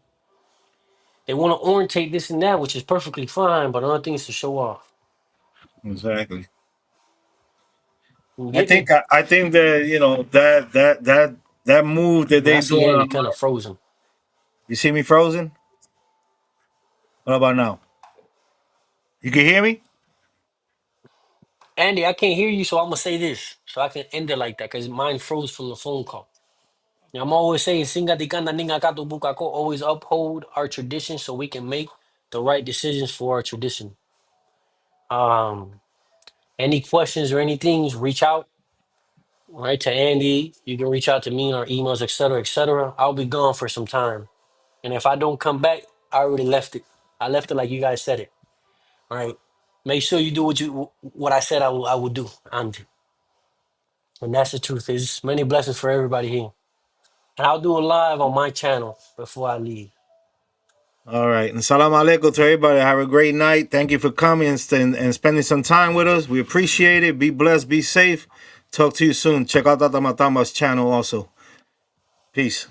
want to orientate this and that, which is perfectly fine, but another thing is to show off. Exactly. You I get me? think I think that that move that Man, I they see doing Andy on kind of frozen. you see me frozen? What about now? You can hear me? Andy, I can't hear you, so I'm gonna say this, so I can end it like that, cause mine froze from the phone call. Yeah, I'm always saying, "Singa tikanda ninga katu bukako." Always uphold our tradition, so we can make the right decisions for our tradition. Um, any questions or anything, reach out right to Andy. You can reach out to me in our emails, etc., etc. I'll be gone for some time, and if I don't come back, I already left it. I left it like you guys said it. All right. Make sure you do what I said I would do. And that's the truth. Is many blessings for everybody here. And I'll do a live on my channel before I leave. All right. And salam alaikum to everybody. Have a great night. Thank you for coming and spending some time with us. We appreciate it. Be blessed. Be safe. Talk to you soon. Check out Tata Matamba's channel also. Peace.